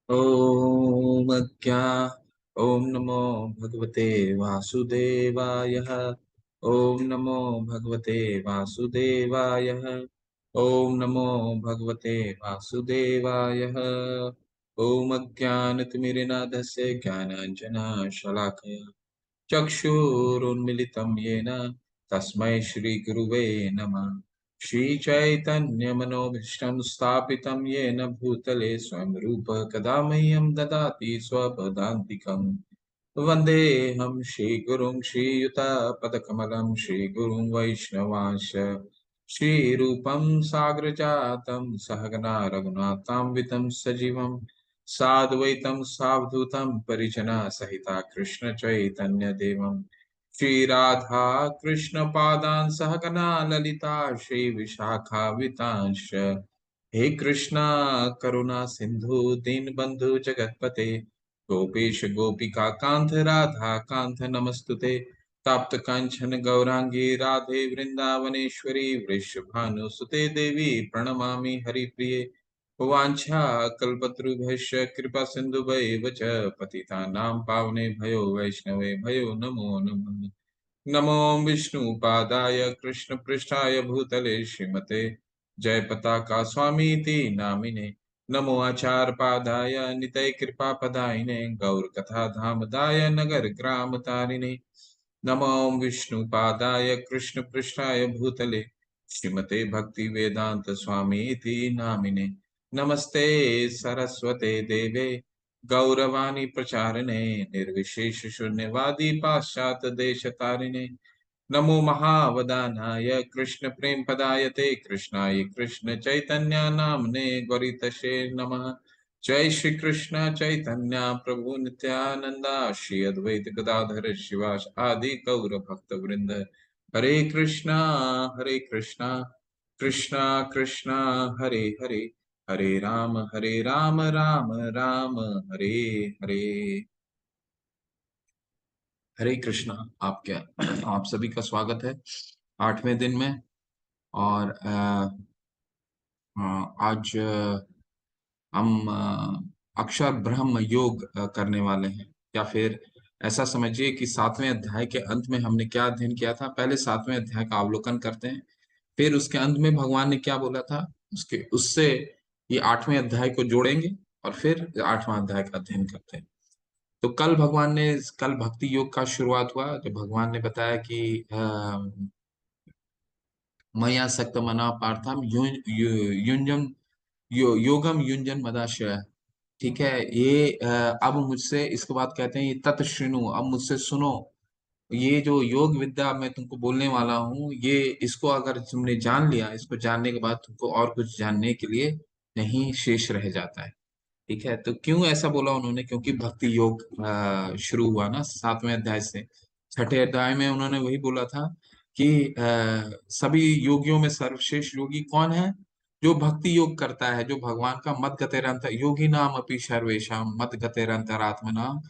ॐ ज्ञा ॐ नमो भगवते वासुदेवाय। ॐ नमो भगवते वासुदेवाय। ॐ नमो भगवते वासुदेवाय। ॐ अज्ञानतिमिरन्धस्य ज्ञानाञ्जनशलाकया चक्षुरुन्मिलितं येन तस्मै श्रीगुरुवे नमः। श्रीचैतन्यमनोभीष्टं स्थापितं येन भूतले स्वयं रूप कदा मह्यं ददाति स्वपदान्तिकम्। वन्देऽहं श्रीगुरुं श्रीयुतपदकमलं श्रीगुरुं वैष्णवांश श्रीरूपं साग्रजातं सहगना रघुनाथान्वितं सजीवं साद्वैतं सावधूतं परिजनसहिता कृष्णचैतन्यदेवं श्रीराधा कृष्णपादान् सहगना ललिता श्रीविशाखान्वितांश्च। हे कृष्णा करुणा सिंधु दीनबंधु जगतपते गोपेश गोपिका कांत राधा कांत नमस्तुते। ताप्त कांचन गौरांगी राधे वृंदावनेश्वरी वृषभानुसुते देवी प्रणमामि हरिप्रिये। वाञ्छा कल्पतरुभ्यश्च कृपा सिन्धुभैव च पतितानां पावनेभ्यो वैष्णवे भयो नमो नमः। नमो विष्णुपादाय कृष्णपृष्ठाय भूतले श्रीमते जयपताका स्वामीति नामिने। नमो आचार्यपादाय नितये कृपापदायिने गौरकथा धामदाय नगर ग्राम तारिणे। नमो विष्णुपादाय कृष्णपृष्ठाय भूतले श्रीमते भक्ति वेदांत स्वामीति नामिने। नमस्ते सरस्वते देवे गौरवाणी प्रचारिणे निर्विशेष शून्यवादी पाश्चात्य देश तारिणे। नमो महावदानाय कृष्ण प्रेम पदायते कृष्णाय कृष्ण चैतन्य नामने गौरीतशे नमः। जय श्री कृष्ण चैतन्य प्रभु नित्यानंदा श्री अद्वैत गदाधर शिवास आदि गौर भक्त वृंद। हरे कृष्णा कृष्णा कृष्णा हरे हरे, हरे राम राम राम हरे हरे। हरे कृष्णा। आप सभी का स्वागत है 8वें दिन में। और आज हम अक्षर ब्रह्म योग करने वाले हैं, या फिर ऐसा समझिए कि 7वें अध्याय के अंत में हमने क्या अध्ययन किया था। पहले 7वें अध्याय का अवलोकन करते हैं, फिर उसके अंत में भगवान ने क्या बोला था उसके उससे ये 8वें अध्याय को जोड़ेंगे और फिर 8वां अध्याय का अध्ययन करते हैं। तो कल भक्ति योग का शुरुआत हुआ, जब भगवान ने बताया कि मया सक्त मना पार्थम युंजम योगम युंजन मदाशय। ठीक है, ये अब मुझसे इसके बाद कहते हैं ये तत्श्रृणु, अब मुझसे सुनो। ये जो योग विद्या मैं तुमको बोलने वाला हूँ, ये इसको अगर तुमने जान लिया, इसको जानने के बाद तुमको और कुछ जानने के लिए नहीं शेष रह जाता है। ठीक है, तो क्यों ऐसा बोला उन्होंने? क्योंकि भक्ति योग शुरू हुआ ना 7वें अध्याय से। 6ठे अध्याय में उन्होंने वही बोला था कि सभी योगियों में सर्वश्रेष्ठ योगी कौन है? जो भक्ति योग करता है, जो भगवान का मद गतेरंतर योगी नाम अपि सर्वेशम मद गतेरंतर आत्मना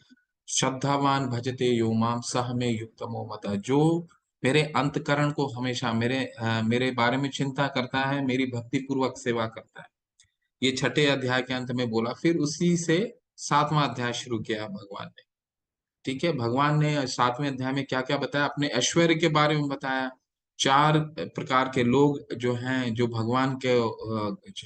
श्रद्धावान भजते यो माम सह में युक्तमो मत। जो मेरे अंतकरण को हमेशा मेरे बारे में चिंता करता है, मेरी भक्ति पूर्वक सेवा करता है। ये 6ठे अध्याय के अंत में बोला। फिर उसी से 7वां अध्याय शुरू किया भगवान ने। ठीक है, भगवान ने 7वें अध्याय में क्या क्या बताया? अपने ऐश्वर्य के बारे में बताया। 4 प्रकार के लोग जो हैं, जो भगवान के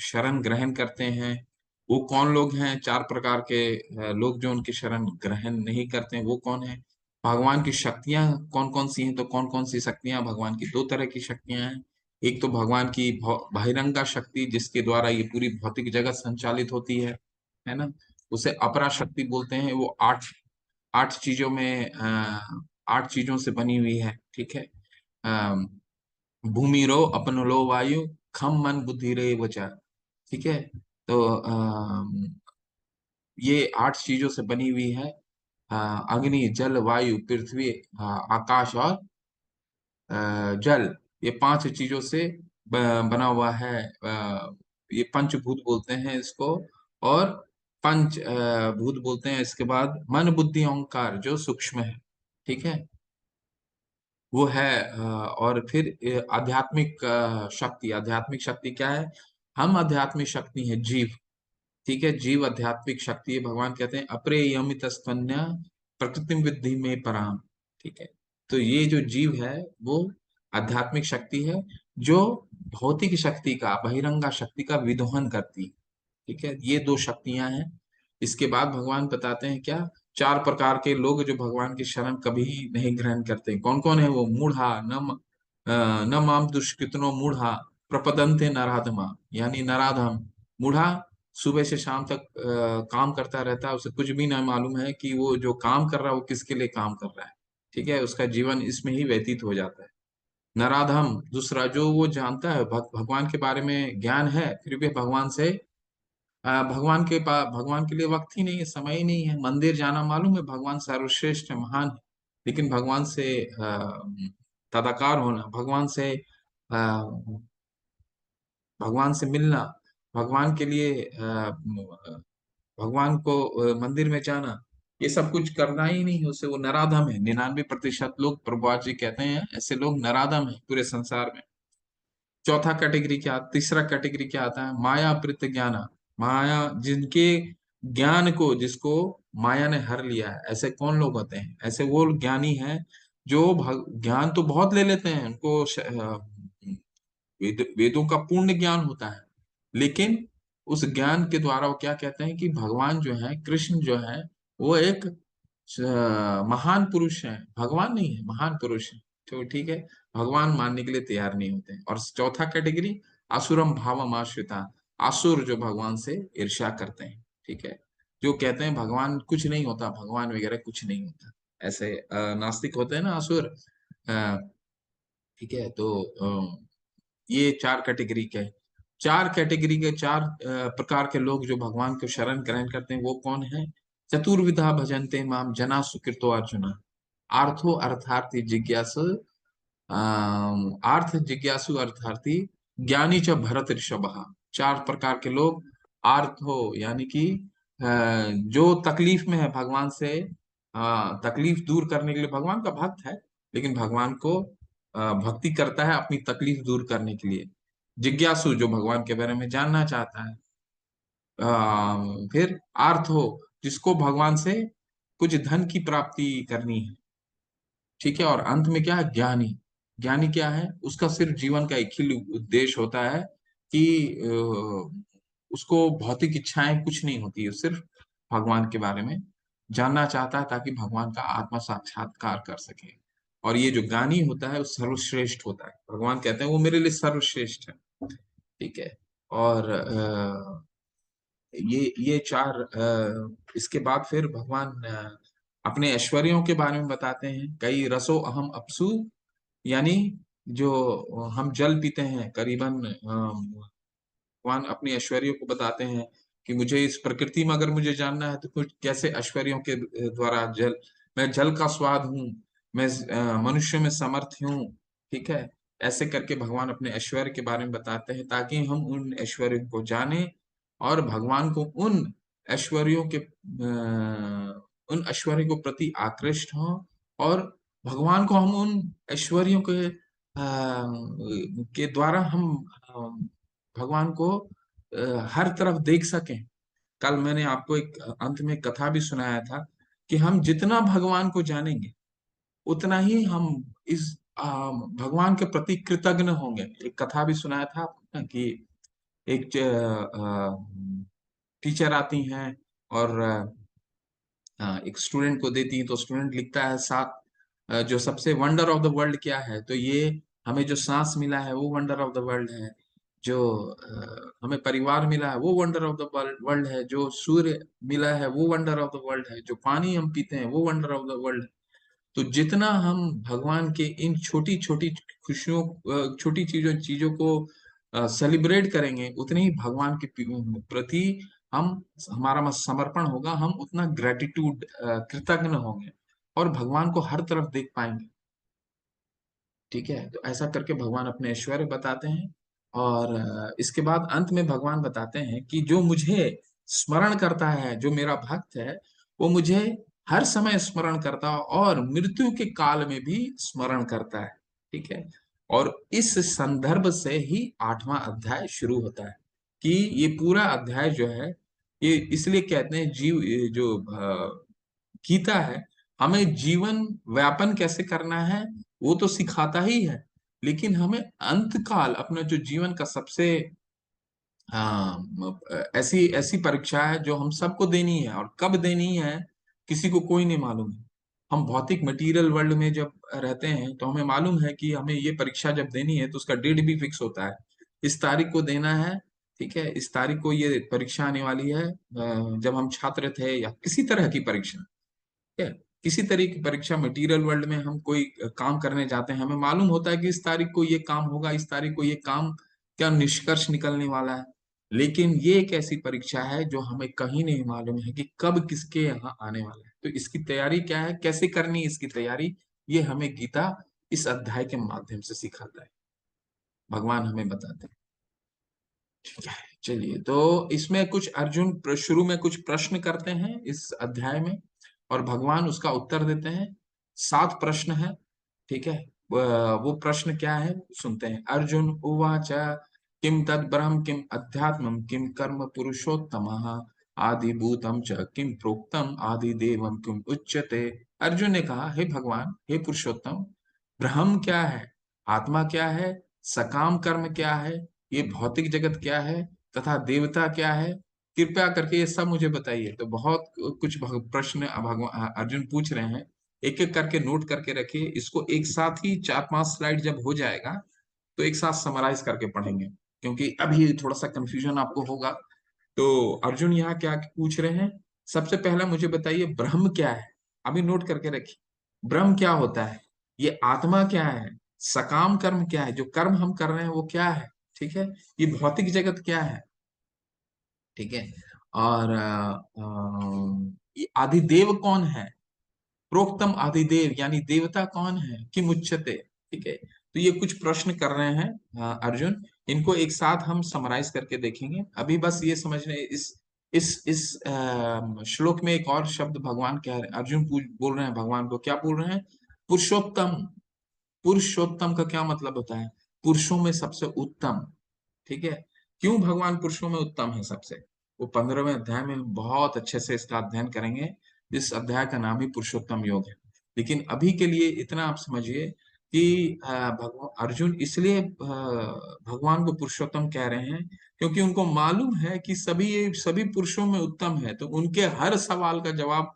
शरण ग्रहण करते हैं, वो कौन लोग हैं? 4 प्रकार के लोग जो उनकी शरण ग्रहण नहीं करते हैं, वो कौन है? भगवान की शक्तियां कौन कौन सी हैं? तो कौन कौन सी शक्तियां? भगवान की 2 तरह की शक्तियां हैं। एक तो भगवान की बहिरंगा शक्ति, जिसके द्वारा ये पूरी भौतिक जगत संचालित होती है ना, उसे अपरा शक्ति बोलते हैं। वो 8 चीजों में 8 चीजों से बनी हुई है। ठीक है, अ, भूमि रो अपन लो वायु खम मन बुद्धि रे वचा। ठीक है, तो ये 8 चीजों से बनी हुई है। अ, अग्नि जल वायु पृथ्वी आकाश और जल, ये 5 चीजों से बना हुआ है। ये पंचभूत बोलते हैं इसको, और पंच भूत बोलते हैं। इसके बाद मन बुद्धि अहंकार जो सूक्ष्म है। ठीक है, वो है। और फिर आध्यात्मिक शक्ति। आध्यात्मिक शक्ति क्या है? हम आध्यात्मिक शक्ति है जीव। ठीक है, जीव आध्यात्मिक शक्ति है। भगवान कहते हैं अपरेयमित स्तन्य प्रकृति विद्धि में पराम। ठीक है, तो ये जो जीव है वो आध्यात्मिक शक्ति है, जो भौतिक शक्ति का, बहिरंगा शक्ति का विदोहन करती है। ठीक है, ये दो शक्तियां हैं। इसके बाद भगवान बताते हैं क्या, चार प्रकार के लोग जो भगवान की शरण कभी नहीं ग्रहण करते। कौन कौन है वो? मूढ़ा न माम दुष्कृतनो मूढ़ा प्रपदन्ते नराधमा, यानी नराधम। मूढ़ा सुबह से शाम तक काम करता रहता है, उसे कुछ भी ना मालूम है कि वो जो काम कर रहा है वो किसके लिए काम कर रहा है। ठीक है, उसका जीवन इसमें ही व्यतीत हो जाता है। नराधम दूसरा, जो वो जानता है भगवान के बारे में ज्ञान है, फिर भी भगवान से भगवान के पास, भगवान के लिए वक्त ही नहीं है, समय ही नहीं है। मंदिर जाना मालूम है भगवान सर्वश्रेष्ठ है, महान है, लेकिन भगवान से तदाकार होना, भगवान से मिलना, भगवान के लिए भगवान को मंदिर में जाना, ये सब कुछ करना ही नहीं है उसे, वो नराधम है। 99% लोग, प्रभुपाद जी कहते हैं, ऐसे लोग नराधम है पूरे संसार में। चौथा कैटेगरी क्या, तीसरा कैटेगरी क्या आता है? माया अपृत ज्ञान। माया, जिनके ज्ञान को, जिसको माया ने हर लिया है। ऐसे कौन लोग होते हैं? ऐसे वो ज्ञानी हैं जो ज्ञान तो बहुत ले लेते हैं, उनको वेदों का पूर्ण ज्ञान होता है, लेकिन उस ज्ञान के द्वारा वो क्या कहते हैं कि भगवान जो है, कृष्ण जो है, वो एक महान पुरुष है, भगवान नहीं है, महान पुरुष है। तो ठीक है, भगवान मानने के लिए तैयार नहीं होते हैं। और चौथा कैटेगरी, असुरम भावम आश्रिता, असुर जो भगवान से ईर्ष्या करते हैं। ठीक है, जो कहते हैं भगवान कुछ नहीं होता, भगवान वगैरह कुछ नहीं होता, ऐसे नास्तिक होते हैं ना, असुर। अ, ठीक है, तो ये चार कैटेगरी के, चार प्रकार के लोग जो भगवान को शरण ग्रहण करते हैं, वो कौन है? चतुर्विधा भजन्ते माम जना सुकृतो अर्जुना, आर्थो अर्थार्थी जिज्ञासु, आर्थ जिज्ञासु अर्थार्थी, ज्ञानी च भरत ऋषभः। चार प्रकार के लोग, आर्थो यानी कि जो तकलीफ में है, भगवान से तकलीफ दूर करने के लिए, भगवान का भक्त है लेकिन भगवान को भक्ति करता है अपनी तकलीफ दूर करने के लिए। जिज्ञासु, जो भगवान के बारे में जानना चाहता है। फिर आर्थो, जिसको भगवान से कुछ धन की प्राप्ति करनी है। ठीक है, और अंत में क्या है? ज्ञानी। ज्ञानी क्या है? उसका सिर्फ जीवन का एक ही उद्देश्य होता है कि उसको भौतिक इच्छाएं कुछ नहीं होती है, सिर्फ भगवान के बारे में जानना चाहता है ताकि भगवान का आत्मा साक्षात्कार कर सके। और ये जो ज्ञानी होता है वो सर्वश्रेष्ठ होता है, भगवान कहते हैं वो मेरे लिए सर्वश्रेष्ठ है। ठीक है, और ये चार इसके बाद फिर भगवान अपने ऐश्वर्यों के बारे में बताते हैं। कई रसो अहम अपसु, यानी जो हम जल पीते हैं करीबन, भगवान अपने ऐश्वर्यों को बताते हैं कि मुझे इस प्रकृति में अगर मुझे जानना है तो कुछ कैसे ऐश्वर्यों के द्वारा जल, मैं जल का स्वाद हूँ, मैं मनुष्य में समर्थ हूँ। ठीक है, ऐसे करके भगवान अपने ऐश्वर्य के बारे में बताते हैं ताकि हम उन ऐश्वर्यों को जाने और भगवान को उन ऐश्वर्यों के उन ऐश्वर्य को प्रति आकृष्ट हों, और भगवान को हम उन ऐश्वर्यों के द्वारा हम भगवान को हर तरफ देख सकें। कल मैंने आपको एक अंत में कथा भी सुनाया था कि हम जितना भगवान को जानेंगे उतना ही हम इस भगवान के प्रति कृतज्ञ होंगे। एक कथा भी सुनाया था आपको ना, कि एक टीचर आती हैं और एक स्टूडेंट को देती है, तो स्टूडेंट लिखता है साथ, जो सबसे वंडर ऑफ द वर्ल्ड क्या है, तो ये हमें जो सांस मिला है वो वंडर ऑफ द वर्ल्ड है, जो हमें परिवार मिला है वो वंडर ऑफ द वर्ल्ड है, जो सूर्य मिला है वो वंडर ऑफ द वर्ल्ड है, जो पानी हम पीते हैं वो वंडर ऑफ द वर्ल्ड है। तो जितना हम भगवान के इन छोटी छोटी खुशियों, छोटी चीजों चीजों को सेलिब्रेट करेंगे, उतने ही भगवान के प्रति हम, हमारा समर्पण होगा, हम उतना ग्रेटिट्यूड, कृतज्ञ होंगे और भगवान को हर तरफ देख पाएंगे। ठीक है, तो ऐसा करके भगवान अपने ऐश्वर्य बताते हैं। और इसके बाद अंत में भगवान बताते हैं कि जो मुझे स्मरण करता है, जो मेरा भक्त है, वो मुझे हर समय स्मरण करता है और मृत्यु के काल में भी स्मरण करता है। ठीक है, और इस संदर्भ से ही 8वां अध्याय शुरू होता है कि ये पूरा अध्याय जो है ये इसलिए कहते हैं जीव, ये जो गीता है, हमें जीवन व्यापन कैसे करना है वो तो सिखाता ही है, लेकिन हमें अंत काल अपना जो जीवन का सबसे ऐसी ऐसी परीक्षा है जो हम सबको देनी है, और कब देनी है किसी को कोई नहीं मालूम है। हम भौतिक मटेरियल वर्ल्ड में जब रहते हैं तो हमें मालूम है कि हमें ये परीक्षा जब देनी है तो उसका डेट भी फिक्स होता है, इस तारीख को देना है। ठीक है, इस तारीख को ये परीक्षा आने वाली है। जब हम छात्र थे या किसी तरह की परीक्षा, ठीक है, किसी तरह की परीक्षा मटेरियल वर्ल्ड में हम कोई काम करने जाते हैं, हमें मालूम होता है कि इस तारीख को ये काम होगा, इस तारीख को ये काम क्या निष्कर्ष निकलने वाला है। लेकिन ये एक ऐसी परीक्षा है जो हमें कहीं नहीं मालूम है कि कब किसके यहाँ आने वाला है, तो इसकी तैयारी क्या है, कैसे करनी है इसकी तैयारी, ये हमें गीता इस अध्याय के माध्यम से सिखाता है, भगवान हमें बताते हैं। ठीक है, चलिए, तो इसमें कुछ अर्जुन शुरू में कुछ प्रश्न करते हैं इस अध्याय में, और भगवान उसका उत्तर देते हैं। 7 प्रश्न है। ठीक है, वो प्रश्न क्या है सुनते हैं। अर्जुन उवाच किम तद ब्रह्म किम अध्यात्मम किम कर्म पुरुषोत्तम आदिभूतम च किम प्रोक्तम आदि देवम किम उच्यते। अर्जुन ने कहा, हे भगवान, हे पुरुषोत्तम, ब्रह्म क्या है, आत्मा क्या है, सकाम कर्म क्या है, ये भौतिक जगत क्या है, तथा देवता क्या है, कृपया करके ये सब मुझे बताइए। तो बहुत कुछ प्रश्न भगवान अर्जुन पूछ रहे हैं, एक एक करके नोट करके रखिए, इसको एक साथ ही 4-5 स्लाइड जब हो जाएगा तो एक साथ समराइज करके पढ़ेंगे, क्योंकि अभी थोड़ा सा कंफ्यूजन आपको होगा। तो अर्जुन यहाँ क्या पूछ रहे हैं, सबसे पहला मुझे बताइए ब्रह्म क्या है, अभी नोट करके रखिए, ब्रह्म क्या होता है, ये आत्मा क्या है, सकाम कर्म क्या है, जो कर्म हम कर रहे हैं वो क्या है, ठीक है, ये भौतिक जगत क्या है, ठीक है, और ये आदिदेव कौन है, प्रोक्तम आदिदेव यानी देवता कौन है, किम उच्यते। ठीक है, तो ये कुछ प्रश्न कर रहे हैं अर्जुन, इनको एक साथ हम समराइज करके देखेंगे। अभी बस ये समझने, इस श्लोक में एक और शब्द भगवान कह रहे हैं, अर्जुन बोल रहे हैं भगवान को, क्या बोल रहे हैं, पुरुषोत्तम। पुरुषोत्तम का क्या मतलब होता है, पुरुषों में सबसे उत्तम। ठीक है, क्यों भगवान पुरुषों में उत्तम है सबसे, वो 15वें अध्याय में हम बहुत अच्छे से इसका अध्ययन करेंगे। इस अध्याय का नाम ही पुरुषोत्तम योग है। लेकिन अभी के लिए इतना आप समझिए कि भगवान अर्जुन इसलिए भगवान को पुरुषोत्तम कह रहे हैं क्योंकि उनको मालूम है कि सभी सभी पुरुषों में उत्तम है, तो उनके हर सवाल का जवाब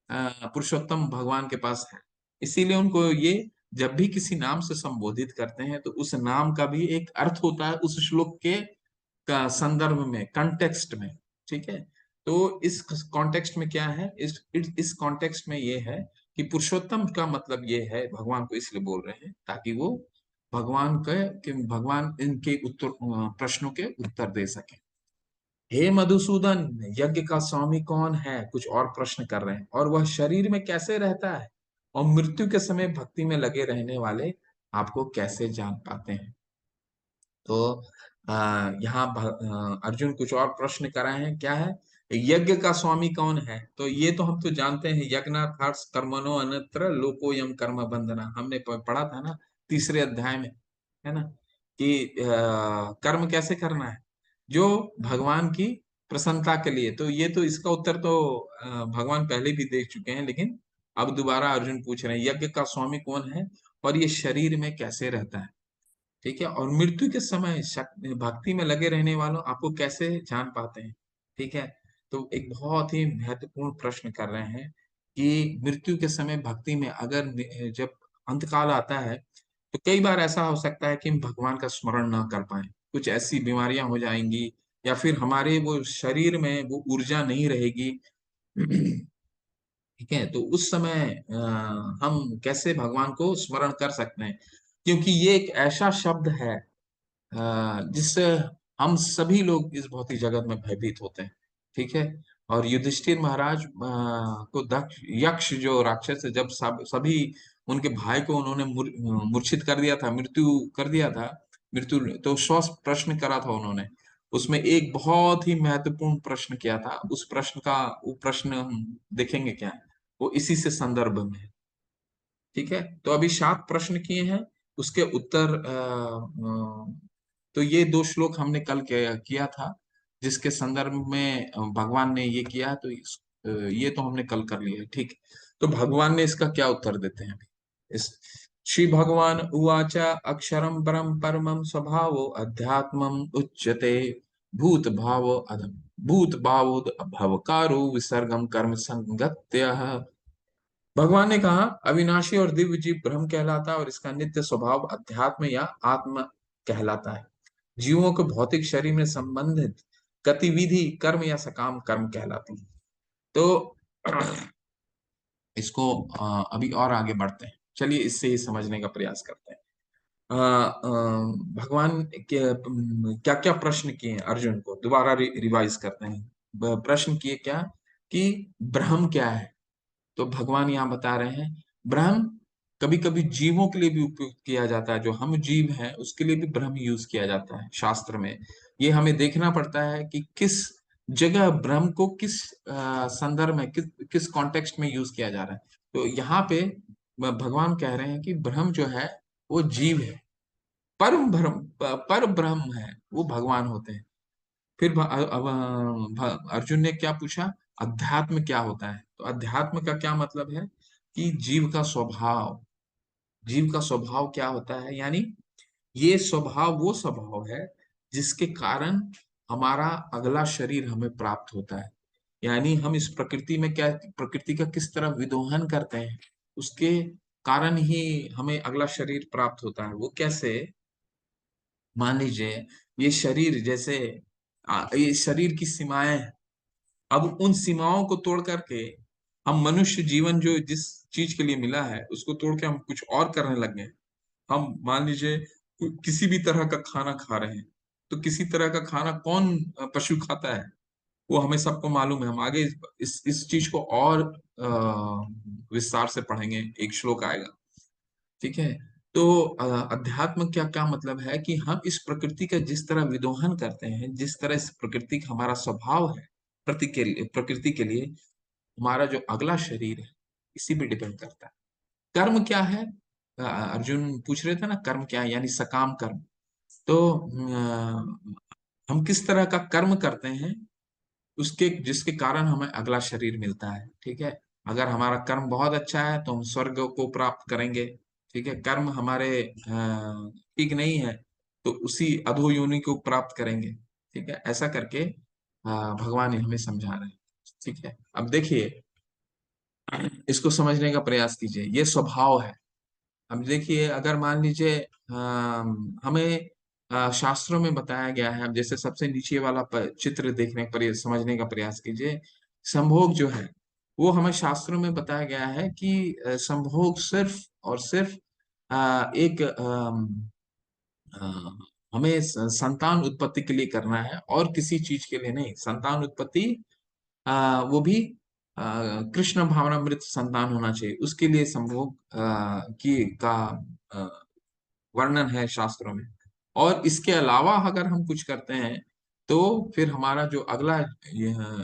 पुरुषोत्तम भगवान के पास है। इसीलिए उनको ये जब भी किसी नाम से संबोधित करते हैं तो उस नाम का भी एक अर्थ होता है उस श्लोक के का संदर्भ में, कंटेक्स्ट में। ठीक है, तो इस कॉन्टेक्स्ट में क्या है, इस कॉन्टेक्स्ट में ये है कि पुरुषोत्तम का मतलब ये है, भगवान को इसलिए बोल रहे हैं ताकि वो भगवान के कि भगवान इनके उत्तर प्रश्नों के उत्तर दे सके। हे मधुसूदन, यज्ञ का स्वामी कौन है, कुछ और प्रश्न कर रहे हैं, और वह शरीर में कैसे रहता है, और मृत्यु के समय भक्ति में लगे रहने वाले आपको कैसे जान पाते हैं। तो यहाँ अर्जुन कुछ और प्रश्न कर रहे हैं, क्या है, यज्ञ का स्वामी कौन है, तो ये तो हम तो जानते हैं, यज्ञार्थार्थ कर्मणो अन्यत्र लोकोयम कर्म बंधना, हमने पढ़ा था ना तीसरे अध्याय में, है ना, कि कर्म कैसे करना है, जो भगवान की प्रसन्नता के लिए। तो ये तो इसका उत्तर तो भगवान पहले भी देख चुके हैं, लेकिन अब दोबारा अर्जुन पूछ रहे हैं यज्ञ का स्वामी कौन है, और ये शरीर में कैसे रहता है। ठीक है, और मृत्यु के समय भक्ति में लगे रहने वालों आपको कैसे जान पाते हैं। ठीक है, तो एक बहुत ही महत्वपूर्ण प्रश्न कर रहे हैं कि मृत्यु के समय भक्ति में अगर जब अंतकाल आता है तो कई बार ऐसा हो सकता है कि हम भगवान का स्मरण ना कर पाए, कुछ ऐसी बीमारियां हो जाएंगी, या फिर हमारे वो शरीर में वो ऊर्जा नहीं रहेगी। ठीक है, तो उस समय हम कैसे भगवान को स्मरण कर सकते हैं, क्योंकि ये एक ऐसा शब्द है जिससे हम सभी लोग इस भौतिक जगत में भयभीत होते हैं। ठीक है, और युधिष्ठिर महाराज को दक्ष यक्ष जो राक्षस है, जब सभी उनके भाई को उन्होंने मूर्छित कर दिया था, मृत्यु कर दिया था, मृत्यु तो 100 प्रश्न करा था उन्होंने, उसमें एक बहुत ही महत्वपूर्ण प्रश्न किया था, उस प्रश्न का वो प्रश्न हम देखेंगे क्या है, वो इसी से संदर्भ में है। ठीक है, तो अभी 7 प्रश्न किए हैं, उसके उत्तर तो ये 2 श्लोक हमने कल किया था। जिसके संदर्भ में भगवान ने ये किया, तो ये तो हमने कल कर लिया है, ठीक है। तो भगवान ने इसका क्या उत्तर देते हैं अभी इस। श्री भगवान उवाच अक्षरम परम परमम स्वभावो अध्यात्मम उच्यते भूत भावो अधम भूत भावो भवकारो विसर्गम कर्म संगत्य। भगवान ने कहा अविनाशी और दिव्य जीव ब्रह्म कहलाता है और इसका नित्य स्वभाव अध्यात्म या आत्म कहलाता है। जीवों के भौतिक शरीर में संबंधित गतिविधि कर्म या सकाम कर्म कहलाती है। तो इसको अभी और आगे बढ़ते हैं, चलिए इससे ही समझने का प्रयास करते हैं। भगवान के क्या क्या प्रश्न किए हैं अर्जुन को, दोबारा रिवाइज करते हैं। प्रश्न किए क्या कि ब्रह्म क्या है। तो भगवान यहाँ बता रहे हैं ब्रह्म कभी कभी जीवों के लिए भी उपयोग किया जाता है, जो हम जीव हैं उसके लिए भी ब्रह्म यूज किया जाता है शास्त्र में। ये हमें देखना पड़ता है कि किस जगह ब्रह्म को किस संदर्भ में किस कॉन्टेक्स्ट में यूज किया जा रहा है। तो यहाँ पे भगवान कह रहे हैं कि ब्रह्म जो है वो जीव है, परम ब्रह्म पर ब्रह्म है, वो भगवान होते हैं। फिर अर्जुन ने क्या पूछा, अध्यात्म क्या होता है। तो अध्यात्म का क्या मतलब है कि जीव का स्वभाव, जीव का स्वभाव क्या होता है, यानी ये स्वभाव वो स्वभाव है जिसके कारण हमारा अगला शरीर हमें प्राप्त होता है। यानी हम इस प्रकृति में क्या, प्रकृति का किस तरह विदोहन करते हैं, उसके कारण ही हमें अगला शरीर प्राप्त होता है। वो कैसे, मान लीजिए ये शरीर जैसे ये शरीर की सीमाएं हैं। अब उन सीमाओं को तोड़ करके हम मनुष्य जीवन जो जिस चीज के लिए मिला है उसको तोड़ के हम कुछ और करने लग गए। हम मान लीजिए किसी भी तरह का खाना खा रहे हैं, तो किसी तरह का खाना कौन पशु खाता है, वो हमें सबको मालूम है। हम आगे इस चीज को और विस्तार से पढ़ेंगे, एक श्लोक आएगा, ठीक है। तो अध्यात्म क्या क्या मतलब है कि हम इस प्रकृति का जिस तरह विदोहन करते हैं, जिस तरह इस प्रकृति का हमारा स्वभाव है, प्रकृति के लिए हमारा जो अगला शरीर है इसी पे डिपेंड करता है। कर्म क्या है, अर्जुन पूछ रहे थे ना, कर्म क्या है, यानी सकाम कर्म। तो हम किस तरह का कर्म करते हैं उसके जिसके कारण हमें अगला शरीर मिलता है, ठीक है। अगर हमारा कर्म बहुत अच्छा है तो हम स्वर्ग को प्राप्त करेंगे, ठीक है। कर्म हमारे ठीक नहीं है तो उसी अधो योनि को प्राप्त करेंगे, ठीक है। ऐसा करके भगवान हमें समझा रहे हैं, ठीक है। अब देखिए इसको समझने का प्रयास कीजिए, ये स्वभाव है। अब देखिए अगर मान लीजिए हमें शास्त्रों में बताया गया है, अब जैसे सबसे नीचे वाला चित्र देखने पर समझने का प्रयास कीजिए। संभोग जो है वो हमें शास्त्रों में बताया गया है कि संभोग सिर्फ और सिर्फ एक अ, हमें संतान उत्पत्ति के लिए करना है और किसी चीज के लिए नहीं। संतान उत्पत्ति वो भी कृष्ण भावनामृत संतान होना चाहिए, उसके लिए संभोग की का अ, वर्णन है शास्त्रों में। और इसके अलावा अगर हम कुछ करते हैं तो फिर हमारा जो अगला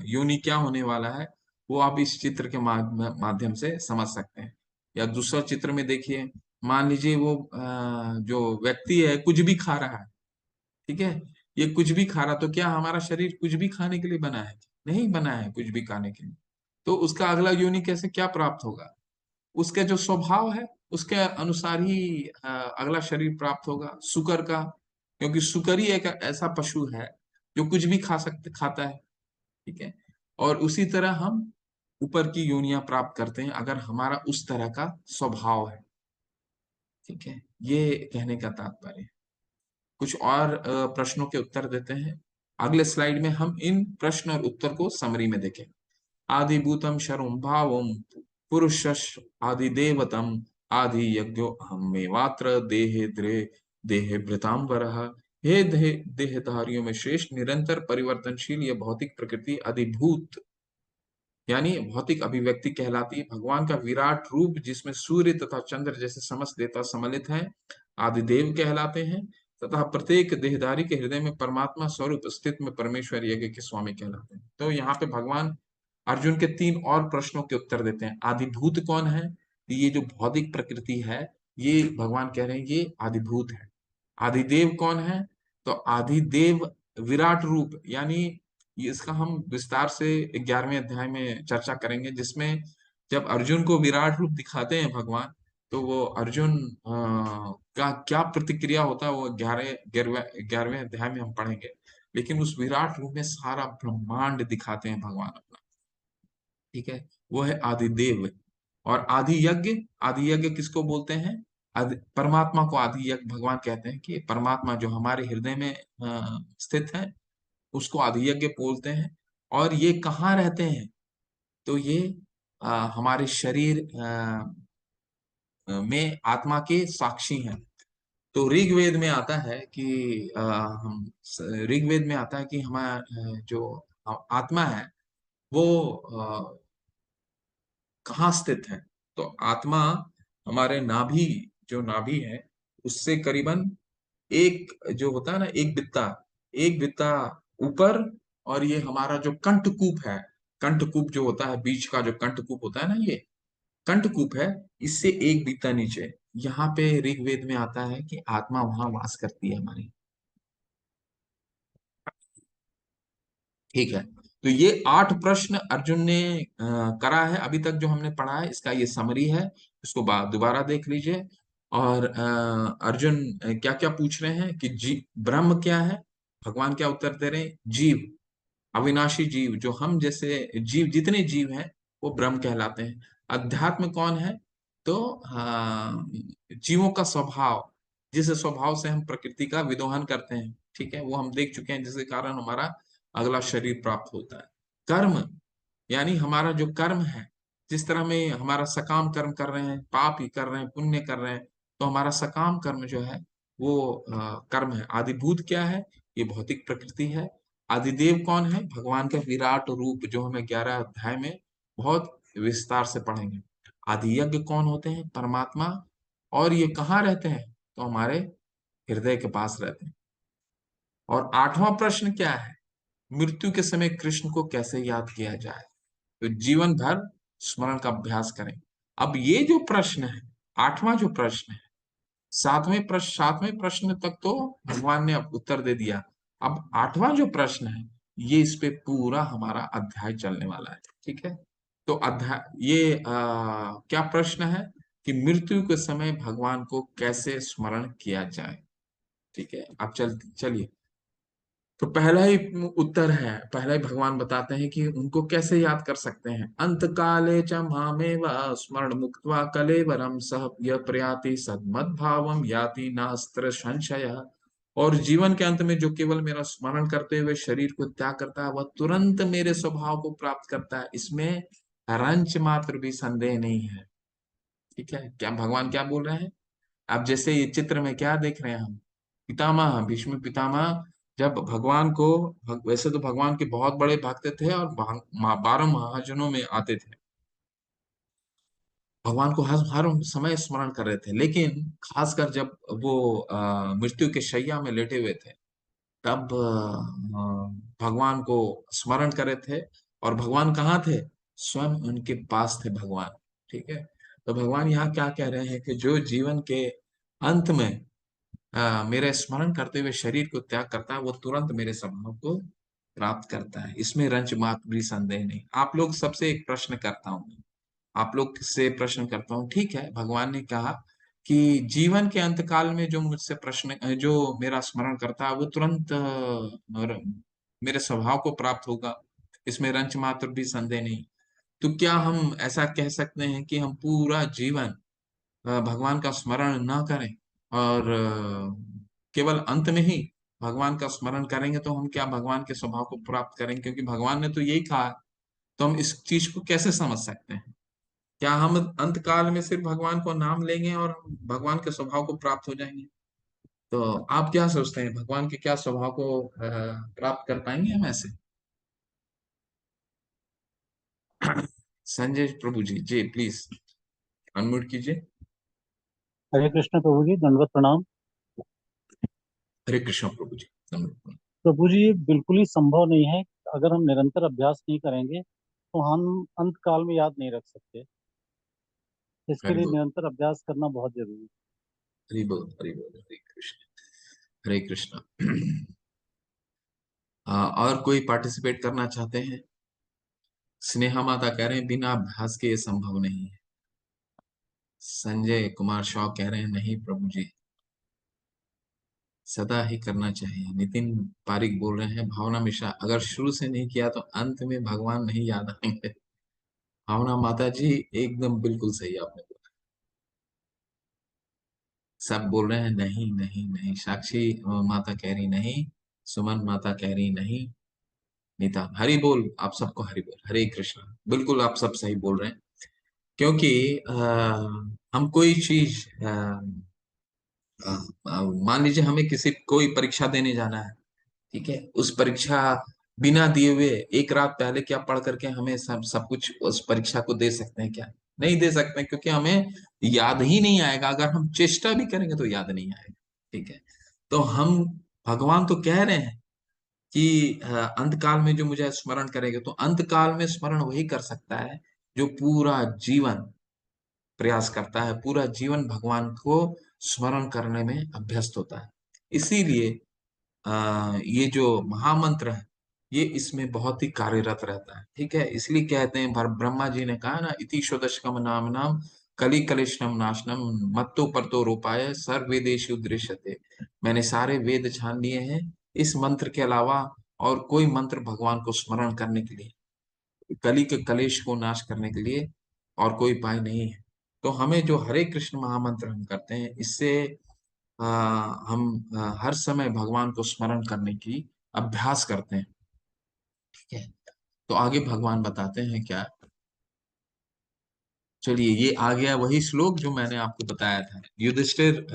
योनि क्या होने वाला है वो आप इस चित्र के माध्यम से समझ सकते हैं। या दूसरा चित्र में देखिए, मान लीजिए वो जो व्यक्ति है कुछ भी खा रहा है, ठीक है। ये कुछ भी खा रहा, तो क्या हमारा शरीर कुछ भी खाने के लिए बना है? नहीं बना है कुछ भी खाने के लिए। तो उसका अगला योनि कैसे क्या प्राप्त होगा, उसका जो स्वभाव है उसके अनुसार ही अगला शरीर प्राप्त होगा, शुकर का। क्योंकि शुकर ही एक ऐसा पशु है जो कुछ भी खाता है, ठीक है। और उसी तरह हम ऊपर की योनियां प्राप्त करते हैं अगर हमारा उस तरह का स्वभाव है, ठीक है। ये कहने का तात्पर्य है। कुछ और प्रश्नों के उत्तर देते हैं। अगले स्लाइड में हम इन प्रश्न और उत्तर को समरी में देखें। आदिभूतम शरुम भावम पुरुषश आदिदेवतम आदि यज्ञो अहमेवात्र देहे द्रे देहे भृतांबरः। हे देहधारियों में श्रेष्ठ निरंतर परिवर्तनशील यह भौतिक प्रकृति अधिभूत यानी भौतिक अभिव्यक्ति कहलाती है। भगवान का विराट रूप जिसमें सूर्य तथा चंद्र जैसे समस्त देवता सम्मिलित हैं आदिदेव कहलाते हैं, तथा प्रत्येक देहधारी के हृदय में परमात्मा स्वरूप स्थित में परमेश्वर यज्ञ के स्वामी कहलाते हैं। तो यहाँ पे भगवान अर्जुन के तीन और प्रश्नों के उत्तर देते हैं। आदिभूत कौन है, ये जो भौतिक प्रकृति है ये भगवान कह रहे हैं ये आदिभूत है। आदिदेव कौन है, तो आदिदेव विराट रूप यानी ये इसका हम विस्तार से 11वें अध्याय में चर्चा करेंगे, जिसमें जब अर्जुन को विराट रूप दिखाते हैं भगवान, तो वो अर्जुन का क्या प्रतिक्रिया होता है वो 11वें अध्याय में हम पढ़ेंगे। लेकिन उस विराट रूप में सारा ब्रह्मांड दिखाते हैं भगवान अपना, ठीक है। वो है आदिदेव। और आदि यज्ञ किसको बोलते हैं? परमात्मा को आदि यज्ञ भगवान कहते हैं, कि परमात्मा जो हमारे हृदय में स्थित है, उसको आदि यज्ञ बोलते हैं। और ये कहाँ रहते हैं? तो ये हमारे शरीर में आत्मा के साक्षी हैं। तो ऋग्वेद में आता है कि ऋग्वेद में आता है कि हमारा जो आत्मा है वो कहाँ स्थित है। तो आत्मा हमारे नाभि, जो नाभि है, उससे करीबन एक, जो होता है ना, एक बित्ता ऊपर। और ये हमारा जो कंठकूप है, कंठकूप जो होता है, बीच का जो कंठकूप होता है ना, ये कंठकूप है, इससे एक बित्ता नीचे। यहाँ पे ऋग्वेद में आता है कि आत्मा वहां वास करती है हमारी। ठीक है। तो ये 8 प्रश्न अर्जुन ने करा है अभी तक, जो हमने पढ़ा है इसका ये समरी है। इसको दोबारा देख लीजिए। और अर्जुन क्या क्या पूछ रहे हैं कि जी ब्रह्म क्या है। भगवान क्या उत्तर दे रहे हैं? जीव, अविनाशी जीव, जो हम जैसे जीव, जितने जीव हैं वो ब्रह्म कहलाते हैं। अध्यात्म कौन है? तो जीवों का स्वभाव, जिस स्वभाव से हम प्रकृति का विदोहन करते हैं, ठीक है, वो हम देख चुके हैं, जिसके कारण हमारा अगला शरीर प्राप्त होता है। कर्म, यानी हमारा जो कर्म है, जिस तरह में हमारा सकाम कर्म कर रहे हैं, पाप ही कर रहे हैं, पुण्य कर रहे हैं, तो हमारा सकाम कर्म जो है वो कर्म है। आदिभूत क्या है? ये भौतिक प्रकृति है। आदिदेव कौन है? भगवान का विराट रूप, जो हमें 11 अध्याय में बहुत विस्तार से पढ़ेंगे। आदि यज्ञ कौन होते हैं? परमात्मा। और ये कहाँ रहते हैं? तो हमारे हृदय के पास रहते हैं। और 8वां प्रश्न क्या है? मृत्यु के समय कृष्ण को कैसे याद किया जाए? तो जीवन भर स्मरण का अभ्यास करें। अब ये जो प्रश्न है, 8वां जो प्रश्न है, 7वें प्रश्न तक तो भगवान ने अब उत्तर दे दिया। अब 8वां जो प्रश्न है, ये इस पे पूरा हमारा अध्याय चलने वाला है, ठीक है। तो अध्याय ये क्या प्रश्न है कि मृत्यु के समय भगवान को कैसे स्मरण किया जाए, ठीक है। अब चलिए। तो पहला ही उत्तर है, पहला ही भगवान बताते हैं कि उनको कैसे याद कर सकते हैं। अंत काले च मामेव स्मरण मुक्त्वा कलेवरम सह यः प्रयाति सद्मद् भावम याति नास्त्र संशय। और जीवन के अंत में जो केवल मेरा स्मरण करते हुए शरीर को त्याग करता है, वह तुरंत मेरे स्वभाव को प्राप्त करता है, इसमें रंच मात्र भी संदेह नहीं है। ठीक है, क्या भगवान क्या बोल रहे हैं? आप जैसे ये चित्र में क्या देख रहे हैं हम? पितामह, भीष्म पितामह, जब भगवान को वैसे तो भगवान के बहुत बड़े भक्त थे और 12 महाजनों में आते थे, भगवान को हर समय स्मरण कर रहे थे। लेकिन खासकर जब वो मृत्यु के शैया में लेटे हुए थे, तब भगवान को स्मरण कर रहे थे। और भगवान कहाँ थे? स्वयं उनके पास थे भगवान, ठीक है। तो भगवान यहाँ क्या कह रहे हैं कि जो जीवन के अंत में मेरे स्मरण करते हुए शरीर को त्याग करता है, वो तुरंत मेरे स्वभाव को प्राप्त करता है, इसमें रंच मात्र भी संदेह नहीं। आप लोग सबसे एक प्रश्न करता हूँ, आप लोग से प्रश्न करता हूँ, ठीक है। भगवान ने कहा कि जीवन के अंत काल में जो मुझसे जो मेरा स्मरण करता है, वो तुरंत मेरे स्वभाव को प्राप्त होगा, इसमें रंच मात्र भी संदेह नहीं। तो क्या हम ऐसा कह सकते हैं कि हम पूरा जीवन भगवान का स्मरण ना करें, और केवल अंत में ही भगवान का स्मरण करेंगे, तो हम क्या भगवान के स्वभाव को प्राप्त करेंगे? क्योंकि भगवान ने तो यही कहा। तो हम इस चीज को कैसे समझ सकते हैं? क्या हम अंत काल में सिर्फ भगवान को नाम लेंगे और हम भगवान के स्वभाव को प्राप्त हो जाएंगे? तो आप क्या सोचते हैं, भगवान के क्या स्वभाव को प्राप्त कर पाएंगे हम ऐसे? संजय प्रभु जी, जी प्लीज अनम्यूट कीजिए। हरे कृष्ण प्रभु जी, दंडवत प्रणाम। हरे कृष्ण प्रभु जी। प्रभु जी, ये बिल्कुल ही संभव नहीं है। अगर हम निरंतर अभ्यास नहीं करेंगे तो हम अंत काल में याद नहीं रख सकते। इसके हरि लिए बोल, निरंतर अभ्यास करना बहुत जरूरी है। हरि बोल, हरि बोल, हरे कृष्ण, हरे कृष्ण। और कोई पार्टिसिपेट करना चाहते हैं? स्नेहा माता कह रहे हैं बिना अभ्यास के ये संभव नहीं है। संजय कुमार शॉ कह रहे हैं नहीं प्रभु जी, सदा ही करना चाहिए। नितिन पारिक बोल रहे हैं भावना मिश्रा, अगर शुरू से नहीं किया तो अंत में भगवान नहीं याद आएंगे। भावना माता जी एकदम बिल्कुल सही आपने बोला। सब बोल रहे हैं नहीं नहीं नहीं। साक्षी माता कह रही नहीं, सुमन माता कह रही नहीं। नीता हरि बोल, आप सबको हरि बोल, हरे कृष्णा। बिल्कुल आप सब सही बोल रहे हैं। क्योंकि हम कोई चीज मान लीजिए हमें किसी कोई परीक्षा देने जाना है, ठीक है, उस परीक्षा बिना दिए हुए एक रात पहले क्या पढ़ करके हमें सब सब कुछ उस परीक्षा को दे सकते हैं क्या? नहीं दे सकते हैं, क्योंकि हमें याद ही नहीं आएगा। अगर हम चेष्टा भी करेंगे तो याद नहीं आएगा। ठीक है, तो हम भगवान तो कह रहे हैं कि अंत काल में जो मुझे स्मरण करेगा, तो अंत काल में स्मरण वही कर सकता है जो पूरा जीवन प्रयास करता है, पूरा जीवन भगवान को स्मरण करने में अभ्यस्त होता है। इसीलिए ये जो महामंत्र है ये इसमें बहुत ही कार्यरत रहता है। ठीक है, इसलिए कहते हैं ब्रह्मा जी ने कहा ना, इति षोडशकम नाम नाम कली कलेशनम नाशनम मत्तो परतो रूपाय सर्ववेदेषु दृश्यते। मैंने सारे वेद छान लिए हैं इस मंत्र के अलावा, और कोई मंत्र भगवान को स्मरण करने के लिए, कली के कलेश को नाश करने के लिए और कोई उपाय नहीं है। तो हमें जो हरे कृष्ण महामंत्र हम करते हैं, इससे आ, हम हर समय भगवान को स्मरण करने की अभ्यास करते हैं। ठीक है, तो आगे भगवान बताते हैं क्या। चलिए, ये आ गया वही श्लोक जो मैंने आपको बताया था। युधिष्ठिर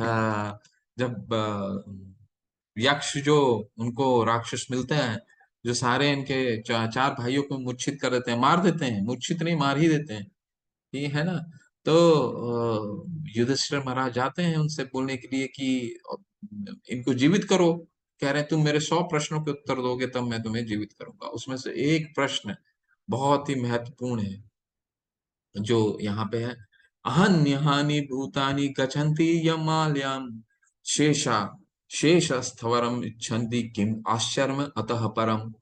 जब यक्ष जो उनको राक्षस मिलते हैं, जो सारे इनके चार भाइयों को मूर्छित कर देते हैं, मार देते हैं, मूर्छित नहीं मार ही देते हैं, ये है ना। तो युधिष्ठिर महाराज जाते हैं उनसे बोलने के लिए कि अ, इनको जीवित करो। कह रहे हैं तुम मेरे 100 प्रश्नों के उत्तर दोगे तब मैं तुम्हें जीवित करूंगा। उसमें से एक प्रश्न बहुत ही महत्वपूर्ण है जो यहाँ पे है। अहन्यहानि भूतानि गच्छन्ति यमालयम् शेषा शेष स्थवरम इच्छन्ति किम आश्चर्य अतः परम।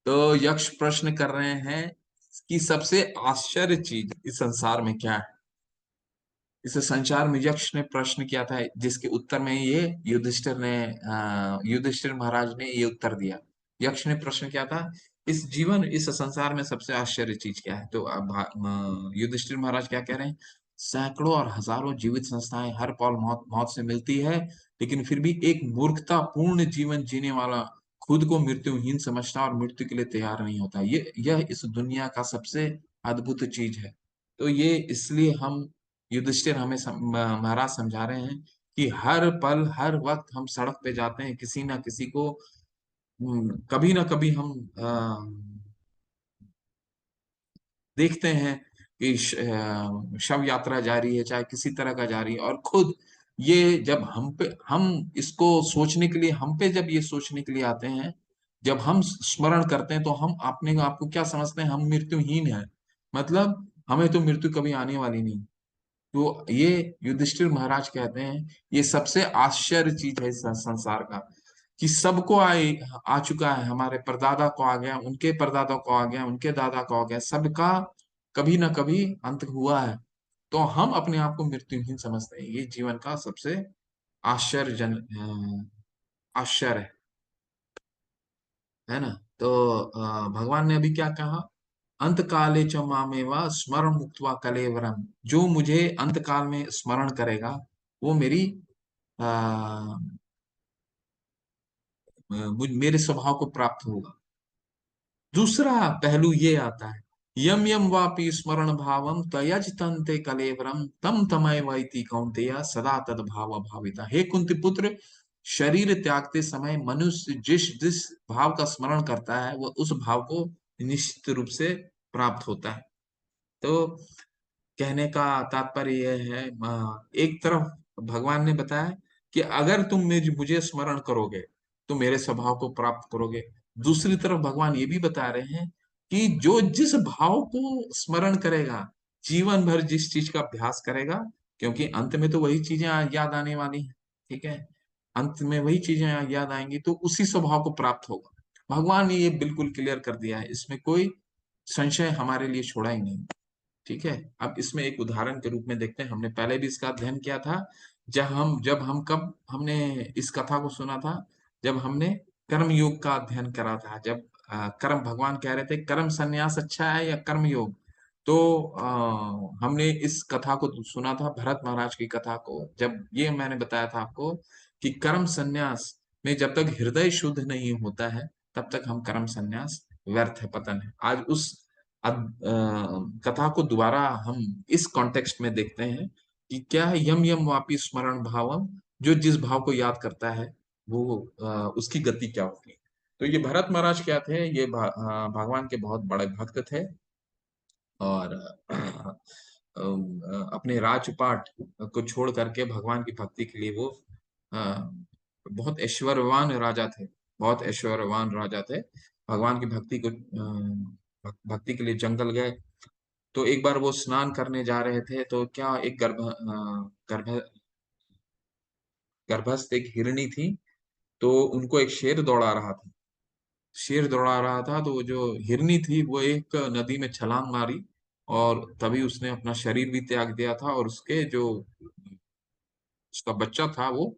तो यक्ष प्रश्न कर रहे हैं कि सबसे आश्चर्य चीज इस संसार में क्या है। इस संसार में यक्ष ने प्रश्न किया था, जिसके उत्तर में ये युधिष्ठिर महाराज ने ये उत्तर दिया। यक्ष ने प्रश्न किया था, इस संसार में सबसे आश्चर्य चीज क्या है? तो अब युधिष्ठिर महाराज क्या कह रहे हैं, सैकड़ों और हजारों जीवित संस्थाएं हर पल मौत मौत से मिलती है, लेकिन फिर भी एक मूर्खता पूर्ण जीवन जीने वाला खुद को मृत्युहीन समझता और मृत्यु के लिए तैयार नहीं होता। ये यह इस दुनिया का सबसे अद्भुत चीज है। तो ये इसलिए हम युधिष्ठिर हमें महाराज समझा रहे हैं कि हर पल हर वक्त हम सड़क पे जाते हैं, किसी ना किसी को कभी ना कभी हम देखते हैं कि शव यात्रा जारी है, चाहे किसी तरह का जारी है, और खुद ये जब हम पे, हम इसको सोचने के लिए, हम पे जब ये सोचने के लिए आते हैं, जब हम स्मरण करते हैं, तो हम अपने आप को क्या समझते हैं, हम मृत्युहीन है। मतलब हमें तो मृत्यु कभी आने वाली नहीं। तो ये युधिष्ठिर महाराज कहते हैं ये सबसे आश्चर्य चीज है इस संसार का, कि सबको आ चुका है। हमारे परदादा को आ गया, उनके परदादा को आ गया, उनके दादा को आ गया, सबका कभी ना कभी अंत हुआ है। तो हम अपने आप को मृत्युहीन समझते हैं, ये जीवन का सबसे आश्चर्यजन आश्चर्य है ना। तो भगवान ने अभी क्या कहा, अंत काले च मामेवा स्मरण मुक्त्वा कलेवरम। जो मुझे अंत काल में स्मरण करेगा वो मेरी आ, मेरे स्वभाव को प्राप्त होगा। दूसरा पहलू ये आता है, यम यम वापि स्मरण भावम त्यज तंते कलेवरम तम तमय वैति कौन्तेय सदा तद भाव भाविता। हे कुंती पुत्र, शरीर त्यागते समय मनुष्य जिस जिस भाव का स्मरण करता है वो उस भाव को निश्चित रूप से प्राप्त होता है। तो कहने का तात्पर्य यह है, एक तरफ भगवान ने बताया कि अगर तुम मुझे स्मरण करोगे तो मेरे स्वभाव को प्राप्त करोगे। दूसरी तरफ भगवान ये भी बता रहे हैं कि जो जिस भाव को स्मरण करेगा, जीवन भर जिस चीज का अभ्यास करेगा, क्योंकि अंत में तो वही चीजें याद आने वाली हैं। ठीक है, अंत में वही चीजें याद आएंगी, तो उसी स्वभाव को प्राप्त होगा। भगवान ने ये बिल्कुल क्लियर कर दिया है, इसमें कोई संशय हमारे लिए छोड़ा ही नहीं। ठीक है, अब इसमें एक उदाहरण के रूप में देखते हैं, हमने पहले भी इसका अध्ययन किया था। जब हम कब हमने इस कथा को सुना था, जब हमने कर्म योग का अध्ययन करा था, जब कर्म भगवान कह रहे थे कर्म संन्यास अच्छा है या कर्म योग। तो हमने इस कथा को सुना था, भरत महाराज की कथा को, जब ये मैंने बताया था आपको कि कर्म संन्यास में जब तक हृदय शुद्ध नहीं होता है, तब तक हम कर्म संन्यास व्यर्थ है, पतन है। आज उस कथा को दोबारा हम इस कॉन्टेक्स्ट में देखते हैं कि क्या है यम यम वापी स्मरण भावम, जो जिस भाव को याद करता है वो उसकी गति क्या होगी। तो ये भरत महाराज क्या थे, ये भगवान के बहुत बड़े भक्त थे, और अपने राजपाट को छोड़ करके भगवान की भक्ति के लिए वो अ, बहुत ऐश्वर्यवान राजा थे, बहुत ऐश्वर्यवान राजा थे। भगवान की भक्ति के लिए जंगल गए। तो एक बार वो स्नान करने जा रहे थे, तो क्या एक गर्भस्थ एक हिरणी थी, तो उनको एक शेर दौड़ा रहा था। शेर दौड़ा रहा था, तो वो जो हिरनी थी वो एक नदी में छलांग मारी, और तभी उसने अपना शरीर भी त्याग दिया था, और उसके जो उसका बच्चा था वो,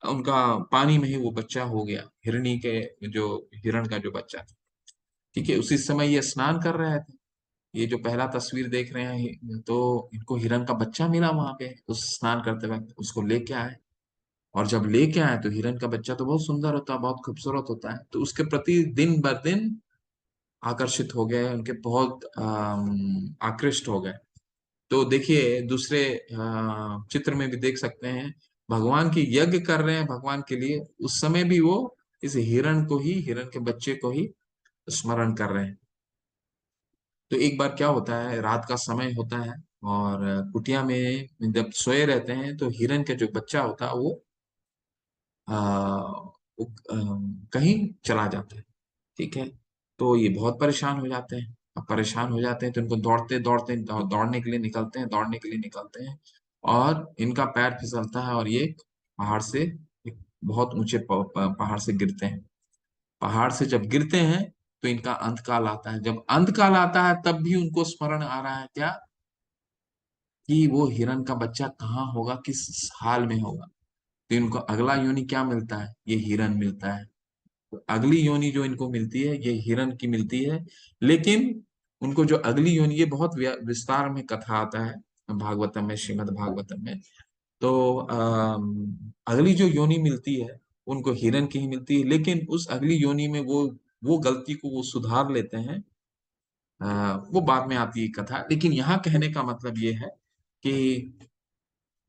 उनका पानी में ही वो बच्चा हो गया, हिरनी के जो हिरण का जो बच्चा था। ठीक है, उसी समय ये स्नान कर रहे थे, ये जो पहला तस्वीर देख रहे हैं, तो इनको हिरण का बच्चा मिला वहां पे उस स्नान करते वक्त, उसको लेके आए। और जब लेके आए तो हिरण का बच्चा तो बहुत सुंदर होता है, बहुत खूबसूरत होता है, तो उसके प्रति दिन ब दिन आकर्षित हो गए, उनके बहुत आकृष्ट हो गए। तो देखिए दूसरे चित्र में भी देख सकते हैं, भगवान की यज्ञ कर रहे हैं भगवान के लिए, उस समय भी वो इस हिरण को ही, हिरण के बच्चे को ही स्मरण कर रहे हैं। तो एक बार क्या होता है, रात का समय होता है, और कुटिया में जब सोए रहते हैं, तो हिरण का जो बच्चा होता है वो कहीं चला जाता है। ठीक है, तो ये बहुत परेशान हो जाते हैं। अब परेशान हो जाते हैं तो इनको दौड़ने के लिए निकलते हैं, दौड़ने के लिए निकलते हैं, और इनका पैर फिसलता है, और ये पहाड़ से, एक बहुत ऊंचे पहाड़ से गिरते हैं। पहाड़ से जब गिरते हैं तो इनका अंतकाल आता है। जब अंतकाल आता है तब भी उनको स्मरण आ रहा है क्या, कि वो हिरण का बच्चा कहाँ होगा, किस हाल में होगा। तो इनको अगला योनि क्या मिलता है, ये हिरण मिलता है। तो अगली योनि जो इनको मिलती है ये हिरण की मिलती है। लेकिन उनको जो अगली योनि, ये बहुत विस्तार में कथा आता है भागवतम में, श्रीमद् भागवतम में। तो अगली जो योनि मिलती है उनको हिरण की ही मिलती है, लेकिन उस अगली योनि में वो गलती को वो सुधार लेते हैं। वो बाद में आती है कथा, लेकिन यहाँ कहने का मतलब ये है कि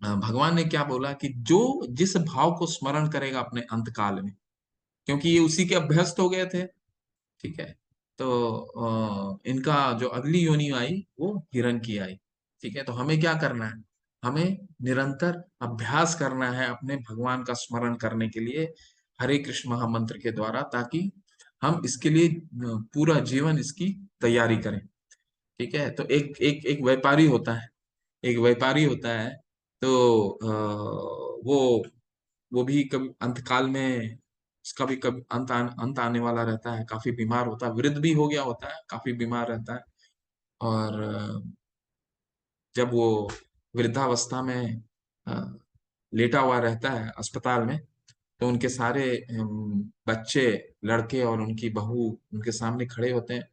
भगवान ने क्या बोला कि जो जिस भाव को स्मरण करेगा अपने अंत काल में, क्योंकि ये उसी के अभ्यस्त हो गए थे। ठीक है, तो इनका जो अगली योनि आई वो हिरण की आई। ठीक है, तो हमें क्या करना है, हमें निरंतर अभ्यास करना है अपने भगवान का स्मरण करने के लिए, हरे कृष्ण महामंत्र के द्वारा, ताकि हम इसके लिए पूरा जीवन इसकी तैयारी करें। ठीक है, तो एक एक एक व्यापारी होता है, एक व्यापारी होता है, तो वो भी कभी अंतकाल में, उसका भी कभी अंत आने वाला रहता है, काफी बीमार होता है, वृद्ध भी हो गया होता है, काफी बीमार रहता है। और जब वो वृद्धावस्था में अ, लेटा हुआ रहता है अस्पताल में, तो उनके सारे बच्चे, लड़के और उनकी बहू उनके सामने खड़े होते हैं।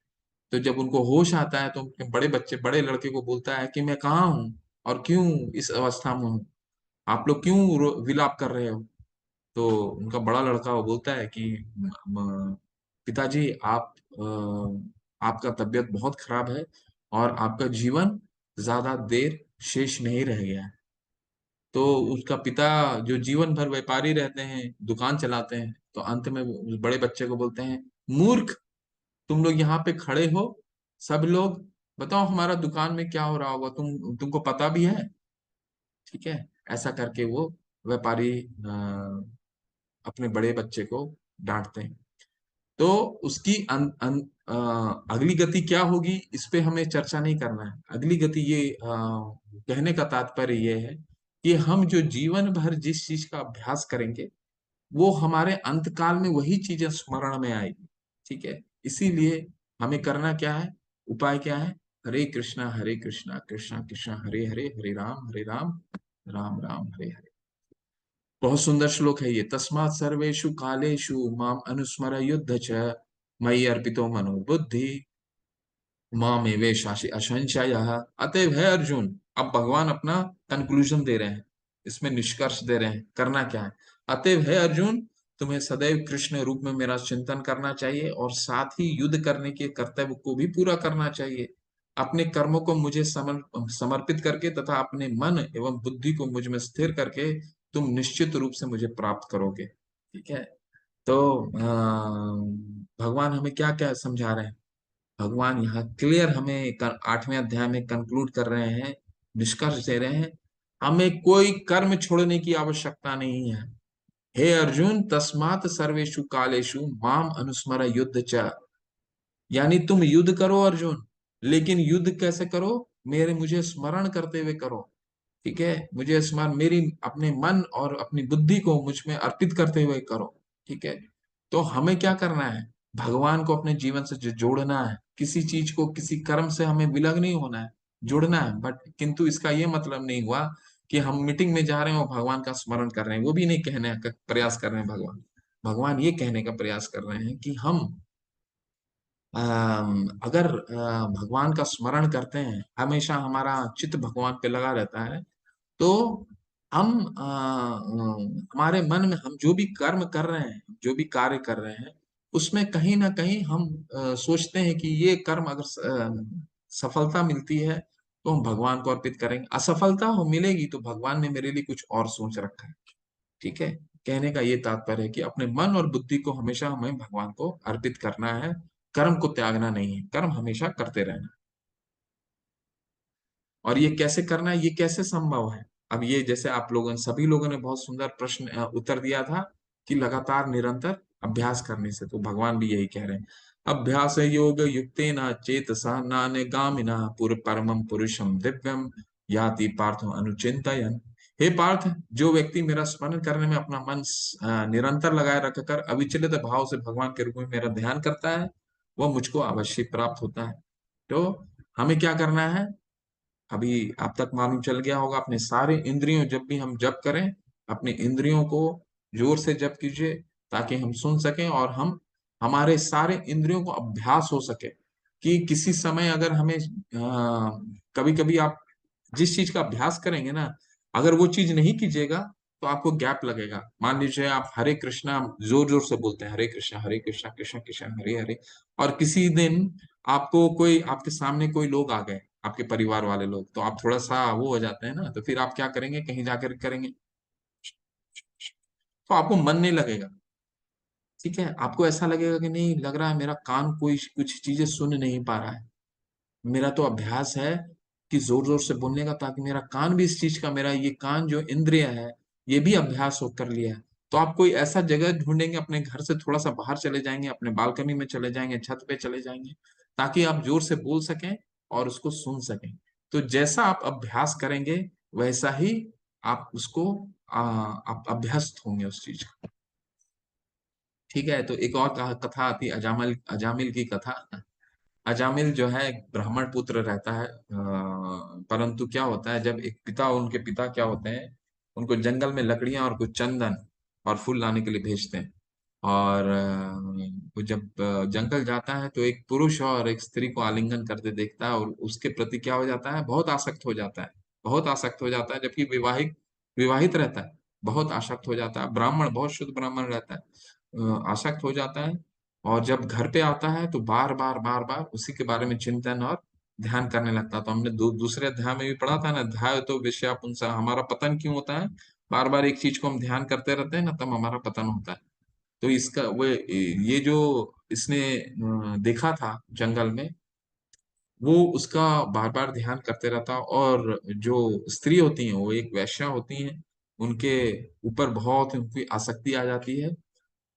तो जब उनको होश आता है तो उनके बड़े बच्चे बड़े लड़के को बोलता है कि मैं कहाँ हूँ और क्यों इस अवस्था में हूँ, आप लोग क्यों विलाप कर रहे हो। तो उनका बड़ा लड़का वो बोलता है कि पिताजी, आपका तबीयत बहुत खराब है, और आपका जीवन ज्यादा देर शेष नहीं रह गया है। तो उसका पिता, जो जीवन भर व्यापारी रहते हैं, दुकान चलाते हैं, तो अंत में वो उस बड़े बच्चे को बोलते हैं, मूर्ख, तुम लोग यहाँ पे खड़े हो, सब लोग, बताओ हमारा दुकान में क्या हो रहा होगा, तुमको पता भी है। ठीक है, ऐसा करके वो व्यापारी अपने बड़े बच्चे को डांटते हैं। तो उसकी अगली गति क्या होगी, इस पे हमें चर्चा नहीं करना है। अगली गति ये कहने का तात्पर्य ये है कि हम जो जीवन भर जिस चीज का अभ्यास करेंगे, वो हमारे अंतकाल में वही चीजें स्मरण में आएगी। ठीक है, इसीलिए हमें करना क्या है, उपाय क्या है? हरे कृष्णा कृष्णा कृष्णा हरे हरे, हरे राम राम राम हरे हरे। बहुत सुंदर श्लोक है ये। तस्मात् सर्वेषु कालेषु माम अनुस्मर युद्ध च मयि अर्पितो मनो बुद्धि मामेवे शासि असंशय। अतएव है अर्जुन, अब भगवान अपना कंक्लूजन दे रहे हैं, इसमें निष्कर्ष दे रहे हैं करना क्या है। अतएव है अर्जुन, तुम्हें सदैव कृष्ण रूप में मेरा चिंतन करना चाहिए और साथ ही युद्ध करने के कर्तव्य को भी पूरा करना चाहिए। अपने कर्मों को मुझे समर्पित करके तथा अपने मन एवं बुद्धि को मुझ में स्थिर करके तुम निश्चित रूप से मुझे प्राप्त करोगे। ठीक है, तो भगवान हमें क्या क्या समझा रहे हैं? भगवान यहाँ क्लियर हमें 8वें अध्याय में कंक्लूड कर रहे हैं, निष्कर्ष दे रहे हैं, हमें कोई कर्म छोड़ने की आवश्यकता नहीं है। हे अर्जुन, तस्मात् सर्वेषु कालेषु माम अनुस्मर युद्ध च। यानी तुम युद्ध करो अर्जुन, लेकिन युद्ध कैसे करो? मुझे स्मरण करते हुए करो। ठीक है, मुझे स्मरण, मेरी अपने मन और अपनी बुद्धि को मुझ में अर्पित करते हुए करो। ठीक है, तो हमें क्या करना है? भगवान को अपने जीवन से जोड़ना है, किसी चीज को, किसी कर्म से हमें विलग नहीं होना है, जुड़ना है। बट किंतु इसका ये मतलब नहीं हुआ कि हम मीटिंग में जा रहे हैं और भगवान का स्मरण कर रहे हैं, वो भी नहीं कहने का प्रयास कर रहे हैं भगवान। भगवान ये कहने का प्रयास कर रहे हैं कि हम अगर भगवान का स्मरण करते हैं, हमेशा हमारा चित्त भगवान पे लगा रहता है, तो हम हमारे मन में हम जो भी कर्म कर रहे हैं, जो भी कार्य कर रहे हैं, उसमें कहीं ना कहीं हम सोचते हैं कि ये कर्म अगर सफलता मिलती है तो हम भगवान को अर्पित करेंगे, असफलता हो मिलेगी तो भगवान ने मेरे लिए कुछ और सोच रखा है। ठीक है, कहने का ये तात्पर्य है कि अपने मन और बुद्धि को हमेशा हमें भगवान को अर्पित करना है, कर्म को त्यागना नहीं है, कर्म हमेशा करते रहना। और ये कैसे करना है, ये कैसे संभव है? अब ये जैसे आप लोगों ने, सभी लोगों ने बहुत सुंदर प्रश्न उत्तर दिया था कि लगातार निरंतर अभ्यास करने से, तो भगवान भी यही कह रहे हैं। अभ्यास योग युक्तेन चेतसा नान्यगामिना पुर परमम पुरुषम दिव्यम याति पार्थो अनुचिंतयन्। हे पार्थ, जो व्यक्ति मेरा स्मरण करने में अपना मन निरंतर लगाए रखकर अविचलित भाव से भगवान के रूप में मेरा ध्यान करता है, वह मुझको अवश्य प्राप्त होता है। तो हमें क्या करना है? अभी आप तक मालूम चल गया होगा, अपने सारे इंद्रियों, जब भी हम जप करें, अपने इंद्रियों को जोर से जप कीजिए ताकि हम सुन सकें और हम, हमारे सारे इंद्रियों को अभ्यास हो सके कि किसी समय अगर हमें कभी कभी आप जिस चीज का अभ्यास करेंगे ना, अगर वो चीज नहीं कीजिएगा तो आपको गैप लगेगा। मान लीजिए आप हरे कृष्णा जोर जोर से बोलते हैं, हरे कृष्णा कृष्णा कृष्णा हरे हरे, और किसी दिन आपको कोई, आपके सामने कोई लोग आ गए, आपके परिवार वाले लोग, तो आप थोड़ा सा वो हो जाते हैं ना, तो फिर आप क्या करेंगे, कहीं जाकर करेंगे, तो आपको मन नहीं लगेगा। ठीक है, आपको ऐसा लगेगा कि नहीं, लग रहा है मेरा कान कोई कुछ चीजें सुन नहीं पा रहा है। मेरा तो अभ्यास है कि जोर जोर से बोलने का, ताकि मेरा कान भी इस चीज का, मेरा ये कान जो इंद्रिय है, ये भी अभ्यास हो कर लिया है। तो आप कोई ऐसा जगह ढूंढेंगे, अपने घर से थोड़ा सा बाहर चले जाएंगे, अपने बालकनी में चले जाएंगे, छत पे चले जाएंगे, ताकि आप जोर से बोल सकें और उसको सुन सकें। तो जैसा आप अभ्यास करेंगे, वैसा ही आप उसको आप अभ्यस्त होंगे उस चीज का। ठीक है, तो एक और कथा आती है, अजामिल अजामिल की कथा। अजामिल जो है एक ब्राह्मण पुत्र रहता है, परंतु क्या होता है, जब एक पिता, उनके पिता क्या होते हैं, उनको जंगल में लकड़ियां और कुछ चंदन और फूल लाने के लिए भेजते हैं। और वो जब जंगल जाता है तो एक पुरुष और एक स्त्री को आलिंगन करते देखता है और उसके प्रति क्या हो जाता है, बहुत आसक्त हो जाता है। बहुत आसक्त हो जाता है, जबकि विवाहित विवाहित रहता है, बहुत आसक्त हो जाता है, ब्राह्मण, बहुत शुद्ध ब्राह्मण रहता है, आसक्त हो जाता है। और जब घर पे आता है तो बार बार उसी के बारे में चिंतन और ध्यान करने लगता है। तो हमने दूसरे अध्याय में भी पढ़ा था ना, ध्याय तो विषयापुंसा, हमारा पतन क्यों होता है? बार बार एक चीज को हम ध्यान करते रहते हैं ना, तब हमारा पतन होता है। तो इसका वो, ये जो इसने देखा था जंगल में, वो उसका बार बार ध्यान करते रहता। और जो स्त्री होती हैं, वो एक वैश्या होती हैं, उनके ऊपर बहुत उनकी आसक्ति आ जाती है।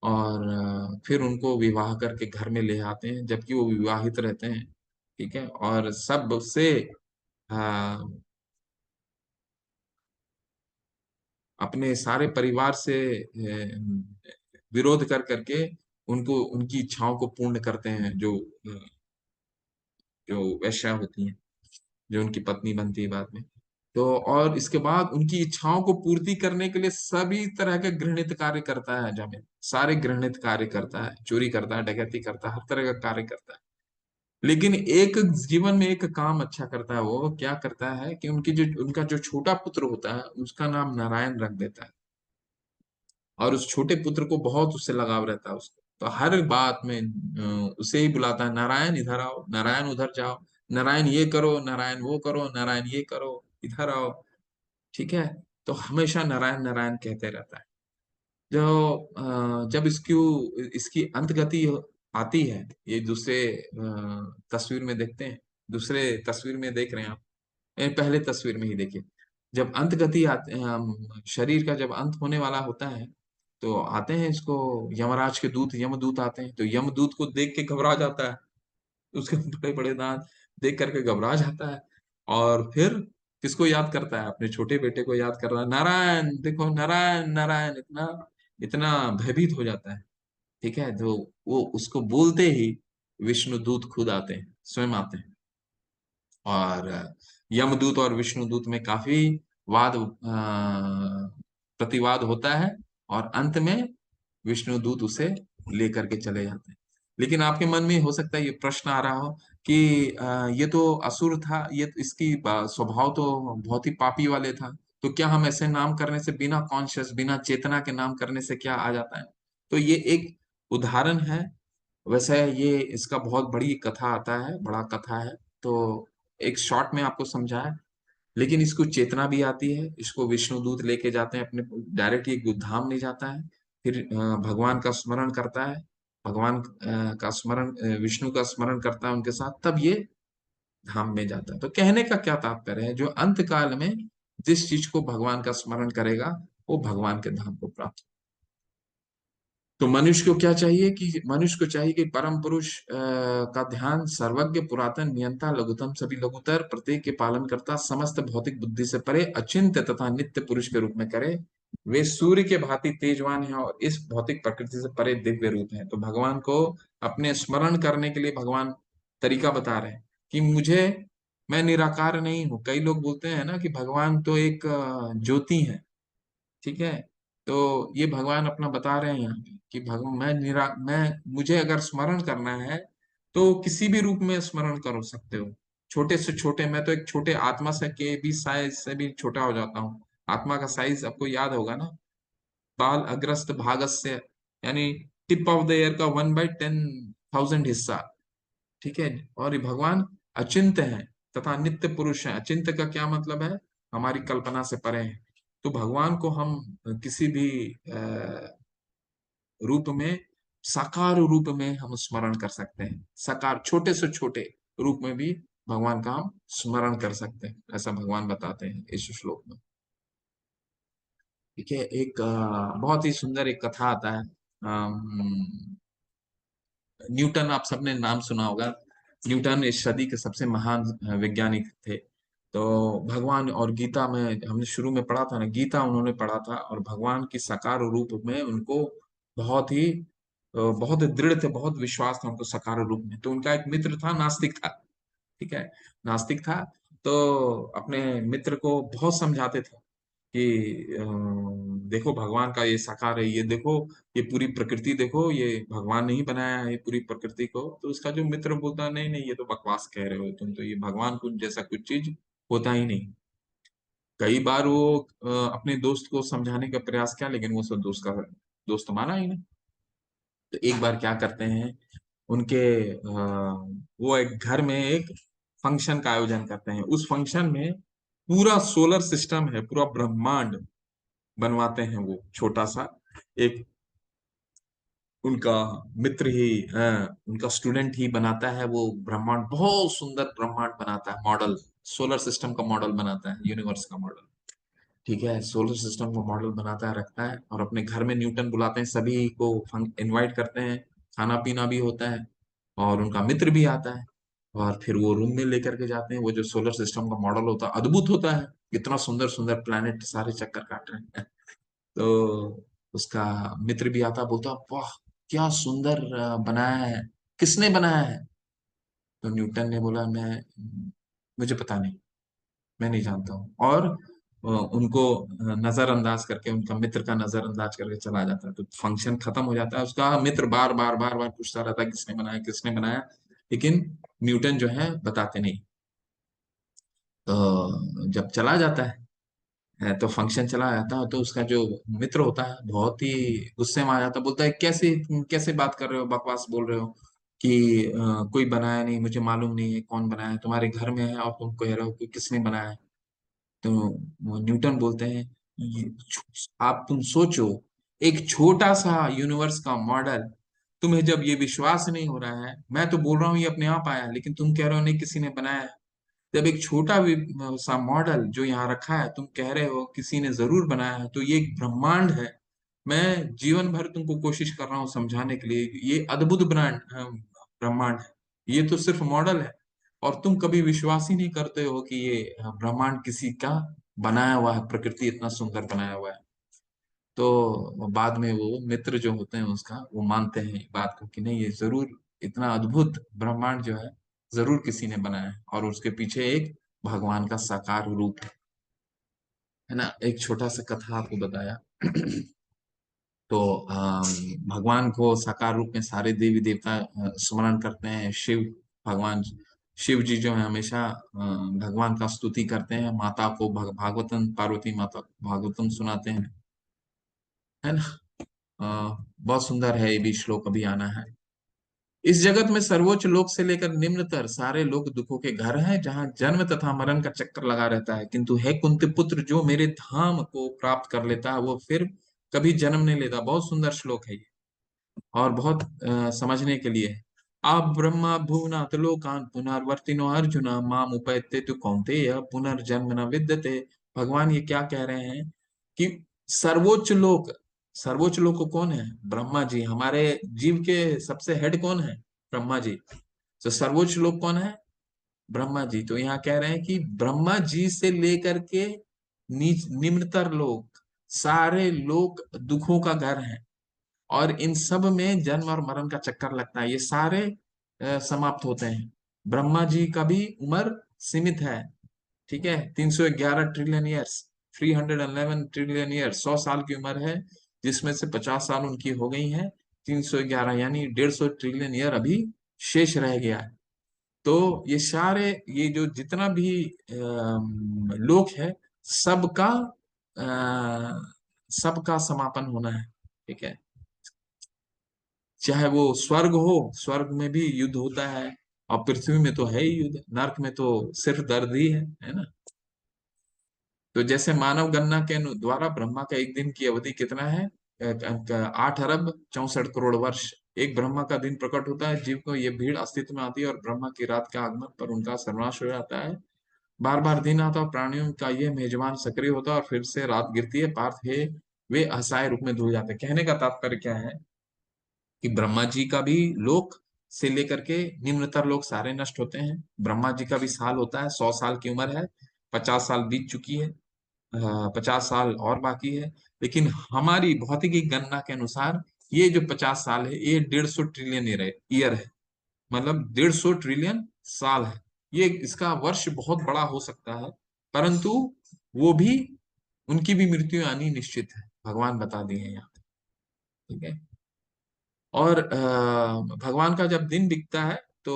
और फिर उनको विवाह करके घर में ले आते हैं, जबकि वो विवाहित रहते हैं। ठीक है, और सबसे अपने सारे परिवार से विरोध कर करके उनको उनकी इच्छाओं को पूर्ण करते हैं, जो वैश्या होती हैं, जो उनकी पत्नी बनती है बाद में। तो और इसके बाद उनकी इच्छाओं को पूर्ति करने के लिए सभी तरह के घृणित कार्य करता है जामिल, सारे घृणित कार्य करता है, चोरी करता है, डकैती करता है, हर तरह का कार्य करता है। लेकिन एक जीवन में एक काम अच्छा करता है, वो क्या करता है कि उनका जो छोटा पुत्र होता है उसका नाम नारायण रख देता है, और उस छोटे पुत्र को बहुत उससे लगाव रहता है उसको, तो हर बात में उसे ही बुलाता है, नारायण इधर आओ, नारायण उधर जाओ, नारायण ये करो, नारायण वो करो, नारायण ये करो, इधर आओ। ठीक है, तो हमेशा नारायण नारायण कहते रहता है। जब इसकी इसकी अंत गति आती है, ये दूसरे तस्वीर में देखते हैं, दूसरे तस्वीर में देख रहे हैं आप, पहले तस्वीर में ही देखिए, जब अंत गति शरीर का जब अंत होने वाला होता है, तो आते हैं इसको यमराज के दूत, यमदूत आते हैं, तो यमदूत को देख के घबरा जाता है, उसके बड़े बड़े दांत देख करके घबरा जाता है, और फिर किसको याद करता है? अपने छोटे बेटे को याद कर रहा है, नारायण देखो, नारायण नारायण, इतना इतना भयभीत हो जाता है। ठीक है, तो वो उसको बोलते ही विष्णु दूत खुद आते हैं, स्वयं आते हैं, और यमदूत और विष्णुदूत में काफी प्रतिवाद होता है, और अंत में विष्णुदूत उसे लेकर के चले जाते हैं। लेकिन आपके मन में हो सकता है ये प्रश्न आ रहा हो कि ये तो असुर था, ये तो इसकी स्वभाव तो बहुत ही पापी वाले था, तो क्या हम ऐसे नाम करने से, बिना कॉन्शियस बिना चेतना के नाम करने से क्या आ जाता है? तो ये एक उदाहरण है। वैसे ये इसका बहुत बड़ी कथा आता है, बड़ा कथा है, तो एक शॉर्ट में आपको समझाया। लेकिन इसको चेतना भी आती है, इसको विष्णुदूत लेके जाते हैं अपने, डायरेक्ट ये धाम नहीं जाता है, फिर भगवान का स्मरण करता है, भगवान का स्मरण, विष्णु का स्मरण करता है उनके साथ, तब ये धाम में जाता है। तो कहने का क्या तात्पर्य है, जो अंत काल में जिस चीज को भगवान का स्मरण करेगा, वो भगवान के धाम को प्राप्त। तो मनुष्य को क्या चाहिए, कि मनुष्य को चाहिए कि परम पुरुष का ध्यान, सर्वज्ञ पुरातन नियंता लघुतम सभी लघुतर प्रत्येक के पालन करता, समस्त भौतिक बुद्धि से परे अचिंत्य तथा नित्य पुरुष के रूप में करे। वे सूर्य के भांति तेजवान हैं और इस भौतिक प्रकृति से परे दिव्य रूप हैं। तो भगवान को अपने स्मरण करने के लिए भगवान तरीका बता रहे हैं कि मैं निराकार नहीं हूँ। कई लोग बोलते हैं ना कि भगवान तो एक ज्योति है। ठीक है, तो ये भगवान अपना बता रहे हैं यहाँ पे कि भगवान, मैं मुझे अगर स्मरण करना है तो किसी भी रूप में स्मरण कर सकते हो, छोटे से छोटे, मैं तो एक छोटे आत्मा से के भी साइज से भी छोटा हो जाता हूँ। आत्मा का साइज आपको याद होगा ना, बाल अग्रस्त भागस्य, यानी टिप ऑफ द एयर का 1/10,000 हिस्सा। ठीक है, और ये भगवान अचिंत्य है तथा नित्य पुरुष है। अचिंत्य का क्या मतलब है? हमारी कल्पना से परे है। तो भगवान को हम किसी भी रूप में, साकार रूप में हम स्मरण कर सकते हैं, साकार छोटे से छोटे रूप में भी भगवान का हम स्मरण कर सकते हैं, ऐसा भगवान बताते हैं इस श्लोक में। ठीक है, एक बहुत ही सुंदर एक कथा आता है। न्यूटन, आप सबने नाम सुना होगा। न्यूटन इस सदी के सबसे महान वैज्ञानिक थे। तो भगवान और गीता में हमने शुरू में पढ़ा था ना, गीता उन्होंने पढ़ा था, और भगवान की साकार रूप में उनको बहुत ही बहुत दृढ़ थे, बहुत विश्वास था उनको साकार रूप में। तो उनका एक मित्र था, नास्तिक था। ठीक है, नास्तिक था, तो अपने मित्र को बहुत समझाते थे कि देखो भगवान का ये साकार है, ये देखो, ये पूरी प्रकृति देखो, ये भगवान ने ही बनाया है ये पूरी प्रकृति को। तो उसका जो मित्र बोलता है, नहीं नहीं, ये तो बकवास कह रहे हो तुम, तो ये भगवान कुछ जैसा कुछ चीज होता ही नहीं। कई बार वो अपने दोस्त को समझाने का प्रयास किया, लेकिन वो सब दोस्त माना ही नहीं। तो एक बार क्या करते हैं, उनके वो एक घर में एक फंक्शन का आयोजन करते हैं। उस फंक्शन में पूरा सोलर सिस्टम है, पूरा ब्रह्मांड बनवाते हैं, वो छोटा सा एक उनका मित्र ही, उनका स्टूडेंट ही बनाता है वो ब्रह्मांड, बहुत सुंदर ब्रह्मांड बनाता है, मॉडल, सोलर सिस्टम का मॉडल बनाता है, यूनिवर्स का मॉडल। ठीक है, सोलर सिस्टम का मॉडल बनाता है, रखता है, और अपने घर में न्यूटन बुलाते हैं, सभी को इनवाइट करते हैं, खाना पीना भी होता है, और उनका मित्र भी आता है। और फिर वो रूम में लेकर के जाते हैं, वो जो सोलर सिस्टम का मॉडल होता है, अद्भुत होता है, इतना सुंदर सुंदर प्लैनेट सारे चक्कर काट रहे हैं। तो उसका मित्र भी आता, बोलता वाह क्या सुंदर बनाया है, किसने बनाया है? तो न्यूटन ने बोला, मैं मुझे पता नहीं, मैं नहीं जानता हूँ। और उनको नजरअंदाज करके, उनका मित्र का नजरअंदाज करके चला जाता है। तो फंक्शन खत्म हो जाता है, उसका मित्र बार बार बार बार पूछता रहता है किसने बनाया, किसने बनाया, लेकिन न्यूटन जो है बताते नहीं। तो जब चला जाता है तो फंक्शन चला जाता है, तो उसका जो मित्र होता है बहुत ही गुस्से में आ जाता है, बोलता है कैसे कैसे बात कर रहे हो, बकवास बोल रहे हो कि कोई बनाया नहीं, मुझे मालूम नहीं है कौन बनाया है, तुम्हारे घर में है और तुम कह रहे हो कि किसने बनाया है। तो वो न्यूटन बोलते हैं, आप तुम सोचो, एक छोटा सा यूनिवर्स का मॉडल, तुम्हें जब ये विश्वास नहीं हो रहा है, मैं तो बोल रहा हूँ ये अपने आप आया, लेकिन तुम कह रहे हो नहीं किसी ने बनाया है। जब एक छोटा सा मॉडल जो यहाँ रखा है, तुम कह रहे हो किसी ने जरूर बनाया है, तो ये एक ब्रह्मांड है। मैं जीवन भर तुमको कोशिश कर रहा हूँ समझाने के लिए, ये अद्भुत ब्रह्मांड है, ये तो सिर्फ मॉडल है। और तुम कभी विश्वास ही नहीं करते हो कि ये ब्रह्मांड किसी का बनाया हुआ है, प्रकृति इतना सुंदर बनाया हुआ है। तो बाद में वो मित्र जो होते हैं उसका, वो मानते हैं इस बात को कि नहीं, ये जरूर इतना अद्भुत ब्रह्मांड जो है जरूर किसी ने बनाया है, और उसके पीछे एक भगवान का साकार रूप है ना। एक छोटा सा कथा आपको बताया। तो भगवान को साकार रूप में सारे देवी देवता स्मरण करते हैं। शिव भगवान, शिव जी जो है हमेशा भगवान का स्तुति करते हैं, माता को भागवतम, पार्वती माता को भागवतम सुनाते हैं, है ना। बहुत सुंदर है, ये भी श्लोक अभी आना है। इस जगत में सर्वोच्च लोक से लेकर निम्नतर सारे लोक दुखों के घर हैं, जहां जन्म तथा मरण का चक्कर लगा रहता है, किंतु है कुंती पुत्र जो मेरे धाम को प्राप्त कर लेता है, वो फिर कभी जन्म नहीं लेता। बहुत सुंदर श्लोक है ये, और बहुत समझने के लिए है। आप ब्रह्मा भुवनाथ लोकान पुनर्वर्तिनो अर्जुना माम उपैते तु कौन्तेय पुनर्जन्म न विद्यते। भगवान ये क्या कह रहे हैं कि सर्वोच्च लोक, सर्वोच्च लोक कौन है? ब्रह्मा जी। हमारे जीव के सबसे हेड कौन है? ब्रह्मा जी। तो सर्वोच्च लोक कौन है? ब्रह्मा जी। तो यहाँ कह रहे हैं कि ब्रह्मा जी से लेकर के नीच निम्नतर लोक, सारे लोक दुखों का घर है, और इन सब में जन्म और मरण का चक्कर लगता है। ये सारे समाप्त होते हैं। ब्रह्मा जी का भी उम्र सीमित है, ठीक है, 311 ट्रिलियन ईयर्स, 311 ट्रिलियन ईयर्स, 100 साल की उम्र है, जिसमें से 50 साल उनकी हो गई है। 311 यानी 150 ट्रिलियन ईयर अभी शेष रह गया है। तो ये सारे, ये जो जितना भी लोक है, सबका सबका समापन होना है, ठीक है। चाहे वो स्वर्ग हो, स्वर्ग में भी युद्ध होता है, और पृथ्वी में तो है ही युद्ध, नर्क में तो सिर्फ दर्द ही है ना। तो जैसे मानव गणना के द्वारा ब्रह्मा का एक दिन की अवधि कितना है? 8 अरब 64 करोड़ वर्ष। एक ब्रह्मा का दिन प्रकट होता है, जीव को ये भीड़ अस्तित्व में आती है, और ब्रह्मा की रात के आगमन पर उनका सर्वनाश हो जाता है। बार बार दिन आता है और प्राणियों का ये मेजबान सक्रिय होता है, और फिर से रात गिरती है, पार्थ है वे असहाय रूप में धुल जाते हैं। कहने का तात्पर्य क्या है कि ब्रह्मा जी का भी लोक से लेकर के निम्नतर लोक सारे नष्ट होते हैं। ब्रह्मा जी का भी साल होता है, 100 साल की उम्र है, 50 साल बीत चुकी है, 50 साल और बाकी है। लेकिन हमारी भौतिकी गणना के अनुसार ये जो 50 साल है, ये 150 ट्रिलियन ईयर है, मतलब 150 ट्रिलियन साल है। ये इसका वर्ष बहुत बड़ा हो सकता है, परंतु वो भी, उनकी भी मृत्यु आनी निश्चित है, भगवान बता दिए हैं यहाँ पे, ठीक है। और भगवान का जब दिन बीतता है, तो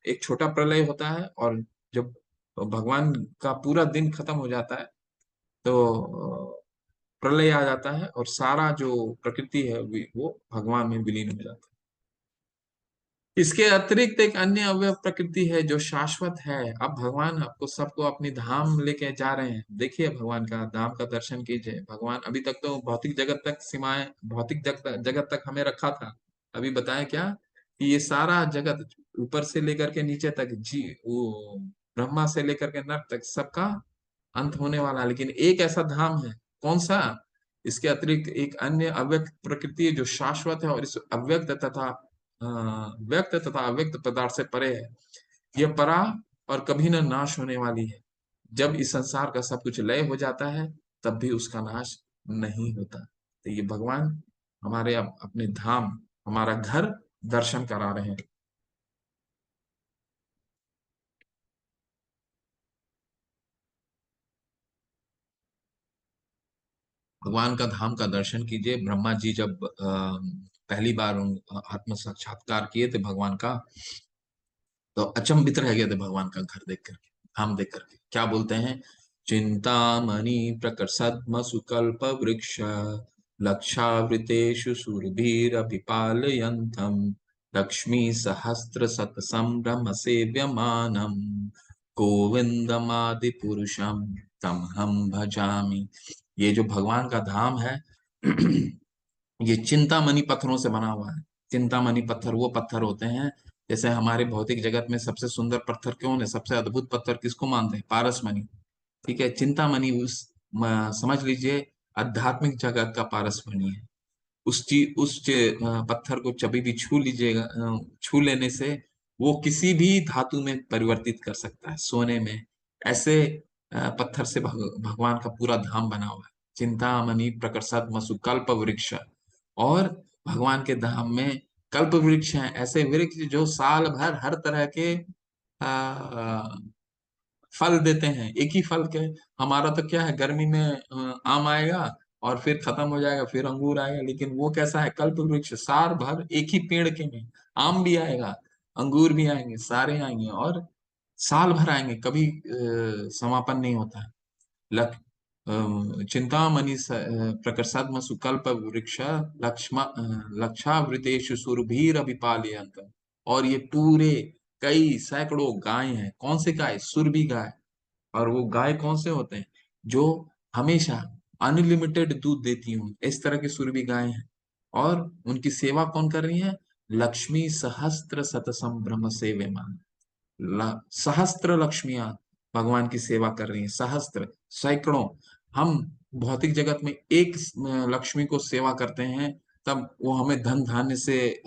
एक छोटा प्रलय होता है, और जब भगवान का पूरा दिन खत्म हो जाता है, तो प्रलय आ जाता है, और सारा जो प्रकृति है वो भगवान में विलीन हो जाता है। इसके अतिरिक्त एक अन्य अवयव प्रकृति है जो शाश्वत है। अब भगवान आपको सबको अपनी धाम लेके जा रहे हैं, देखिए भगवान का धाम का दर्शन कीजिए। भगवान अभी तक तो भौतिक जगत तक सीमाएं, भौतिक जगत तक हमें रखा था। अभी बताया क्या कि ये सारा जगत, ऊपर से लेकर के नीचे तक, जी वो ब्रह्मा से लेकर के नर तक, सबका अंत होने वाला है, लेकिन एक ऐसा धाम है। कौन सा? इसके अतिरिक्त एक अन्य अव्यक्त प्रकृति है जो शाश्वत है, और इस अव्यक्त तथा व्यक्त तथा अव्यक्त पदार्थ से परे है। यह परा और कभी न नाश होने वाली है। जब इस संसार का सब कुछ लय हो जाता है, तब भी उसका नाश नहीं होता। तो ये भगवान हमारे अपने धाम, हमारा घर दर्शन करा रहे हैं। भगवान का धाम का दर्शन कीजिए। ब्रह्मा जी जब पहली बार आत्म साक्षात्कार किए थे भगवान का, तो अचंभित रह गए थे भगवान का घर देख करके, धाम देख करके। क्या बोलते हैं? चिंतामणि प्रकट सद्म सुकल्प वृक्ष, लक्षावृतेषु सुरभिरभिपालयन्तम्, लक्ष्मी सहस्त्र शत संभ्रम सेव्यमानम, गोविंदमादि पुरुषम तम हम भजामि। ये जो भगवान का धाम है ये चिंतामणि पत्थरों से बना हुआ है। चिंतामणि पत्थर वो पत्थर होते हैं, जैसे हमारे भौतिक जगत में सबसे सुंदर पत्थर कौन है, सबसे अद्भुत पत्थर किसको मानते हैं? पारसमणि। ठीक है, चिंतामणि उस समझ लीजिए आध्यात्मिक जगत का पारसमणि है। पत्थर को कभी भी छू लीजिएगा, छू लेने से वो किसी भी धातु में परिवर्तित कर सकता है, सोने में। ऐसे पत्थर से भगवान का पूरा धाम बना हुआ है। चिंतामणि प्रकट मसु कल्प वृक्ष। और भगवान के धाम में कल्प वृक्ष हैं, ऐसे वृक्ष जो साल भर हर तरह के फल देते हैं। एक ही फल के, हमारा तो क्या है, गर्मी में आम आएगा और फिर खत्म हो जाएगा, फिर अंगूर आएगा। लेकिन वो कैसा है? कल्प वृक्ष साल भर एक ही पेड़ के में आम भी आएगा, अंगूर भी आएंगे, सारे आएंगे और साल भर आएंगे, कभी समापन नहीं होता है। लक चिंतामणि प्रकर्षात्म सुकल्प वृक्ष, लक्षावृतेषु सुरभिरभिपालयन्त। और ये पूरे कई सैकड़ों गाय हैं। कौन से गाय? सुरभि गाय। और वो गाय कौन से होते हैं? जो हमेशा अनलिमिटेड दूध देती हूँ, इस तरह की सुरभि गाय हैं। और उनकी सेवा कौन कर रही है? लक्ष्मी सहस्त्र शत संभ्रम सेव्यमान। सहस्त्र लक्ष्मियां भगवान की सेवा कर रही हैं, सहस्त्र, सैकड़ों। हम भौतिक जगत में एक लक्ष्मी को सेवा करते हैं, तब वो हमें धन धान्य से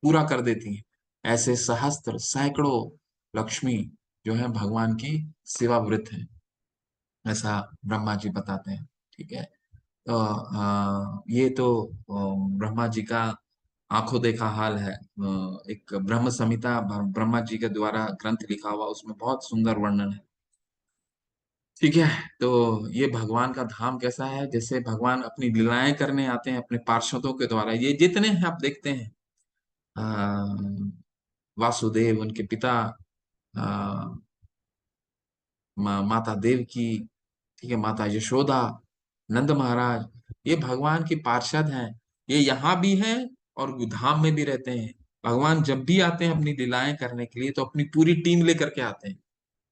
पूरा कर देती हैं। ऐसे सहस्त्र सैकड़ों लक्ष्मी जो है भगवान की सेवावृत है, ऐसा ब्रह्मा जी बताते हैं। ठीक है। तो ये तो ब्रह्मा जी का आंखों देखा हाल है। एक ब्रह्म संहिता ब्रह्मा जी के द्वारा ग्रंथ लिखा हुआ, उसमें बहुत सुंदर वर्णन है। ठीक है। तो ये भगवान का धाम कैसा है? जैसे भगवान अपनी लीलाएं करने आते हैं अपने पार्षदों के द्वारा। ये जितने हैं आप देखते हैं, वासुदेव, उनके पिता, माता देव की, ठीक है, माता यशोदा, नंद महाराज, ये भगवान के पार्षद हैं। ये यहाँ भी हैं और धाम में भी रहते हैं। भगवान जब भी आते हैं अपनी लीलाएं करने के लिए, तो अपनी पूरी टीम लेकर के आते हैं।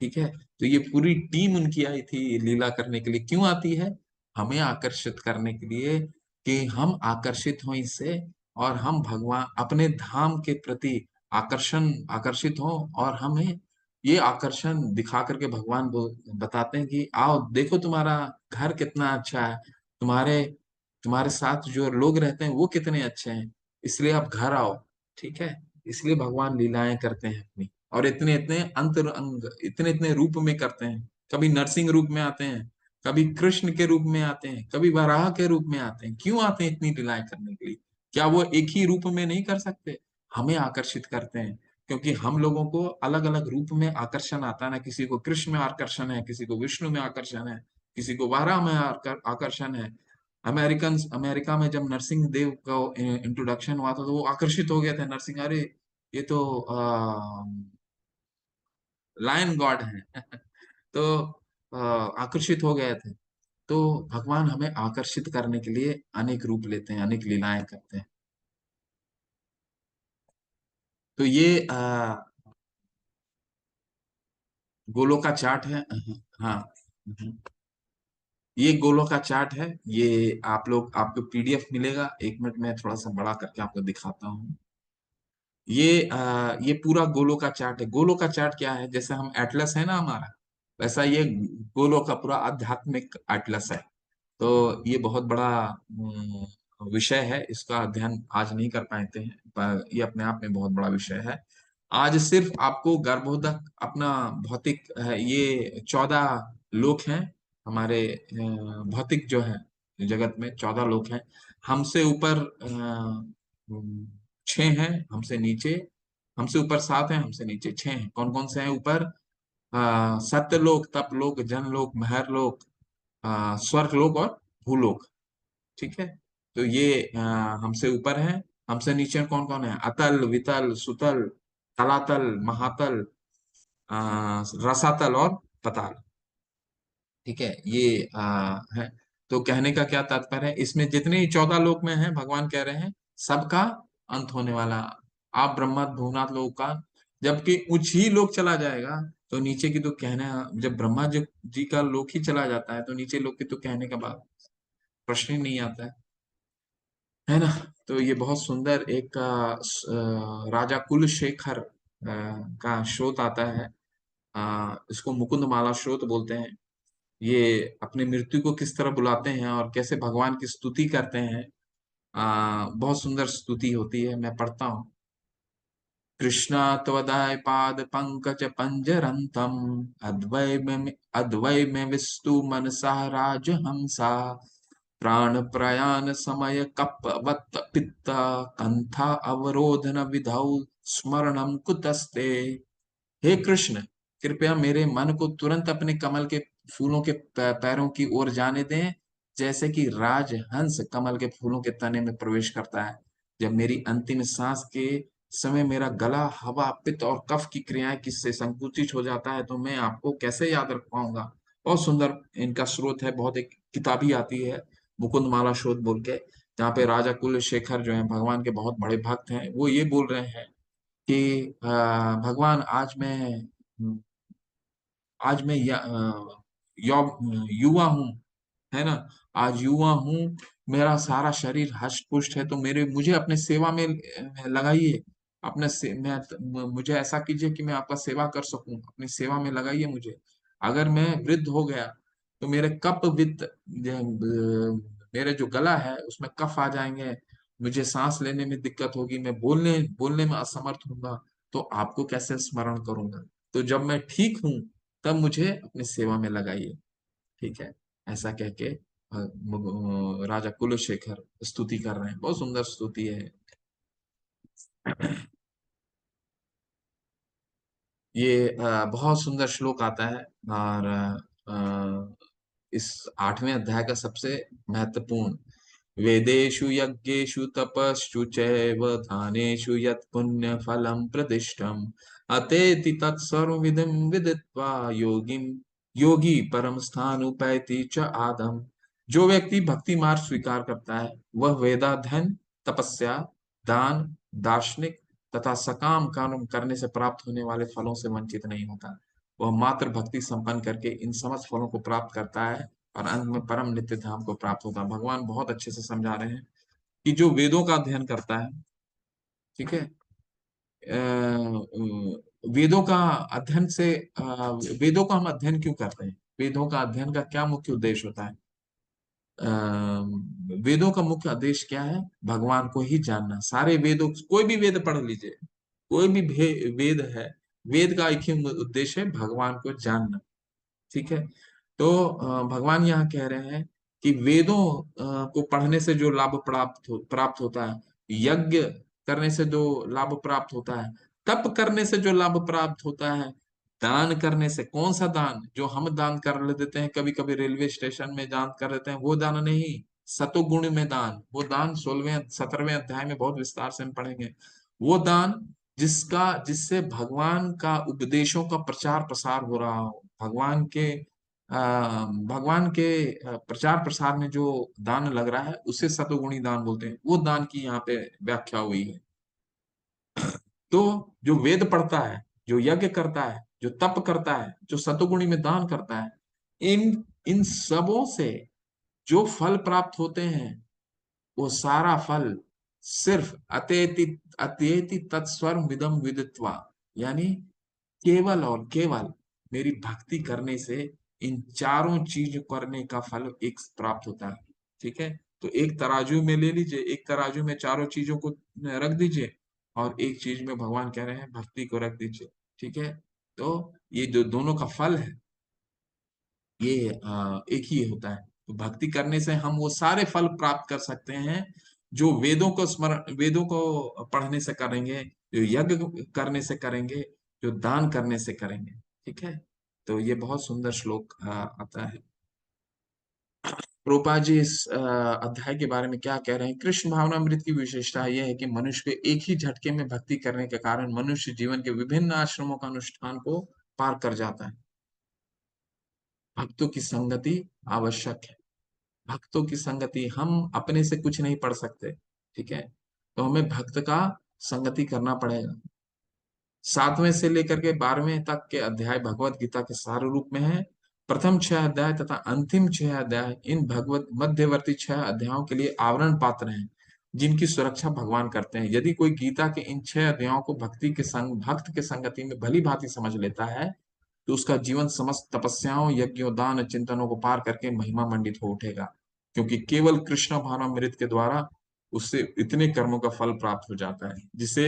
ठीक है। तो ये पूरी टीम उनकी आई थी लीला करने के लिए। क्यों आती है? हमें आकर्षित करने के लिए, कि हम आकर्षित हों इससे, और हम भगवान अपने धाम के प्रति आकर्षित हों। और हमें ये आकर्षण दिखा करके भगवान बताते हैं कि आओ देखो, तुम्हारा घर कितना अच्छा है, तुम्हारे तुम्हारे साथ जो लोग रहते हैं वो कितने अच्छे हैं, इसलिए आप घर आओ। ठीक है। इसलिए भगवान लीलाएं करते हैं अपनी, और इतने इतने अंतर अंग, इतने इतने रूप में करते हैं। कभी नरसिंह रूप में आते हैं, कभी कृष्ण के रूप में आते हैं, कभी वराह के रूप में आते हैं। क्यों आते हैं इतनी लीलाएं करने के लिए? क्या वो एक ही रूप में नहीं कर सकते? हमें आकर्षित करते हैं, क्योंकि हम लोगों को अलग अलग रूप में आकर्षण आता है ना। किसी को कृष्ण में आकर्षण है, किसी को विष्णु में आकर्षण है, किसी को वाराह में आकर्षण है। अमेरिका में जब नरसिंह देव का इंट्रोडक्शन हुआ था, तो वो आकर्षित हो गए थे नरसिंह, अरे ये तो लायन गॉड है। तो आकर्षित हो गए थे। तो भगवान हमें आकर्षित करने के लिए अनेक रूप लेते हैं, अनेक लीलाएं करते हैं। तो ये गोलों का चार्ट है। हाँ। ये गोलों का चार्ट है। ये आप लोग, आपको पीडीएफ मिलेगा। एक मिनट में थोड़ा सा बड़ा करके आपको दिखाता हूँ। ये पूरा गोलों का चार्ट है। गोलों का चार्ट क्या है? जैसे हम एटलस है ना हमारा, वैसा ये गोलों का पूरा आध्यात्मिक एटलस है। तो ये बहुत बड़ा विषय है, इसका अध्ययन आज नहीं कर पाते हैं, पर ये अपने आप में बहुत बड़ा विषय है। आज सिर्फ आपको गर्भोदक अपना भौतिक ये 14 लोक हैं, हमारे भौतिक जो है जगत में 14 लोक हैं। हमसे ऊपर 6 हैं, हमसे नीचे, हमसे ऊपर 7 हैं, हमसे नीचे 6 हैं। कौन कौन से हैं ऊपर? सत्यलोक, तपलोक, जनलोक, महरलोक, स्वर्गलोक और भूलोक। ठीक है। तो ये हमसे ऊपर है। हमसे नीचे कौन कौन है? अतल, वितल, सुतल, तलातल, महातल, रसातल और पताल। ठीक है। ये है। तो कहने का क्या तात्पर्य है, इसमें जितने 14 लोक में हैं, भगवान कह रहे हैं सबका अंत होने वाला। आप ब्रह्मा भूनाथ लोक का, जबकि उच्च ही लोक चला जाएगा तो नीचे की तो कहना, जब ब्रह्मा जी का लोक ही चला जाता है तो नीचे लोक की तो कहने का बात प्रश्न ही नहीं आता है ना। तो ये बहुत सुंदर एक राजा कुलशेखर का श्रोत आता है। इसको मुकुंद माला श्रोत बोलते हैं। ये अपने मृत्यु को किस तरह बुलाते हैं और कैसे भगवान की स्तुति करते हैं। बहुत सुंदर स्तुति होती है, मैं पढ़ता हूँ। कृष्णा त्वदय पाद पंकज पंजरंतम, अद्वै में विस्तु मनसा राजहंसा, प्राण प्रयाण समय कपवत पित्त, कंथा अवरोधन विधौ स्मरणम कुतस्ते। हे कृष्ण, कृपया मेरे मन को तुरंत अपने कमल के फूलों के पैरों की ओर जाने दें, जैसे कि राजहंस कमल के फूलों के तने में प्रवेश करता है। जब मेरी अंतिम सांस के समय मेरा गला हवा पित्त और कफ की क्रियाएं किससे संकुचित हो जाता है, तो मैं आपको कैसे याद रख पाऊंगा। बहुत सुंदर इनका स्रोत है। बहुत एक किताबी आती है मुकुंद माला शोध बोल के, जहाँ पे राजा कुलशेखर जो है भगवान के बहुत बड़े भक्त हैं, वो ये बोल रहे हैं कि भगवान आज मैं युवा हूँ, है ना। आज युवा हूँ, मेरा सारा शरीर हष्ट पुष्ट है, तो मेरे मुझे अपने सेवा में लगाइए। मुझे ऐसा कीजिए कि मैं आपका सेवा कर सकूं, अपनी सेवा में लगाइए मुझे। अगर मैं वृद्ध हो गया तो मेरे कप वित्त, मेरे जो गला है उसमें कफ आ जाएंगे, मुझे सांस लेने में दिक्कत होगी, मैं बोलने बोलने में असमर्थ होऊंगा, तो आपको कैसे स्मरण करूंगा। तो जब मैं ठीक हूं तब मुझे अपनी सेवा में लगाइए। ठीक है। ऐसा कह के राजा कुलशेखर स्तुति कर रहे हैं। बहुत सुंदर स्तुति है। ये बहुत सुंदर श्लोक आता है। और इस 8वें अध्याय का सबसे महत्वपूर्ण, वेदेषु यज्ञेषु तपस्सु चैव दानेषु यत् पुण्य फलं प्रदिष्टम्, अतेति तत्सर्वमिदं विदित्वा योगी परम स्थानुपैति च आदम। जो व्यक्ति भक्ति मार्ग स्वीकार करता है वह वेदाध्ययन, तपस्या, दान, दार्शनिक तथा सकाम कर्म करने से प्राप्त होने वाले फलों से वंचित नहीं होता। वह मात्र भक्ति संपन्न करके इन समस्त फलों को प्राप्त करता है और अंत में परम नित्य धाम को प्राप्त होता है। भगवान बहुत अच्छे से समझा रहे हैं कि जो वेदों का अध्ययन करता है, ठीक है, वेदों का अध्ययन से वेदों का हम अध्ययन क्यों करते हैं, वेदों का अध्ययन का क्या मुख्य उद्देश्य होता है? वेदों का मुख्य उद्देश्य क्या है? भगवान को ही जानना। सारे वेदों, कोई भी वेद पढ़ लीजिए, कोई भी वेद है, वेद का एक ही उद्देश्य है, भगवान को जानना। ठीक है। तो भगवान यहाँ कह रहे हैं कि वेदों को पढ़ने से जो लाभ प्राप्त होता है, यज्ञ करने से जो लाभ प्राप्त होता है, तप करने से जो लाभ प्राप्त होता है, दान करने से, कौन सा दान जो हम दान कर देते हैं कभी कभी रेलवे स्टेशन में दान कर देते हैं, वो दान नहीं। सतोगुण में दान, वो दान 16वें 17वें अध्याय में बहुत विस्तार से हम पढ़ेंगे। वो दान जिससे भगवान का उपदेशों का प्रचार प्रसार हो रहा हो, भगवान के प्रचार प्रसार में जो दान लग रहा है उसे सतोगुणी दान बोलते हैं। वो दान की यहाँ पे व्याख्या हुई है। तो जो वेद पढ़ता है, जो यज्ञ करता है, जो तप करता है, जो सतोगुणी में दान करता है, इन इन सबों से जो फल प्राप्त होते हैं, वो सारा फल सिर्फ अत्येति अत्येति तत्स्वर्म विदम विदित्वा, यानी केवल और केवल मेरी भक्ति करने से इन चारों चीज करने का फल एक प्राप्त होता है। ठीक है। तो एक तराजू में ले लीजिए, एक तराजू में चारों चीजों को रख दीजिए और एक चीज में भगवान कह रहे हैं भक्ति को रख दीजिए। ठीक है। तो ये जो दोनों का फल है, ये एक ही होता है। तो भक्ति करने से हम वो सारे फल प्राप्त कर सकते हैं जो वेदों को स्मरण, वेदों को पढ़ने से करेंगे, जो यज्ञ करने से करेंगे, जो दान करने से करेंगे। ठीक है। तो ये बहुत सुंदर श्लोक आता है। रूपा जी इस अध्याय के बारे में क्या कह रहे हैं? कृष्ण भावनामृत की विशेषता यह है कि मनुष्य को एक ही झटके में भक्ति करने के कारण मनुष्य जीवन के विभिन्न आश्रमों का अनुष्ठान को पार कर जाता है। भक्तों की संगति आवश्यक है। भक्तों की संगति, हम अपने से कुछ नहीं पढ़ सकते। ठीक है। तो हमें भक्त का संगति करना पड़ेगा। 7वें से लेकर के 12वें तक के अध्याय भगवत गीता के सार रूप में है। प्रथम 6 अध्याय तथा अंतिम 6 अध्याय इन भगवत मध्यवर्ती 6 अध्यायों के लिए आवरण पात्र हैं, जिनकी सुरक्षा भगवान करते हैं। यदि कोई गीता के इन 6 अध्यायों को भक्त के संगति में भली भांति समझ लेता है, तो उसका जीवन समस्त तपस्याओं, यज्ञों, दान, चिंतनों को पार करके महिमा मंडित हो उठेगा, क्योंकि केवल कृष्ण भावनामृत के द्वारा उससे इतने कर्मों का फल प्राप्त हो जाता है। जिसे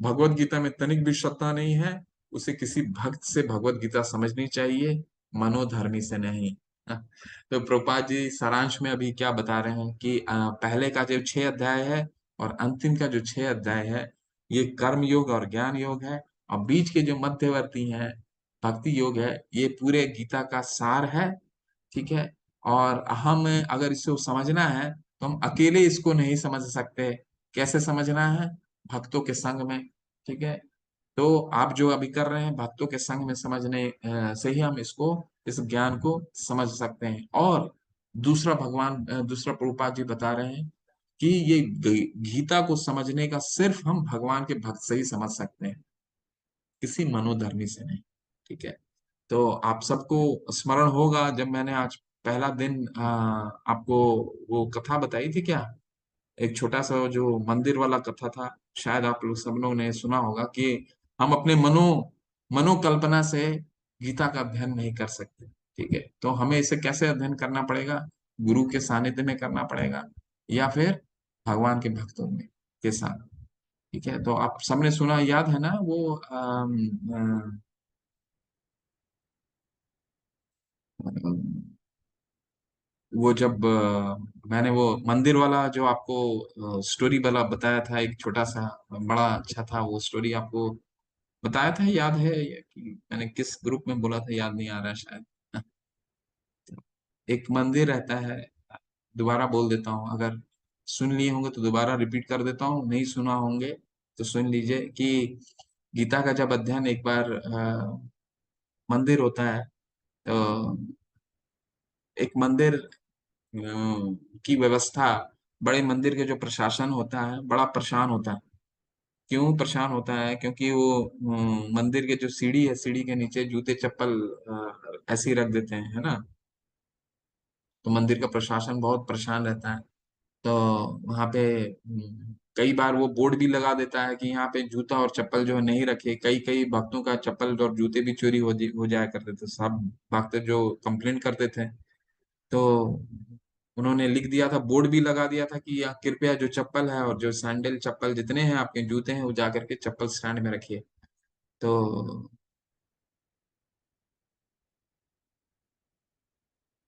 भगवत गीता में तनिक भी श्रद्धा नहीं है, उसे किसी भक्त से भगवत गीता समझनी चाहिए, मनोधर्मी से नहीं। तो प्रभुपाद जी सारांश में अभी क्या बता रहे हैं कि पहले का जो 6 अध्याय है और अंतिम का जो 6 अध्याय है, ये कर्म योग और ज्ञान योग है। और बीच के जो मध्यवर्ती हैं, भक्ति योग है, ये पूरे गीता का सार है। ठीक है। और हम अगर इसको समझना है तो हम अकेले इसको नहीं समझ सकते। कैसे समझना है? भक्तों के संग में। ठीक है। तो आप जो अभी कर रहे हैं, भक्तों के संग में समझने से ही हम इसको, इस ज्ञान को समझ सकते हैं। और दूसरा दूसरा प्रभुपाद जी बता रहे हैं कि ये गीता को समझने का सिर्फ हम भगवान के भक्त से ही समझ सकते हैं, किसी मनोधर्मी से नहीं। ठीक है। तो आप सबको स्मरण होगा, जब मैंने आज पहला दिन आपको वो कथा बताई थी क्या, एक छोटा सा जो मंदिर वाला कथा था, शायद आप लोग सब लोगों ने सुना होगा कि हम अपने मनोकल्पना से गीता का अध्ययन नहीं कर सकते। ठीक है। तो हमें इसे कैसे अध्ययन करना पड़ेगा? गुरु के सानिध्य में करना पड़ेगा, या फिर भगवान के भक्तों में के साथ। ठीक है। तो आप सबने सुना, याद है ना वो वो जब मैंने वो मंदिर वाला जो आपको स्टोरी वाला बताया था, एक छोटा सा, बड़ा अच्छा था वो स्टोरी, आपको बताया था, याद है? या कि मैंने किस ग्रुप में बोला था, याद नहीं आ रहा शायद। एक मंदिर रहता है, दोबारा बोल देता हूँ, अगर सुन लिए होंगे तो दोबारा रिपीट कर देता हूँ, नहीं सुना होंगे तो सुन लीजिए कि गीता का जब अध्ययन एक बार मंदिर होता है, तो एक मंदिर की व्यवस्था, बड़े मंदिर के जो प्रशासन होता है बड़ा परेशान होता है। क्यों परेशान होता है? क्योंकि वो मंदिर के जो सीढ़ी है, सीढ़ी के नीचे जूते चप्पल ऐसे ही रख देते हैं, है ना। तो मंदिर का प्रशासन बहुत परेशान रहता है। तो वहां पे कई बार वो बोर्ड भी लगा देता है कि यहाँ पे जूता और चप्पल जो है नहीं रखे। कई कई भक्तों का चप्पल और जूते भी चोरी हो जाया करते थे, सब भक्त जो कंप्लेंट करते थे। तो उन्होंने लिख दिया था, बोर्ड भी लगा दिया था कि यह कृपया जो चप्पल है और जो सैंडल चप्पल जितने हैं आपके जूते हैं, वो जा करके चप्पल स्टैंड में रखिए। तो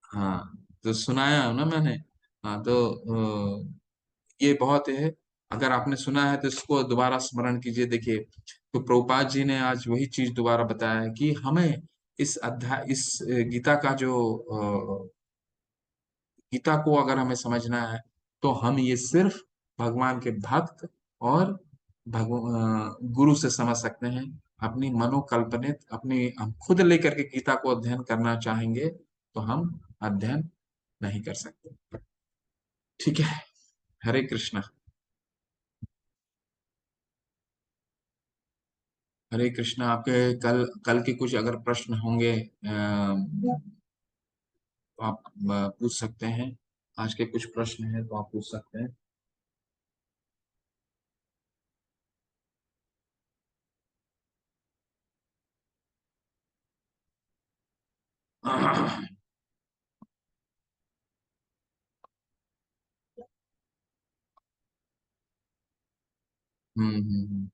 हाँ, तो सुनाया है ना मैंने। हाँ, तो ये बहुत है। अगर आपने सुना है तो इसको दोबारा स्मरण कीजिए। देखिए, तो प्रभुपाद जी ने आज वही चीज दोबारा बताया है कि हमें इस गीता का जो गीता को अगर हमें समझना है, तो हम ये सिर्फ भगवान के भक्त और गुरु से समझ सकते हैं। अपनी मनोकल्पनित, अपनी हम खुद लेकर के गीता को अध्ययन करना चाहेंगे तो हम अध्ययन नहीं कर सकते। ठीक है। हरे कृष्णा। हरे कृष्णा। आपके कल कल के कुछ अगर प्रश्न होंगे तो आप पूछ सकते हैं। आज के कुछ प्रश्न हैं तो आप पूछ सकते हैं। हम्म।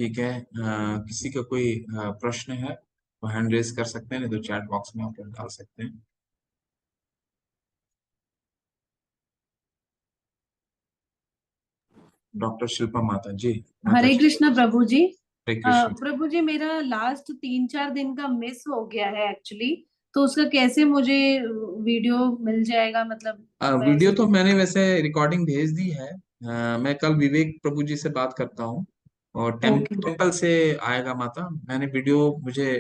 ठीक है, किसी का कोई प्रश्न है वो हैंड रेज कर सकते हैं, नहीं तो चैट बॉक्स में आप लोग डाल सकते हैं। डॉक्टर शिल्पा माता जी, माता हरे जी कृष्ण प्रभु जी। हरे कृष्ण। प्रभु जी, मेरा लास्ट 3-4 दिन का मिस हो गया है एक्चुअली। तो उसका कैसे मुझे वीडियो मिल जाएगा, मतलब मैं वीडियो ऐसे। तो मैंने वैसे रिकॉर्डिंग भेज दी है। मैं कल विवेक प्रभु जी से बात करता हूँ और ओके। टेम्पल से आएगा माता। मैंने वीडियो, मुझे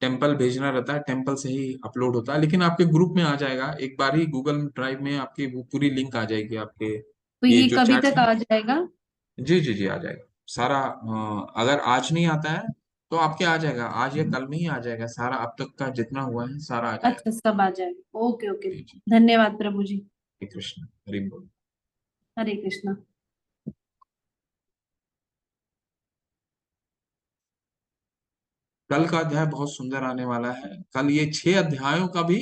टेम्पल भेजना रहता है, टेम्पल से ही अपलोड होता है, लेकिन आपके ग्रुप में आ जाएगा एक बार ही, गूगल ड्राइव में आपकी वो पूरी लिंक आ जाएगी आपके तो ये ये जो कभी चैट तक है। आ जाएगा? जी जी जी, आ जाएगा सारा। अगर आज नहीं आता है तो आपके आ जाएगा, आज या कल में ही आ जाएगा सारा, अब तक का जितना हुआ है सारा आ जाएगा। अच्छा, सब आ जाएगा। Okay okay. जी जी। धन्यवाद प्रभु जी। हरे कृष्ण, हरि बोल। हरे कृष्णा। कल का अध्याय बहुत सुंदर आने वाला है। कल ये 6 अध्यायों का भी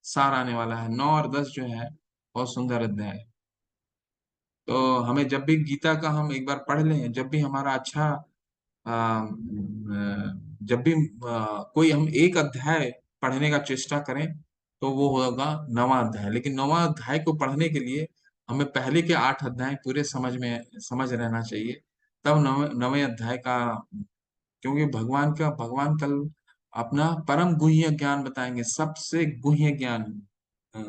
सार आने वाला है। 9 और 10 जो है बहुत सुंदर अध्याय है। तो हमें जब भी गीता का हम एक बार पढ़ लें, जब भी हमारा अच्छा जब भी कोई हम एक अध्याय पढ़ने का चेष्टा करें तो वो होगा 9वां अध्याय। लेकिन 9वां अध्याय को पढ़ने के लिए हमें पहले के 8 अध्याय पूरे समझ रहना चाहिए, तब 9वें अध्याय का। क्योंकि भगवान कल अपना परम गुह्य ज्ञान बताएंगे, सबसे गुह्य ज्ञान, अ,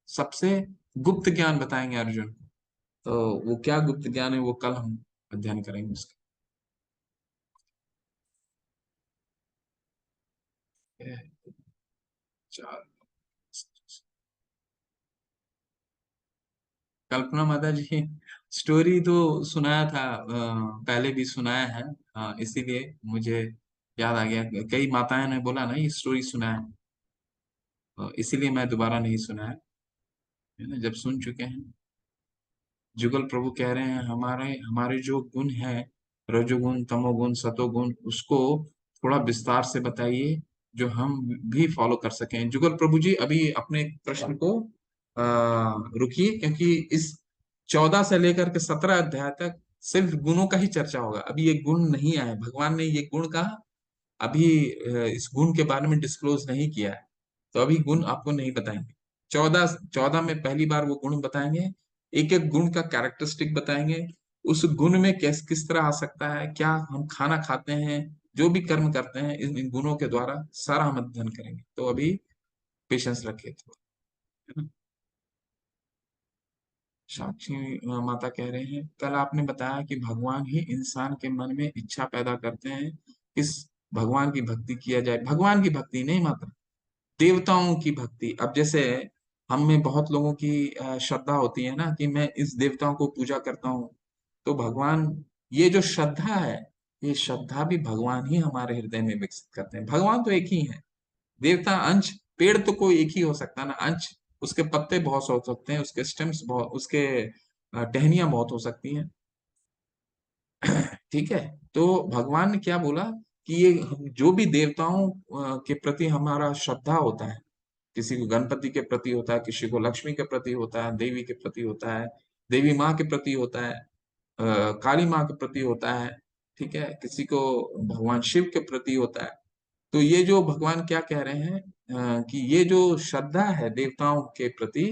सबसे गुप्त ज्ञान बताएंगे अर्जुन। तो वो क्या गुप्त ज्ञान है वो कल हम अध्ययन करेंगे उसका। चार, कल्पना माता जी, स्टोरी तो सुनाया था, पहले भी सुनाया है। इसीलिए मुझे याद आ गया। कई माताएं ने बोला ना ये स्टोरी सुना है, इसीलिए मैं दोबारा नहीं सुना है ना, जब सुन चुके हैं। जुगल प्रभु कह रहे हैं हमारे हमारे जो गुण है, रजोगुण तमोगुण सतोगुण, उसको थोड़ा विस्तार से बताइए जो हम भी फॉलो कर सकें। जुगल प्रभु जी अभी अपने प्रश्न को रुकिए, क्योंकि इस 14 से लेकर के 17 अध्याय तक सिर्फ गुणों का ही चर्चा होगा। अभी ये गुण नहीं आए, भगवान ने ये गुण का अभी इस गुण के बारे में डिस्क्लोज नहीं किया है, तो अभी गुण आपको नहीं बताएंगे। 14 में पहली बार वो गुण बताएंगे, एक एक गुण का कैरेक्टरिस्टिक बताएंगे। उस गुण में किस तरह आ सकता है, क्या हम खाना खाते हैं, जो भी कर्म करते हैं इन गुणों के द्वारा सारा हम अध्ययन करेंगे। तो अभी पेशेंस रखिए थोड़ा, है ना। साक्षी माता कह रहे हैं कल आपने बताया कि भगवान ही इंसान के मन में इच्छा पैदा करते हैं, किस भगवान की भक्ति किया जाए। भगवान की भक्ति नहीं माता, देवताओं की भक्ति। अब जैसे हम में बहुत लोगों की श्रद्धा होती है ना कि मैं इस देवताओं को पूजा करता हूँ, तो भगवान, ये जो श्रद्धा है, ये श्रद्धा भी भगवान ही हमारे हृदय में विकसित करते हैं। भगवान तो एक ही है, देवता अंश, पेड़ तो कोई एक ही हो सकता है ना, अंश उसके पत्ते बहुत हो सकते हैं, उसके स्टेम्स बहुत, उसके टहनियां बहुत हो सकती हैं। ठीक है। तो भगवान ने क्या बोला कि ये जो भी देवताओं के प्रति हमारा श्रद्धा होता है, किसी को गणपति के प्रति होता है, किसी को लक्ष्मी के प्रति होता है, देवी के प्रति होता है, देवी माँ के प्रति होता है, काली माँ के प्रति होता है, ठीक है, किसी को भगवान शिव के प्रति होता है। तो ये जो भगवान क्या कह रहे हैं कि ये जो श्रद्धा है देवताओं के प्रति,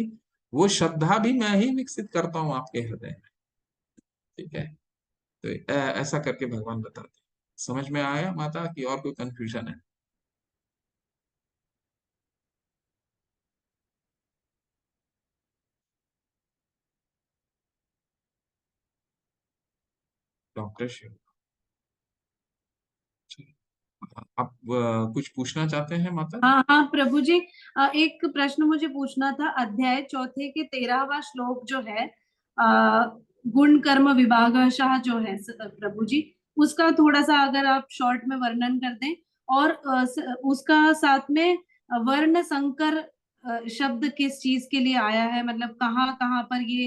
वो श्रद्धा भी मैं ही विकसित करता हूँ आपके हृदय में। ठीक है। तो ऐसा करके भगवान बताते हैं। समझ में आया माता की और कोई कंफ्यूजन है? डॉक्टर शिव, आप कुछ पूछना चाहते हैं माता? हाँ हाँ प्रभु जी। एक प्रश्न मुझे पूछना था। अध्याय चौथे के 13वां श्लोक जो है, गुण कर्म विभागशः जो है प्रभु जी, उसका थोड़ा सा अगर आप शॉर्ट में वर्णन कर दें। और उसका साथ में वर्ण संकर शब्द किस चीज के लिए आया है, मतलब कहाँ कहाँ पर ये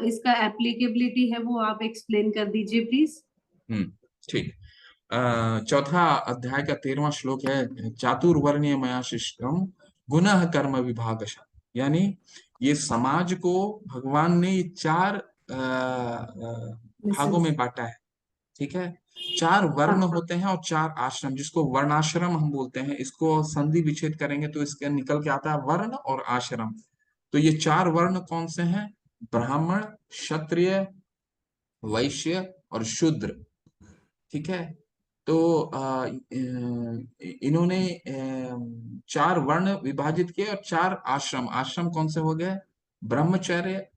इसका एप्लीकेबिलिटी है, वो आप एक्सप्लेन कर दीजिए प्लीज। ठीक। चौथा अध्याय का 13वां श्लोक है, चातुर्वर्ण्य मया शिष्टम गुणः कर्म विभागशः। यानी ये समाज को भगवान ने ये 4 भागों लिसन। में बांटा है। ठीक है। चार वर्ण हाँ होते हैं और चार आश्रम, जिसको वर्णाश्रम हम बोलते हैं। इसको संधि विच्छेद करेंगे तो इसके निकल के आता है वर्ण और आश्रम। तो ये चार वर्ण कौन से हैं? ब्राह्मण, क्षत्रिय, वैश्य और शूद्र। ठीक है। तो इन्होंने चार वर्ण विभाजित किए और चार आश्रम। आश्रम कौन से हो गए? ब्रह्मचर्य,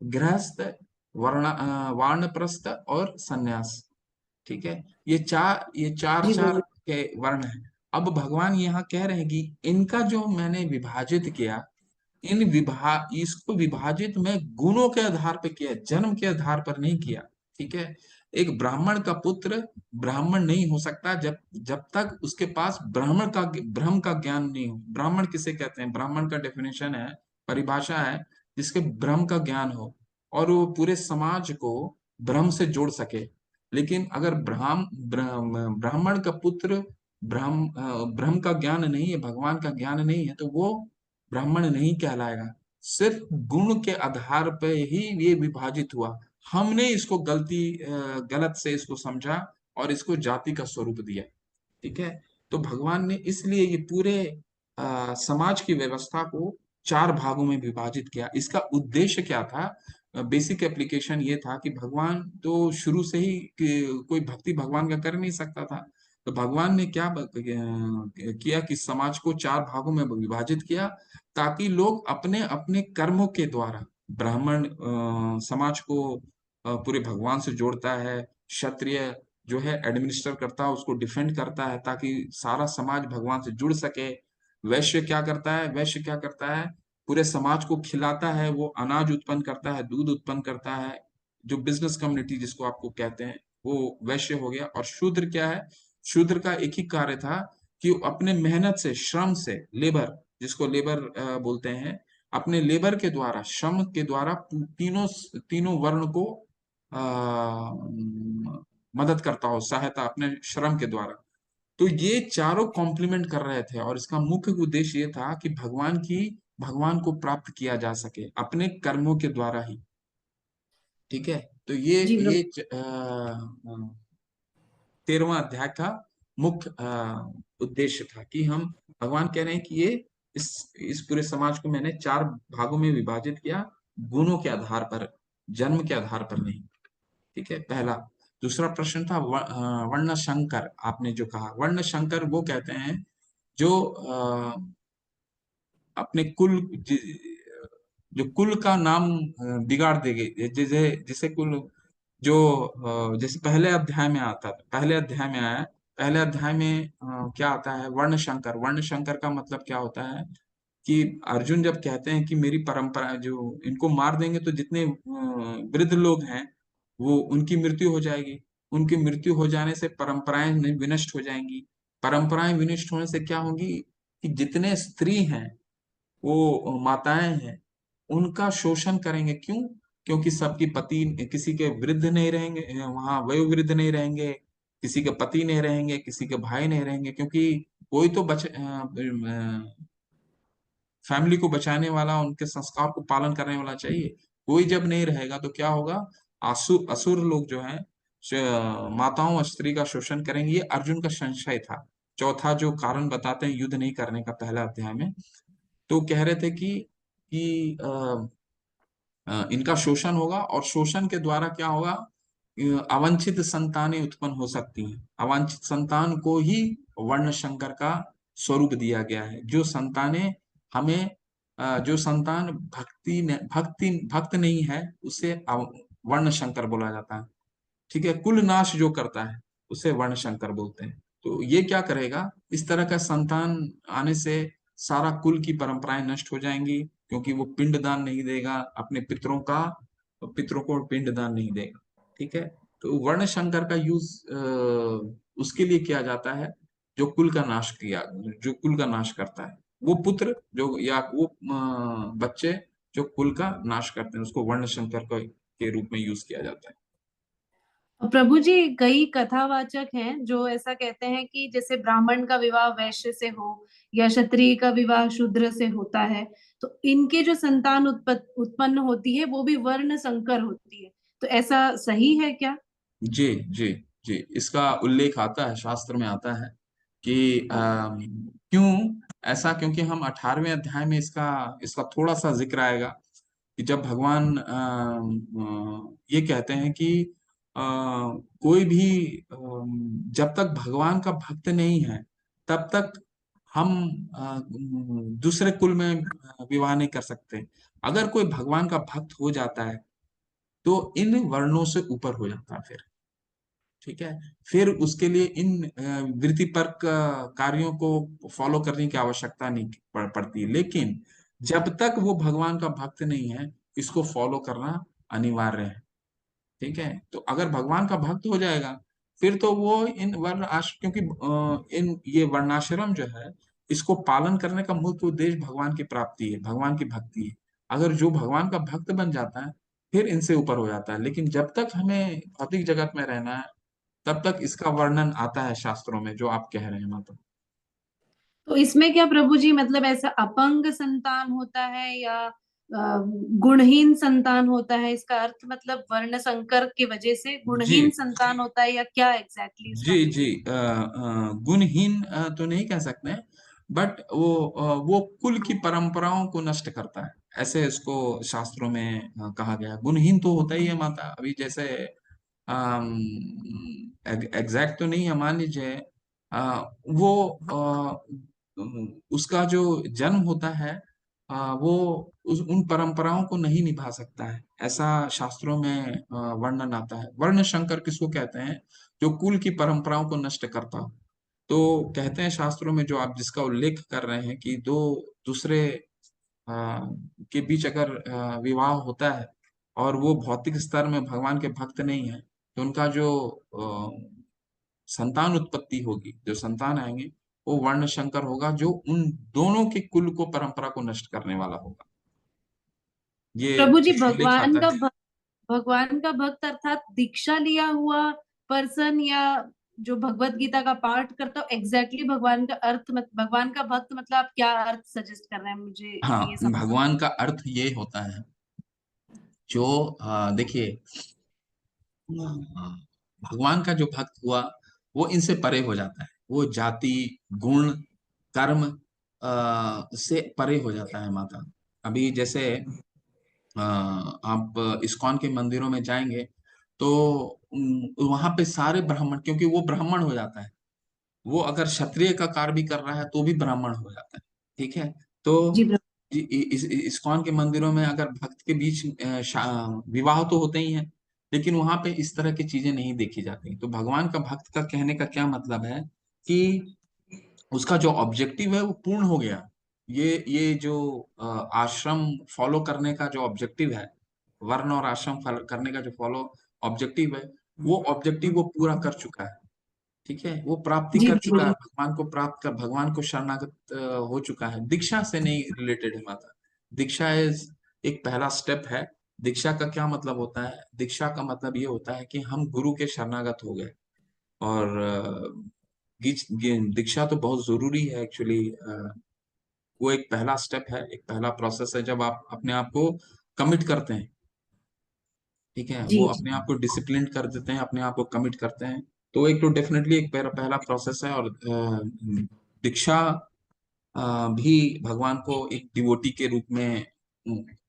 गृहस्थ, वानप्रस्थ और सन्यास। ठीक है। ये चार जी चार प्रभु। के वर्ण हैं। अब भगवान यहाँ कह रहे हैं कि इनका जो मैंने विभाजित किया, इसको विभाजित मैं गुणों के आधार पर किया, जन्म के आधार पर नहीं किया। ठीक है। एक ब्राह्मण का पुत्र ब्राह्मण नहीं हो सकता जब जब तक उसके पास ब्रह्म का ज्ञान नहीं हो। ब्राह्मण किसे कहते हैं? ब्राह्मण का डेफिनेशन है, परिभाषा है, जिसके ब्रह्म का ज्ञान हो और वो पूरे समाज को ब्रह्म से जोड़ सके। लेकिन अगर ब्राह्मण का पुत्र ब्रह्म का ज्ञान नहीं है, भगवान का ज्ञान नहीं है, तो वो ब्राह्मण नहीं कहलाएगा। सिर्फ गुण के आधार पे ही ये विभाजित हुआ। हमने इसको गलत से इसको समझा और इसको जाति का स्वरूप दिया। ठीक है। तो भगवान ने इसलिए ये पूरे समाज की व्यवस्था को चार भागों में विभाजित किया। इसका उद्देश्य क्या था? बेसिक एप्लीकेशन ये था कि भगवान तो शुरू से ही कोई भक्ति भगवान का कर नहीं सकता था। तो भगवान ने क्या किया कि समाज को चार भागों में विभाजित किया, ताकि लोग अपने अपने कर्मों के द्वारा, ब्राह्मण समाज को पूरे भगवान से जोड़ता है, क्षत्रिय जो है एडमिनिस्टर करता है, उसको डिफेंड करता है ताकि सारा समाज भगवान से जुड़ सके। वैश्य क्या करता है? वैश्य क्या करता है? पूरे समाज को खिलाता है, वो अनाज उत्पन्न करता है, दूध उत्पन्न करता है। जो बिजनेस कम्युनिटी जिसको आपको कहते हैं, वो वैश्य हो गया। और शूद्र क्या है? शूद्र का एक ही कार्य था कि वो अपने मेहनत से, श्रम से, लेबर, जिसको लेबर बोलते हैं, अपने लेबर के द्वारा, श्रम के द्वारा तीनों तीनों वर्ण को मदद करता हो, सहायता अपने श्रम के द्वारा। तो ये चारों कॉम्प्लीमेंट कर रहे थे और इसका मुख्य उद्देश्य ये था कि भगवान को प्राप्त किया जा सके अपने कर्मों के द्वारा ही। ठीक है। तो जी प्रभु। ये 13वां अध्याय का मुख्य उद्देश्य था कि हम, भगवान कह रहे हैं कि ये इस पूरे समाज को मैंने चार भागों में विभाजित किया, गुणों के आधार पर, जन्म के आधार पर नहीं। ठीक है, पहला। दूसरा प्रश्न था वर्ण शंकर। आपने जो कहा, वर्ण शंकर वो कहते हैं जो अपने जो कुल का नाम बिगाड़ देंगे। जैसे जैसे कुल जो जैसे पहले अध्याय में आता था, पहले अध्याय में आया, पहले अध्याय में क्या आता है? वर्ण शंकर। वर्ण शंकर का मतलब क्या होता है कि अर्जुन जब कहते हैं कि मेरी परंपरा, जो इनको मार देंगे तो जितने वृद्ध लोग हैं वो, उनकी मृत्यु हो जाएगी। उनकी मृत्यु हो जाने से परंपराएं विनष्ट हो जाएंगी। परंपराएं विनष्ट होने से क्या होगी कि जितने स्त्री हैं, वो माताएं हैं, उनका शोषण करेंगे। क्यों? क्योंकि सबकी पति, किसी के वृद्ध नहीं रहेंगे वहां, वयोवृद्ध नहीं रहेंगे, किसी के पति नहीं रहेंगे, किसी के भाई नहीं रहेंगे, क्योंकि कोई तो फैमिली को बचाने वाला, उनके संस्कार को पालन करने वाला चाहिए। कोई जब नहीं रहेगा तो क्या होगा? असुर लोग जो हैं माताओं और स्त्री का शोषण करेंगे। ये अर्जुन का संशय था। चौथा जो कारण बताते हैं युद्ध नहीं करने का, पहला अध्याय में, तो कह रहे थे कि इनका शोषण होगा और शोषण के द्वारा क्या होगा? अवांछित संतानें उत्पन्न हो सकती हैं। अवांछित संतान को ही वर्ण शंकर का स्वरूप दिया गया है। जो संतानें हमें जो संतान भक्त नहीं है, उसे वर्ण शंकर बोला जाता है। ठीक है। कुल नाश जो करता है उसे वर्ण शंकर बोलते हैं। तो ये क्या करेगा? इस तरह का संतान आने से सारा कुल की परंपराएं नष्ट हो जाएंगी, क्योंकि वो पिंडदान नहीं देगा अपने पितरों को पिंडदान नहीं देगा। ठीक है। तो वर्ण शंकर का यूज उसके लिए किया जाता है जो कुल का नाश करता है। वो पुत्र जो, या वो बच्चे जो कुल का नाश करते हैं, उसको वर्ण शंकर के रूप में यूज किया जाता है। प्रभु जी, कई कथावाचक हैं जो ऐसा कहते हैं कि जैसे ब्राह्मण का विवाह वैश्य से हो या क्षत्रिय का विवाह शूद्र से होता है, तो इनके जो संतान उत्पन्न होती है वो भी वर्ण संकर होती है। तो ऐसा सही है क्या? जी, जी, जी, इसका उल्लेख आता है, शास्त्र में आता है कि क्यों ऐसा, क्योंकि हम 18वें अध्याय में इसका इसका थोड़ा सा जिक्र आएगा कि जब भगवान ये कहते हैं कि कोई भी जब तक भगवान का भक्त नहीं है तब तक हम दूसरे कुल में विवाह नहीं कर सकते। अगर कोई भगवान का भक्त हो जाता है तो इन वर्णों से ऊपर हो जाता है फिर, ठीक है। फिर उसके लिए इन वृत्तिपरक कार्यों को फॉलो करने की आवश्यकता नहीं पड़ती। लेकिन जब तक वो भगवान का भक्त नहीं है, इसको फॉलो करना अनिवार्य है, ठीक है। तो अगर भगवान का भक्त हो जाएगा फिर तो वो इन वर्ण आश्रम, क्योंकि इन ये वर्णाश्रम जो है इसको पालन करने का मुख्य उद्देश्य भगवान की प्राप्ति है, भगवान की भक्ति है। अगर जो भगवान का भक्त बन जाता है फिर इनसे ऊपर हो जाता है। लेकिन जब तक हमें भौतिक जगत में रहना है तब तक इसका वर्णन आता है शास्त्रों में, जो आप कह रहे हैं माता। तो इसमें क्या प्रभु जी, मतलब ऐसा अपंग संतान होता है या गुणहीन संतान होता है? इसका अर्थ मतलब वर्ण संकर की वजह से जी गुणहीन संतान होता है या क्या एग्जैक्टली जी इसका जी, मीनिंग? गुणहीन तो नहीं कह सकते हैं, बट वो कुल की परंपराओं को नष्ट करता है, ऐसे इसको शास्त्रों में कहा गया है। गुणहीन तो होता ही है माता। अभी जैसे एग्जैक्ट तो नहीं है, मान लीजिए वो उसका जो जन्म होता है वो उन परंपराओं को नहीं निभा सकता है, ऐसा शास्त्रों में वर्णन आता है। वर्ण संकर किसको कहते हैं? जो कुल की परंपराओं को नष्ट करता हो। तो कहते हैं शास्त्रों में, जो आप जिसका उल्लेख कर रहे हैं कि दो दूसरे के बीच अगर विवाह होता है और वो भौतिक स्तर में भगवान के भक्त नहीं है, तो उनका जो संतान उत्पत्ति होगी, जो संतान आएंगे, वो वर्ण शंकर होगा, जो उन दोनों के कुल को, परंपरा को नष्ट करने वाला होगा। ये प्रभु जी, उल्लेख आता है। भगवान का भक्त अर्थात दीक्षा लिया हुआ पर्सन, या जो भगवत गीता का पाठ करता हो, एग्जैक्टली भगवान का अर्थ भगवान का भक्त मतलब आप क्या अर्थ सजेस्ट कर रहे हैं मुझे हाँ, ये समझ? भगवान का अर्थ ये होता है, जो देखिए, भगवान का जो भक्त हुआ वो इनसे परे हो जाता है, वो जाति, गुण, कर्म से परे हो जाता है माता। अभी जैसे आप इस्कॉन के मंदिरों में जाएंगे तो वहां पे सारे ब्राह्मण, क्योंकि वो ब्राह्मण हो जाता है, वो अगर क्षत्रिय का कार्य भी कर रहा है तो भी ब्राह्मण हो जाता है, ठीक है। तो जी प्रभु। इस्कॉन के मंदिरों में अगर भक्त के बीच विवाह तो होते ही हैं, लेकिन वहां पे इस तरह की चीजें नहीं देखी जाती। तो भगवान का भक्त का कहने का क्या मतलब है कि उसका जो ऑब्जेक्टिव है वो पूर्ण हो गया। ये जो आश्रम फॉलो करने का जो ऑब्जेक्टिव है, वर्ण और आश्रम करने का जो फॉलो ऑब्जेक्टिव है, वो ऑब्जेक्टिव वो पूरा कर चुका है, ठीक है। वो प्राप्ति जी कर चुका है, प्रभु। भगवान को प्राप्त कर, भगवान को शरणागत हो चुका है। दीक्षा से नहीं रिलेटेड है माता। दीक्षा इज एक पहला स्टेप है। दीक्षा का क्या मतलब होता है? दीक्षा का मतलब ये होता है कि हम गुरु के शरणागत हो गए। और दीक्षा तो बहुत जरूरी है एक्चुअली। वो एक पहला स्टेप है, एक पहला प्रोसेस है, जब आप अपने आप को कमिट करते हैं, ठीक है। जी वो जी। अपने आप को डिसिप्लिन कर देते हैं, अपने आप को कमिट करते हैं। तो एक तो डेफिनेटली एक पहला प्रोसेस है। और दीक्षा भी भगवान को एक डिवोटी के रूप में,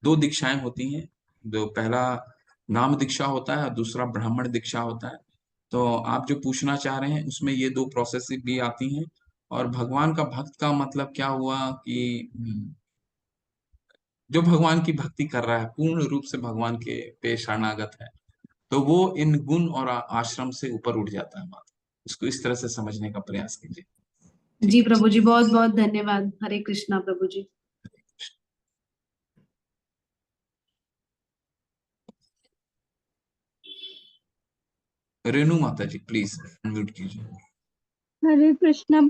दो दीक्षाएं होती हैं। जो पहला नाम दीक्षा होता है और दूसरा ब्राह्मण दीक्षा होता है। तो आप जो पूछना चाह रहे हैं उसमें ये दो प्रोसेस भी आती हैं। और भगवान का भक्त का मतलब क्या हुआ कि जो भगवान की भक्ति कर रहा है, पूर्ण रूप से भगवान के पे शरणागत है, तो वो इन गुण और आश्रम से ऊपर उठ जाता है माता। इसको इस तरह से समझने का प्रयास कीजिए, जी ठीक है। प्रभु जी, बहुत बहुत धन्यवाद। हरे कृष्णा प्रभु जी। रेणु माता जी प्लीज अनम्यूट कीजिए। हरे कृष्णा।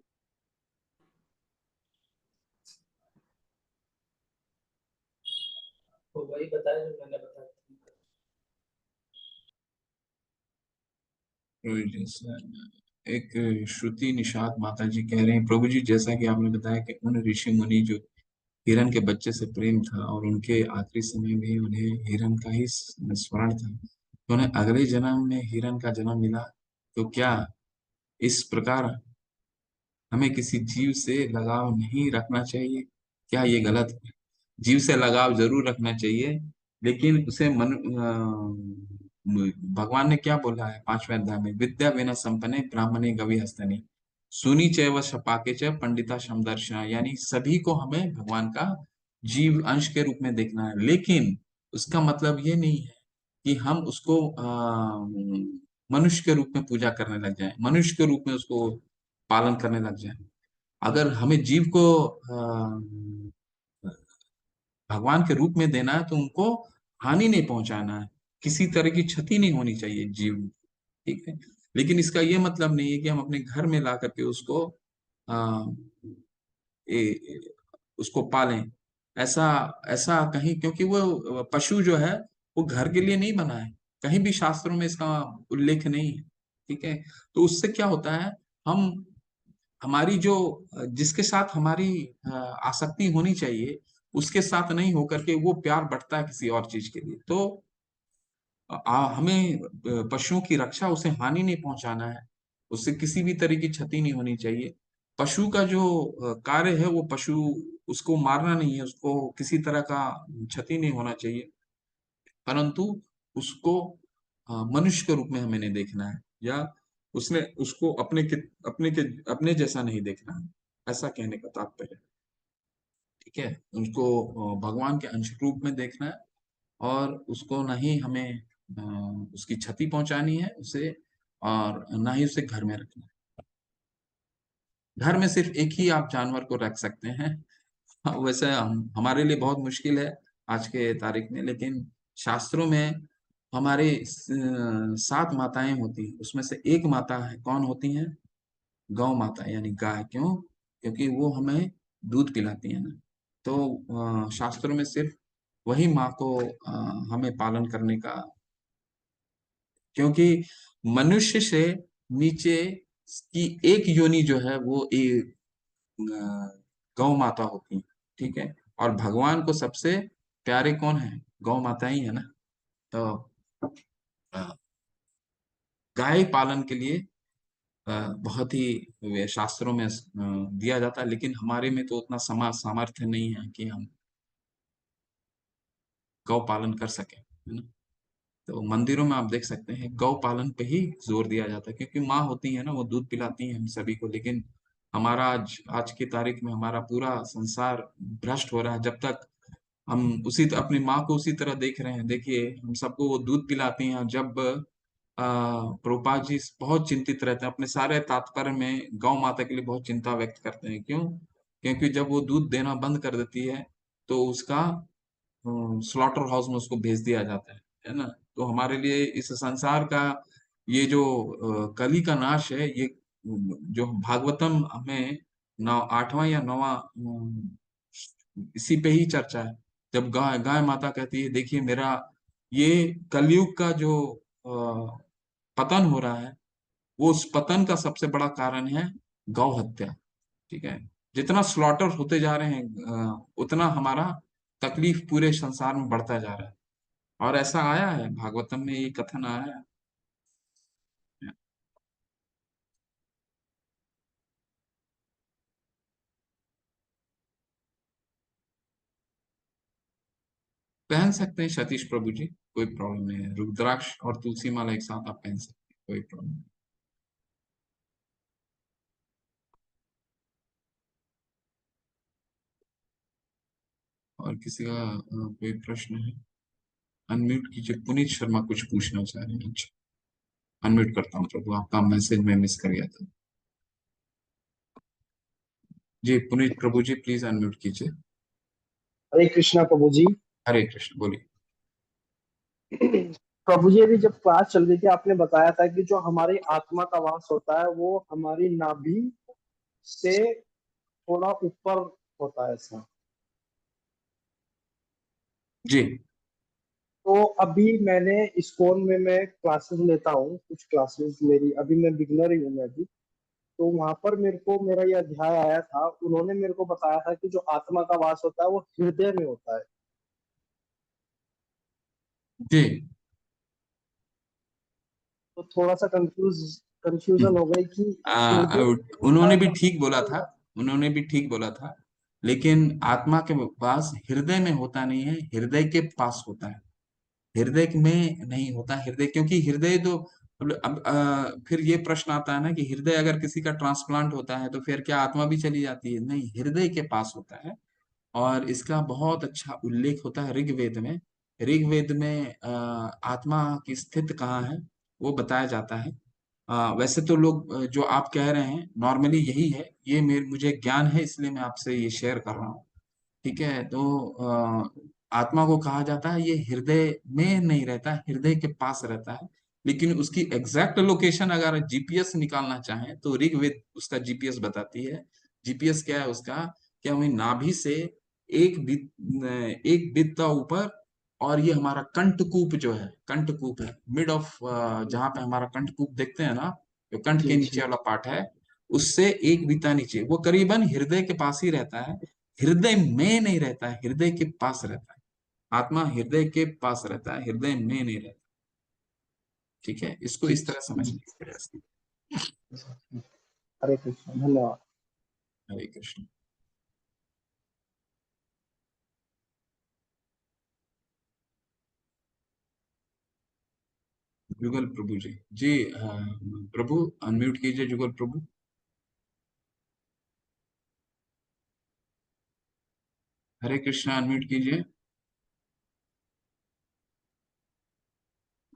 तो वही बताया जो मैंने बताया। प्रभु जी एक श्रुति निषाद माता जी कह रहे हैं, प्रभु जी जैसा कि आपने बताया कि उन ऋषि मुनि जो हिरण के बच्चे से प्रेम था और उनके आखिरी समय में उन्हें हिरण का ही स्मरण था, तो उन्हें अगले जन्म में हिरण का जन्म मिला, तो क्या इस प्रकार हमें किसी जीव से लगाव नहीं रखना चाहिए? क्या ये गलत है? जीव से लगाव जरूर रखना चाहिए, लेकिन उसे भगवान ने क्या बोला है 5वें अध्याय में, विद्या विना संपन्ने ब्राह्मणे गवि हस्तनि सुनी चैव शपाके च पंडिता समदर्शना, यानी सभी को हमें भगवान का जीव अंश के रूप में देखना है, लेकिन उसका मतलब ये नहीं है कि हम उसको मनुष्य के रूप में पूजा करने लग जाएं, मनुष्य के रूप में उसको पालन करने लग जाएं। अगर हमें जीव को भगवान के रूप में देना है तो उनको हानि नहीं पहुंचाना है, किसी तरह की क्षति नहीं होनी चाहिए जीव, ठीक है। लेकिन इसका ये मतलब नहीं है कि हम अपने घर में ला करके उसको आ, ए, उसको पालें। ऐसा ऐसा कहीं, क्योंकि वो पशु जो है वो घर के लिए नहीं बना है, कहीं भी शास्त्रों में इसका उल्लेख नहीं है, ठीक है। तो उससे क्या होता है, हम हमारी जो जिसके साथ हमारी आसक्ति होनी चाहिए उसके साथ नहीं होकर के वो प्यार बढ़ता है किसी और चीज के लिए। तो हमें पशुओं की रक्षा, उसे हानि नहीं पहुंचाना है, उससे किसी भी तरह की क्षति नहीं होनी चाहिए। पशु का जो कार्य है वो पशु, उसको मारना नहीं है, उसको किसी तरह का क्षति नहीं होना चाहिए, परंतु उसको मनुष्य के रूप में हमें नहीं देखना है, या उसने उसको अपने जैसा नहीं देखना है, ऐसा कहने का तात्पर्य है, ठीक है। उसको भगवान के अंश रूप में देखना है, और उसको ना ही हमें उसकी क्षति पहुंचानी है उसे, और ना ही उसे घर में रखना है। घर में सिर्फ एक ही आप जानवर को रख सकते हैं। वैसे हमारे लिए बहुत मुश्किल है आज के तारीख में, लेकिन शास्त्रों में हमारे 7 माताएं होती हैं, उसमें से एक माता है, कौन होती हैं? गौ माता, यानी गाय। क्यों? क्योंकि वो हमें दूध पिलाती है ना। तो शास्त्रों में सिर्फ वही माँ को हमें पालन करने का, क्योंकि मनुष्य से नीचे की एक योनि जो है वो एक गौ माता होती है, ठीक है। और भगवान को सबसे प्यारे कौन है? गौ माता ही है ना। तो अ, गाय पालन के लिए बहुत ही शास्त्रों में दिया जाता है, लेकिन हमारे में तो उतना सामर्थ्य नहीं है कि हम गौ पालन कर सकें, है ना। तो मंदिरों में आप देख सकते हैं गौ पालन पे ही जोर दिया जाता है, क्योंकि माँ होती है ना, वो दूध पिलाती हैं हम सभी को। लेकिन हमारा आज की तारीख में हमारा पूरा संसार भ्रष्ट हो रहा है, जब तक हम अपनी माँ को उसी तरह देख रहे हैं। देखिए, हम सबको वो दूध पिलाती हैं, और जब प्रभुपाद जी बहुत चिंतित रहते हैं, अपने सारे तात्पर्य में गौ माता के लिए बहुत चिंता व्यक्त करते हैं। क्यों? क्योंकि जब वो दूध देना बंद कर देती है तो उसका स्लॉटर हाउस में उसको भेज दिया जाता है ना। तो हमारे लिए इस संसार का ये जो कली का नाश है, ये जो भागवतम हमें 8वां या 9वां इसी पे ही चर्चा है। जब गाय गाय माता कहती है, देखिए मेरा ये कलयुग का जो पतन हो रहा है, वो उस पतन का सबसे बड़ा कारण है गौ हत्या, ठीक है। जितना स्लॉटर होते जा रहे हैं उतना हमारा तकलीफ पूरे संसार में बढ़ता जा रहा है, और ऐसा आया है भागवतम में, ये कथन आया है। पहन सकते हैं सतीश प्रभु जी, कोई प्रॉब्लम नहीं है। रुद्राक्ष और तुलसी माला एक साथ आप पहन सकते हैं, कोई प्रॉब्लम नहीं। और किसी का कोई प्रश्न है? अनम्यूट कीजिए। पुनीत शर्मा कुछ पूछना चाह रहे हैं। अच्छा, अनम्यूट करता हूँ प्रभु, आपका मैसेज में मिस कर गया था। जी पुनीत प्रभु जी, प्लीज अनम्यूट कीजिए। हरे कृष्णा प्रभु जी। हरे कृष्ण, बोलिए। प्रभु जी, अभी जब क्लास चल रही थी आपने बताया था कि जो हमारी आत्मा का वास होता है वो हमारी नाभि से थोड़ा ऊपर होता है ऐसा। जी तो अभी मैंने इस्कॉन में मैं क्लासेस लेता हूँ, कुछ क्लासेस मेरी, अभी मैं बिगनर ही हूँ मैं अभी। तो वहां पर मेरे को मेरा ये अध्याय आया था, उन्होंने मेरे को बताया था कि जो आत्मा का वास होता है वो हृदय में होता है। जी। तो थोड़ा सा कंफ्यूज कंफ्यूजन हो गई कि हृदय उन्होंने भी ठीक बोला था, उन्होंने भी ठीक बोला था, लेकिन आत्मा के पास हृदय में होता नहीं है, हृदय के पास होता है, हृदय में नहीं होता हृदय, क्योंकि हृदय तो फिर ये प्रश्न आता है ना कि हृदय अगर किसी का ट्रांसप्लांट होता है तो फिर क्या आत्मा भी चली जाती है? नहीं, हृदय के पास होता है। और इसका बहुत अच्छा उल्लेख होता है ऋग्वेद में। ऋग्वेद में आत्मा की स्थिति कहाँ है वो बताया जाता है। वैसे तो लोग जो आप कह रहे हैं नॉर्मली यही है, ये मुझे ज्ञान है इसलिए मैं आपसे ये शेयर कर रहा हूँ। ठीक है, तो आत्मा को कहा जाता है ये हृदय में नहीं रहता, हृदय के पास रहता है। लेकिन उसकी एग्जैक्ट लोकेशन अगर जीपीएस निकालना चाहें तो ऋग्वेद उसका जीपीएस बताती है। जीपीएस क्या है उसका? क्या वही नाभि से एक बित्ता ऊपर, और ये हमारा कंठकूप जो है, कंठकूप है मिड ऑफ, जहां पे हमारा कंठकूप देखते हैं ना, जो कंठ जी के जी नीचे वाला पार्ट है, उससे एक बित्ता नीचे, वो करीबन हृदय के पास ही रहता है, हृदय में नहीं रहता है, हृदय के पास रहता है। आत्मा हृदय के पास रहता है, हृदय में नहीं रहता। ठीक है, इसको जी इस तरह समझने की प्रयास की। हरे कृष्ण, धन्यवाद। हरे कृष्ण। जुगल प्रभु जी, जी प्रभु अनम्यूट कीजिए जुगल प्रभु। हरे कृष्ण, अनम्यूट कीजिए।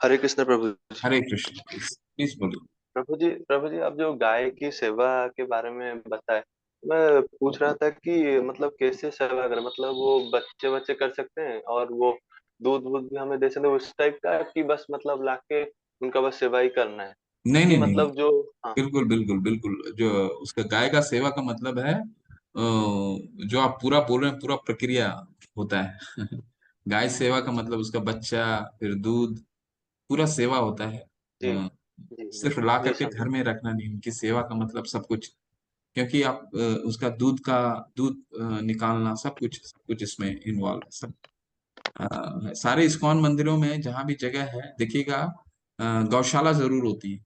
हरे कृष्ण प्रभु जी। हरे कृष्ण, प्लीज प्लीज बोलिए। प्रभु जी आप जो गाय की सेवा के बारे में बताए, मैं पूछ रहा था कि मतलब कैसे सेवा करें, मतलब वो बच्चे बच्चे कर सकते हैं और वो दूध वूध भी हमें दे सकते हैं उस टाइप का, कि बस मतलब लाके उनका बस सेवा ही करना है, नहीं कि नहीं नहीं, मतलब जो। हाँ। बिल्कुल बिल्कुल बिल्कुल, जो उसका गाय का सेवा का मतलब है, जो आप पूरा बोल रहे हैं पूरा प्रक्रिया होता है। गाय सेवा का मतलब उसका बच्चा, फिर दूध, पूरा सेवा होता है। जी जी जी। सिर्फ ला जी करके घर समझ। में रखना नहीं, उनकी सेवा का मतलब सब कुछ, क्योंकि आप उसका दूध निकालना, सब कुछ इसमें इन्वॉल्व है सब। सारे इस्कॉन मंदिरों में जहाँ भी जगह है देखिएगा, गौशाला जरूर होती है।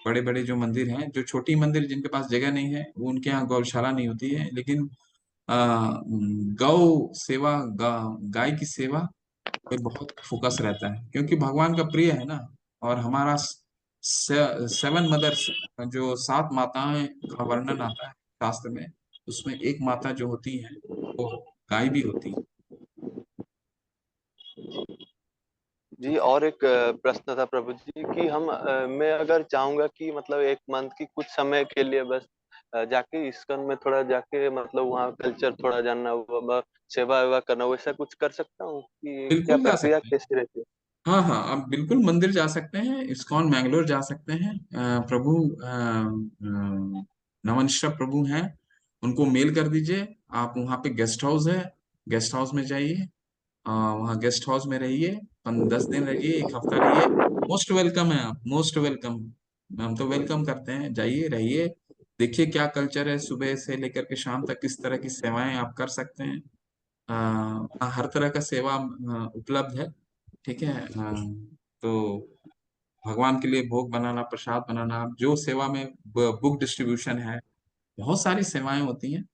बड़े बड़े जो मंदिर हैं, जो छोटी मंदिर जिनके पास जगह नहीं है वो, उनके यहाँ गौशाला नहीं होती है, लेकिन गौ सेवा, गाय की सेवा पे बहुत फोकस रहता है, क्योंकि भगवान का प्रिय है ना। और हमारा 7 मदर्स, जो 7 माताएं का वर्णन आता है शास्त्र में, उसमें एक माता जो होती है वो गाय भी होती है। जी, ठीक है। और एक प्रश्न था प्रभु जी कि मैं अगर चाहूंगा कि मतलब एक मंथ की कुछ समय के लिए बस जाके इस्कॉन में थोड़ा जाके मतलब वहाँ कल्चर थोड़ा जानना, सेवा वेवा करना, वैसा कुछ कर सकता हूँ कि क्या बिल्कुल जा प्रक्रिया सकते हैं। कैसी रहती है? हाँ हाँ, आप बिल्कुल मंदिर जा सकते हैं, इस्कॉन मैंगलोर जा सकते हैं। प्रभु नवनश्र प्रभु हैं, उनको मेल कर दीजिए। आप वहाँ पे गेस्ट हाउस है, गेस्ट हाउस में जाइए, वहाँ गेस्ट हाउस में रहिए, 10 दिन रहिए, 1 हफ्ता रहिए। मोस्ट वेलकम है आप, मोस्ट वेलकम। हम तो वेलकम करते हैं, जाइए रहिए, देखिए क्या कल्चर है, सुबह से लेकर के शाम तक किस तरह की सेवाएं आप कर सकते हैं। हर तरह का सेवा उपलब्ध है। ठीक है। तो भगवान के लिए भोग बनाना, प्रसाद बनाना, जो सेवा में बुक डिस्ट्रीब्यूशन है, बहुत सारी सेवाएं होती हैं।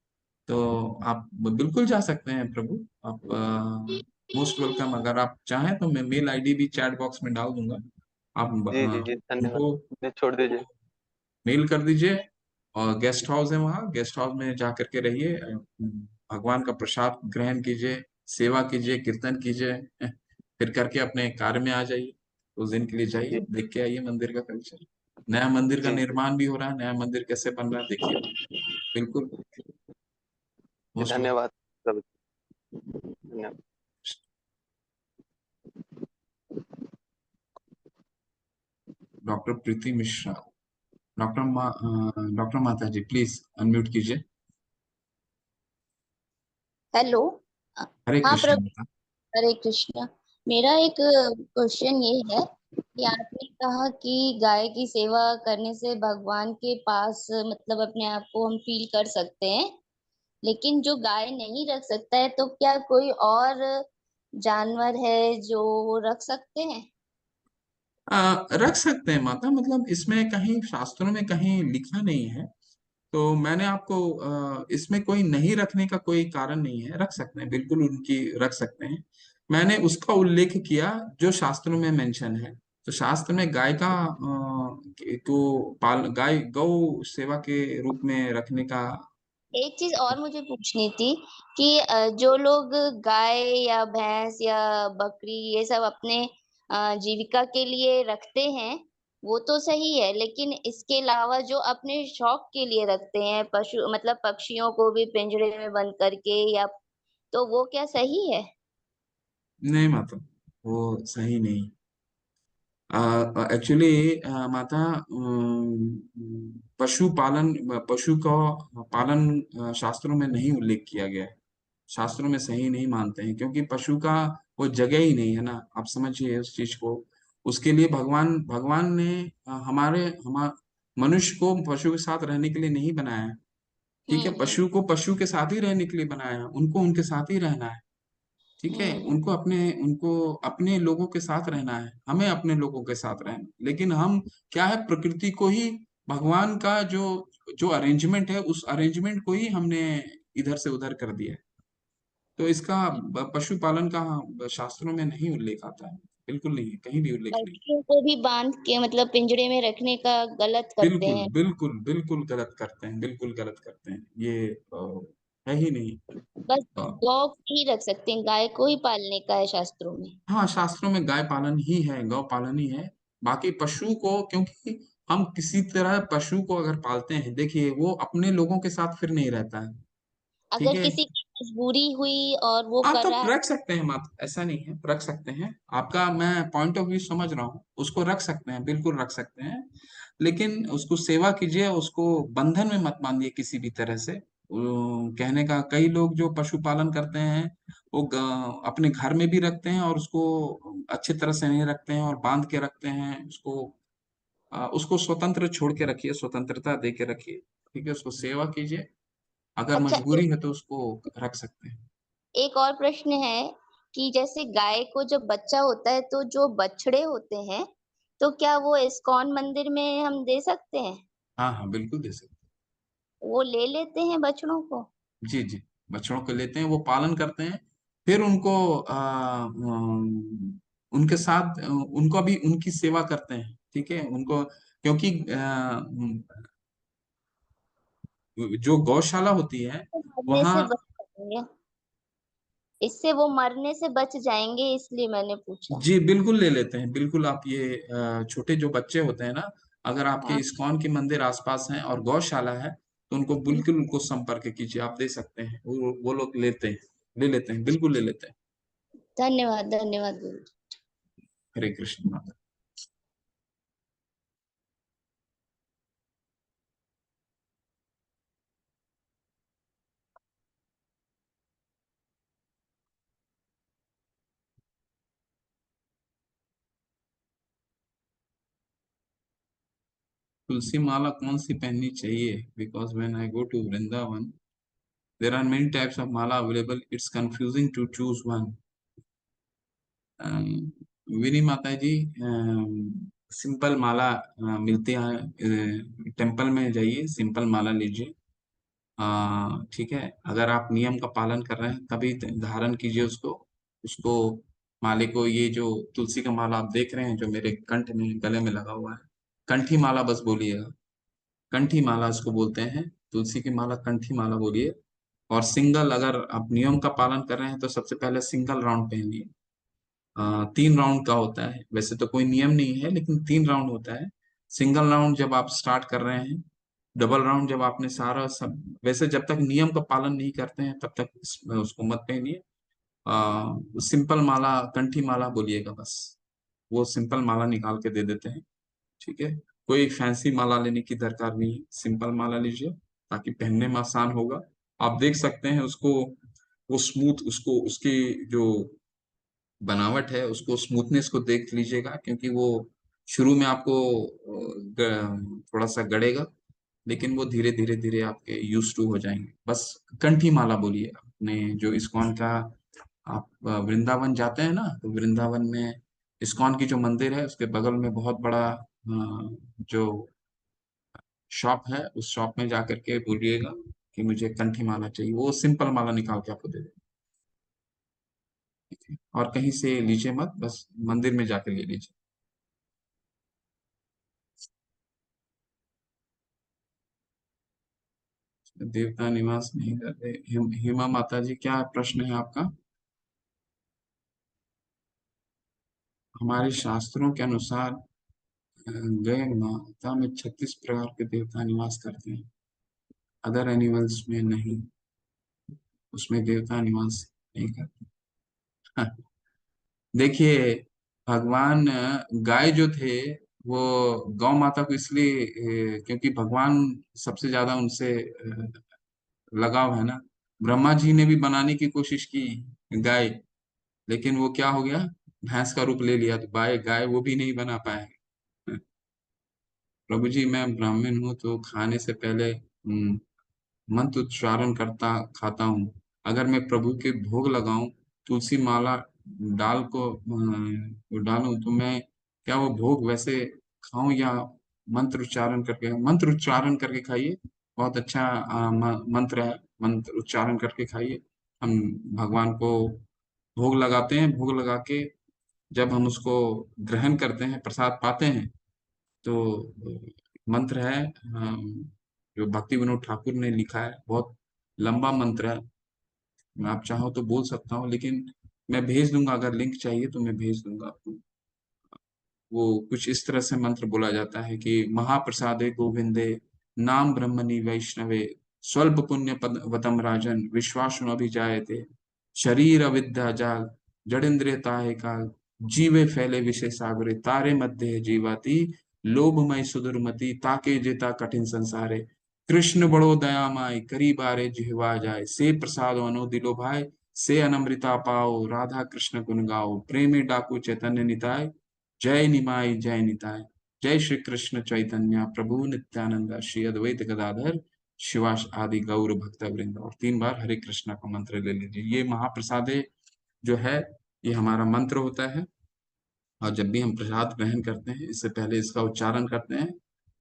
तो आप बिल्कुल जा सकते हैं प्रभु, आप मोस्ट वेलकम। अगर आप चाहें तो मैं मेल आईडी भी चैट बॉक्स में डाल दूंगा, आप जी जी जी, धन्यवाद। उनको जी छोड़ दीजिए। मेल कर दीजिए। और गेस्ट हाउस है, वहाँ गेस्ट हाउस में जा करके रहिए, भगवान का प्रसाद ग्रहण कीजिए, सेवा कीजिए, कीर्तन कीजिए, फिर करके अपने कार्य में आ जाइए। उस दिन के लिए जाइए, जी देख के आइए मंदिर का कल्चर। नया मंदिर का जी जी निर्माण भी हो रहा है, नया मंदिर कैसे बन रहा है देखिए। बिल्कुल, जी, मोस्ट वेलकम। धन्यवाद प्रभु जी, धन्यवाद। डॉक्टर प्रीति मिश्रा, डॉक्टर माता जी प्लीज अनम्यूट कीजिए। हेलो। हरे हाँ कृष्ण प्रभु, माता। हरे कृष्णा। मेरा एक क्वेश्चन ये है कि आपने कहा कि गाय की सेवा करने से भगवान के पास मतलब अपने आप को हम फील कर सकते हैं, लेकिन जो गाय नहीं रख सकता है तो क्या कोई और जानवर है जो वो रख सकते हैं? रख सकते हैं माता, मतलब इसमें कहीं शास्त्रों में कहीं लिखा नहीं है, तो मैंने आपको इसमें कोई नहीं रखने का कोई कारण नहीं है, रख सकते हैं, बिल्कुल उनकी रख सकते हैं। मैंने उसका उल्लेख किया जो शास्त्रों में मेंशन है। तो शास्त्र में गाय का को पाल गाय गौ सेवा के रूप में रखने का। एक चीज और मुझे पूछनी थी कि जो लोग गाय या भैंस या बकरी ये सब अपने जीविका के लिए रखते हैं, वो तो सही है, लेकिन इसके अलावा जो अपने शौक के लिए रखते हैं, पशु मतलब पक्षियों को भी पिंजरे में बंद करके, या तो वो क्या सही है? नहीं माता, वो सही नहीं। एक्चुअली माता, पशु पालन, पशु का पालन शास्त्रों में नहीं उल्लेख किया गया है। शास्त्रों में सही नहीं मानते हैं, क्योंकि पशु का वो जगह ही नहीं है ना, आप समझिए उस चीज को। उसके लिए भगवान भगवान ने मनुष्य को पशु के साथ रहने के लिए नहीं बनाया है। ठीक है, हम्म। पशु को पशु के साथ ही रहने के लिए बनाया है, उनको उनके साथ ही रहना है। ठीक है, हम्म। उनको अपने लोगों के साथ रहना है, हमें अपने लोगों के साथ रहना है। लेकिन हम क्या है, प्रकृति को ही, भगवान का जो जो अरेंजमेंट है, उस अरेंजमेंट को ही हमने इधर से उधर कर दिया है। तो इसका पशुपालन का शास्त्रों में नहीं उल्लेख आता है, बिल्कुल नहीं है, कहीं भी उल्लेख नहीं। पक्षियों को भी बांध के मतलब पिंजरे में रखने का गलत करते बिल्कुल हैं। बिल्कुल बिल्कुल गलत करते हैं, बिल्कुल गलत करते हैं ये। है ही नहीं। बस अ, गौ को ही रख सकते हैं, गाय को ही पालने का है शास्त्रों में। हाँ, शास्त्रों में गाय पालन ही है, गौ पालन ही है। बाकी पशु को, क्योंकि हम किसी तरह पशु को अगर पालते हैं, देखिए वो अपने लोगों के साथ फिर नहीं रहता है। ठीक अगर है, किसी की मजबूरी हुई और वो आप कर तो रहा है। रख सकते हैं मत, ऐसा नहीं है, रख सकते हैं। आपका मैं पॉइंट ऑफ व्यू समझ रहा हूँ, उसको रख सकते हैं, बिल्कुल रख सकते हैं। लेकिन उसको सेवा कीजिए, उसको बंधन में मत बांधिए किसी भी तरह से। कहने का, कई लोग जो पशुपालन करते हैं वो अपने घर में भी रखते हैं और उसको अच्छी तरह से नहीं रखते हैं और बांध के रखते हैं उसको। उसको स्वतंत्र छोड़ के रखिए, स्वतंत्रता दे के रखिए। ठीक है, उसको सेवा कीजिए, अगर अच्छा, मजबूरी है तो उसको रख सकते हैं। एक और प्रश्न है कि जैसे गाय को जब बच्चा होता है तो जो बछड़े होते हैं, तो क्या वो इस्कॉन मंदिर में हम दे सकते हैं? हाँ हाँ, बिल्कुल दे सकते वो ले लेते हैं बछड़ों को? हैं। जी जी, बछड़ों को लेते हैं, वो पालन करते हैं। फिर उनको उनके साथ उनको भी उनकी सेवा करते हैं। ठीक है, उनको, क्योंकि जो गौशाला होती है वो मरने वहाँ। से बच जाएंगे, इससे वो मरने से बच जाएंगे, इसलिए मैंने पूछा। जी बिल्कुल ले लेते हैं, बिल्कुल। आप ये छोटे जो बच्चे होते हैं ना, अगर आपके हाँ। इस्कॉन के मंदिर आसपास हैं और गौशाला है, तो उनको बिल्कुल, उनको संपर्क कीजिए, आप दे सकते हैं, वो लोग लेते हैं, ले लेते हैं, बिल्कुल ले लेते हैं। धन्यवाद, धन्यवाद गुरु। हरे कृष्ण माता। तुलसी माला कौन सी पहननी चाहिए? Because when I go to Vrindavan, there are many types of mala available, it's confusing to choose one. विनी माता जी, सिंपल माला मिलती है, टेम्पल में जाइए, सिंपल माला लीजिए। ठीक है, अगर आप नियम का पालन कर रहे हैं तभी धारण कीजिए उसको। उसको माले को, ये जो तुलसी का माला आप देख रहे हैं जो मेरे कंठ में, गले में लगा हुआ है, कंठी माला बस बोलिएगा, कंठी माला इसको बोलते हैं। तुलसी की माला कंठी माला बोलिए। और सिंगल, अगर आप नियम का पालन कर रहे हैं तो सबसे पहले सिंगल राउंड पहनिए। 3 राउंड का होता है, वैसे तो कोई नियम नहीं है, लेकिन 3 राउंड होता है। सिंगल राउंड जब आप स्टार्ट कर रहे हैं, डबल राउंड जब आपने सारा सब, वैसे जब तक नियम का पालन नहीं करते हैं तब तक उसको मत पहनिए। सिंपल माला, कंठी माला बोलिएगा बस, वो सिंपल माला निकाल के दे देते हैं। ठीक है, कोई फैंसी माला लेने की दरकार नहीं है, सिंपल माला लीजिए, ताकि पहनने में आसान होगा। आप देख सकते हैं उसको, वो स्मूथ, उसको उसकी जो बनावट है, उसको स्मूथनेस को देख लीजिएगा, क्योंकि वो शुरू में आपको थोड़ा सा गड़ेगा, लेकिन वो धीरे धीरे धीरे आपके यूज टू हो जाएंगे। बस कंठी माला बोलिए अपने जो इस्कॉन का। आप वृंदावन जाते हैं ना, तो वृंदावन में इस्कॉन की जो मंदिर है उसके बगल में बहुत बड़ा जो शॉप है, उस शॉप में जाकर के बोलिएगा कि मुझे कंठी माला चाहिए, वो सिंपल माला निकाल के आपको दे देगा। ठीक है? और कहीं से लीजिए मत, बस मंदिर में जाकर ले लीजिए। देवता निवास नहीं करते। हिमा माता जी, क्या प्रश्न है आपका? हमारे शास्त्रों के अनुसार गए माता में 36 प्रकार के देवता निवास करते हैं, अदर एनिमल्स में नहीं, उसमें देवता निवास नहीं करते। देखिए, भगवान गाय जो थे वो गौ माता को इसलिए क्योंकि भगवान सबसे ज्यादा उनसे लगाव है ना। ब्रह्मा जी ने भी बनाने की कोशिश की गाय, लेकिन वो क्या हो गया, भैंस का रूप ले लिया, तो गाय गाय वो भी नहीं बना पाए। प्रभु जी, मैं ब्राह्मण हूँ तो खाने से पहले मंत्र उच्चारण करता खाता हूँ। अगर मैं प्रभु के भोग लगाऊं, तुलसी माला डाल को डालूं, तो मैं क्या वो भोग वैसे खाऊं या मंत्र उच्चारण करके? मंत्र उच्चारण करके खाइए, बहुत अच्छा मंत्र है, मंत्र उच्चारण करके खाइए। हम भगवान को भोग लगाते हैं, भोग लगा के जब हम उसको ग्रहण करते हैं, प्रसाद पाते हैं, तो मंत्र है जो भक्ति विनोद ठाकुर ने लिखा है, बहुत लंबा मंत्र है। मैं आप चाहो तो बोल सकता हूँ, लेकिन मैं भेज दूंगा, अगर लिंक चाहिए तो मैं भेज दूंगा आपको। वो कुछ इस तरह से मंत्र बोला जाता है कि महाप्रसादे गोविंदे नाम ब्रह्मणि वैष्णवे स्वल्प पुण्य पद वतम राजन विश्वासुन अभिजायते शरीर अविद्या जाल जड़ेंद्रिय ताहे काल जीवे फैले विषय सागरे तारे मध्य जीवाती लोभमय सुदुर्मति ताके जेता कठिन संसारे कृष्ण बड़ो दयामाय करी बारे जिहवा जाए से प्रसाद अनो दिलो भाई से अनमृता पाओ राधा कृष्ण गुण गाओ प्रेमे डाकू चैतन्य निताय जय निमाई जय निताय जय श्री कृष्ण चैतन्य प्रभु नित्यानंद श्री अद्वैत गदाधर शिवास आदि गौर भक्त वृंद। और 3 बार हरे कृष्णा का मंत्र ले लीजिए। ये महाप्रसादे जो है, ये हमारा मंत्र होता है, और जब भी हम प्रसाद ग्रहण करते हैं इससे पहले इसका उच्चारण करते हैं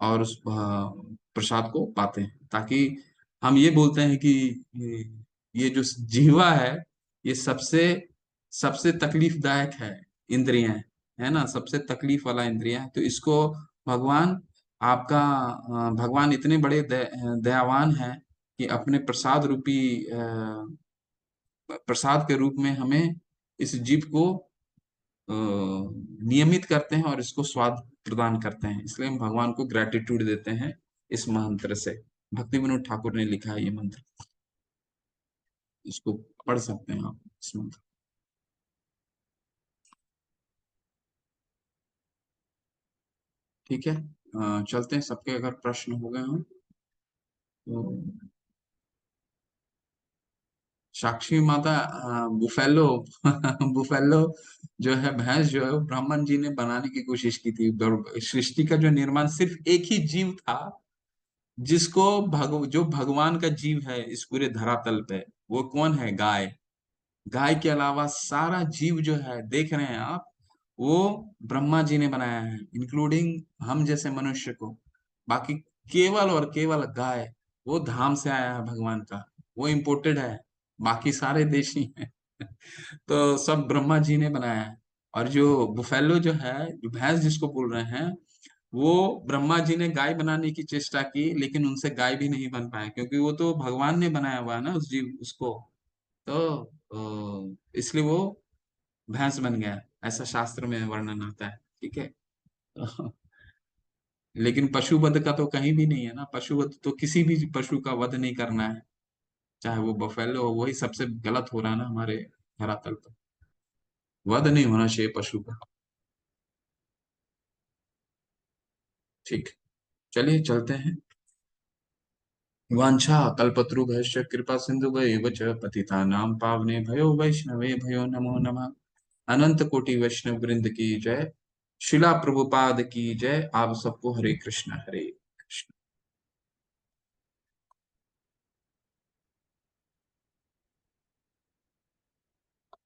और उस प्रसाद को पाते हैं, ताकि हम ये बोलते हैं कि ये जो जीवा है, ये सबसे सबसे तकलीफदायक है, इंद्रियां है ना, सबसे तकलीफ वाला इंद्रिया है। तो इसको भगवान आपका भगवान इतने बड़े दयावान है कि अपने प्रसाद रूपी प्रसाद के रूप में हमें इस जीव को नियमित करते हैं और इसको स्वाद प्रदान करते हैं। इसलिए हम भगवान को ग्रेटिट्यूड देते हैं इस मंत्र से। भक्ति विनोद ठाकुर ने लिखा है ये मंत्र, इसको पढ़ सकते हैं आप इस मंत्र। ठीक है, चलते हैं। सबके अगर प्रश्न हो गए हों तो साक्षी माता, बुफेलो बुफेलो जो है, भैंस जो है, वो ब्राह्मण जी ने बनाने की कोशिश की थी। सृष्टि का जो निर्माण सिर्फ एक ही जीव था जिसको जो भगवान का जीव है इस पूरे धरातल पे, वो कौन है? गाय। गाय के अलावा सारा जीव जो है, देख रहे हैं आप, वो ब्रह्मा जी ने बनाया है, इंक्लूडिंग हम जैसे मनुष्य को। बाकी केवल और केवल गाय, वो धाम से आया है भगवान का, वो इम्पोर्टेड है, बाकी सारे देशी हैं। तो सब ब्रह्मा जी ने बनाया है। और जो बुफेलो जो है, जो भैंस जिसको बोल रहे हैं, वो ब्रह्मा जी ने गाय बनाने की चेष्टा की, लेकिन उनसे गाय भी नहीं बन पाए, क्योंकि वो तो भगवान ने बनाया हुआ है ना उस जीव उसको। तो इसलिए वो भैंस बन गया, ऐसा शास्त्र में वर्णन आता है। ठीक है। लेकिन पशु वध का तो कहीं भी नहीं है ना, पशु वध तो किसी भी पशु का वध नहीं करना है, चाहे वो बफेलो हो, वही सबसे गलत हो रहा है ना हमारे धरातल पर। वध नहीं होना चाहिए पशु का। ठीक, चलिए चलते हैं। वांछा कल्पतरुभ्यश्च कृपा सिन्धुभ्येव च पतितानां पावनेभ्यो वैष्णवेभ्यो नमो नमः। अनंत कोटि वैष्णव वृंद की जय। शिला प्रभुपाद की जय। आप सबको हरे कृष्ण हरे कृष्ण।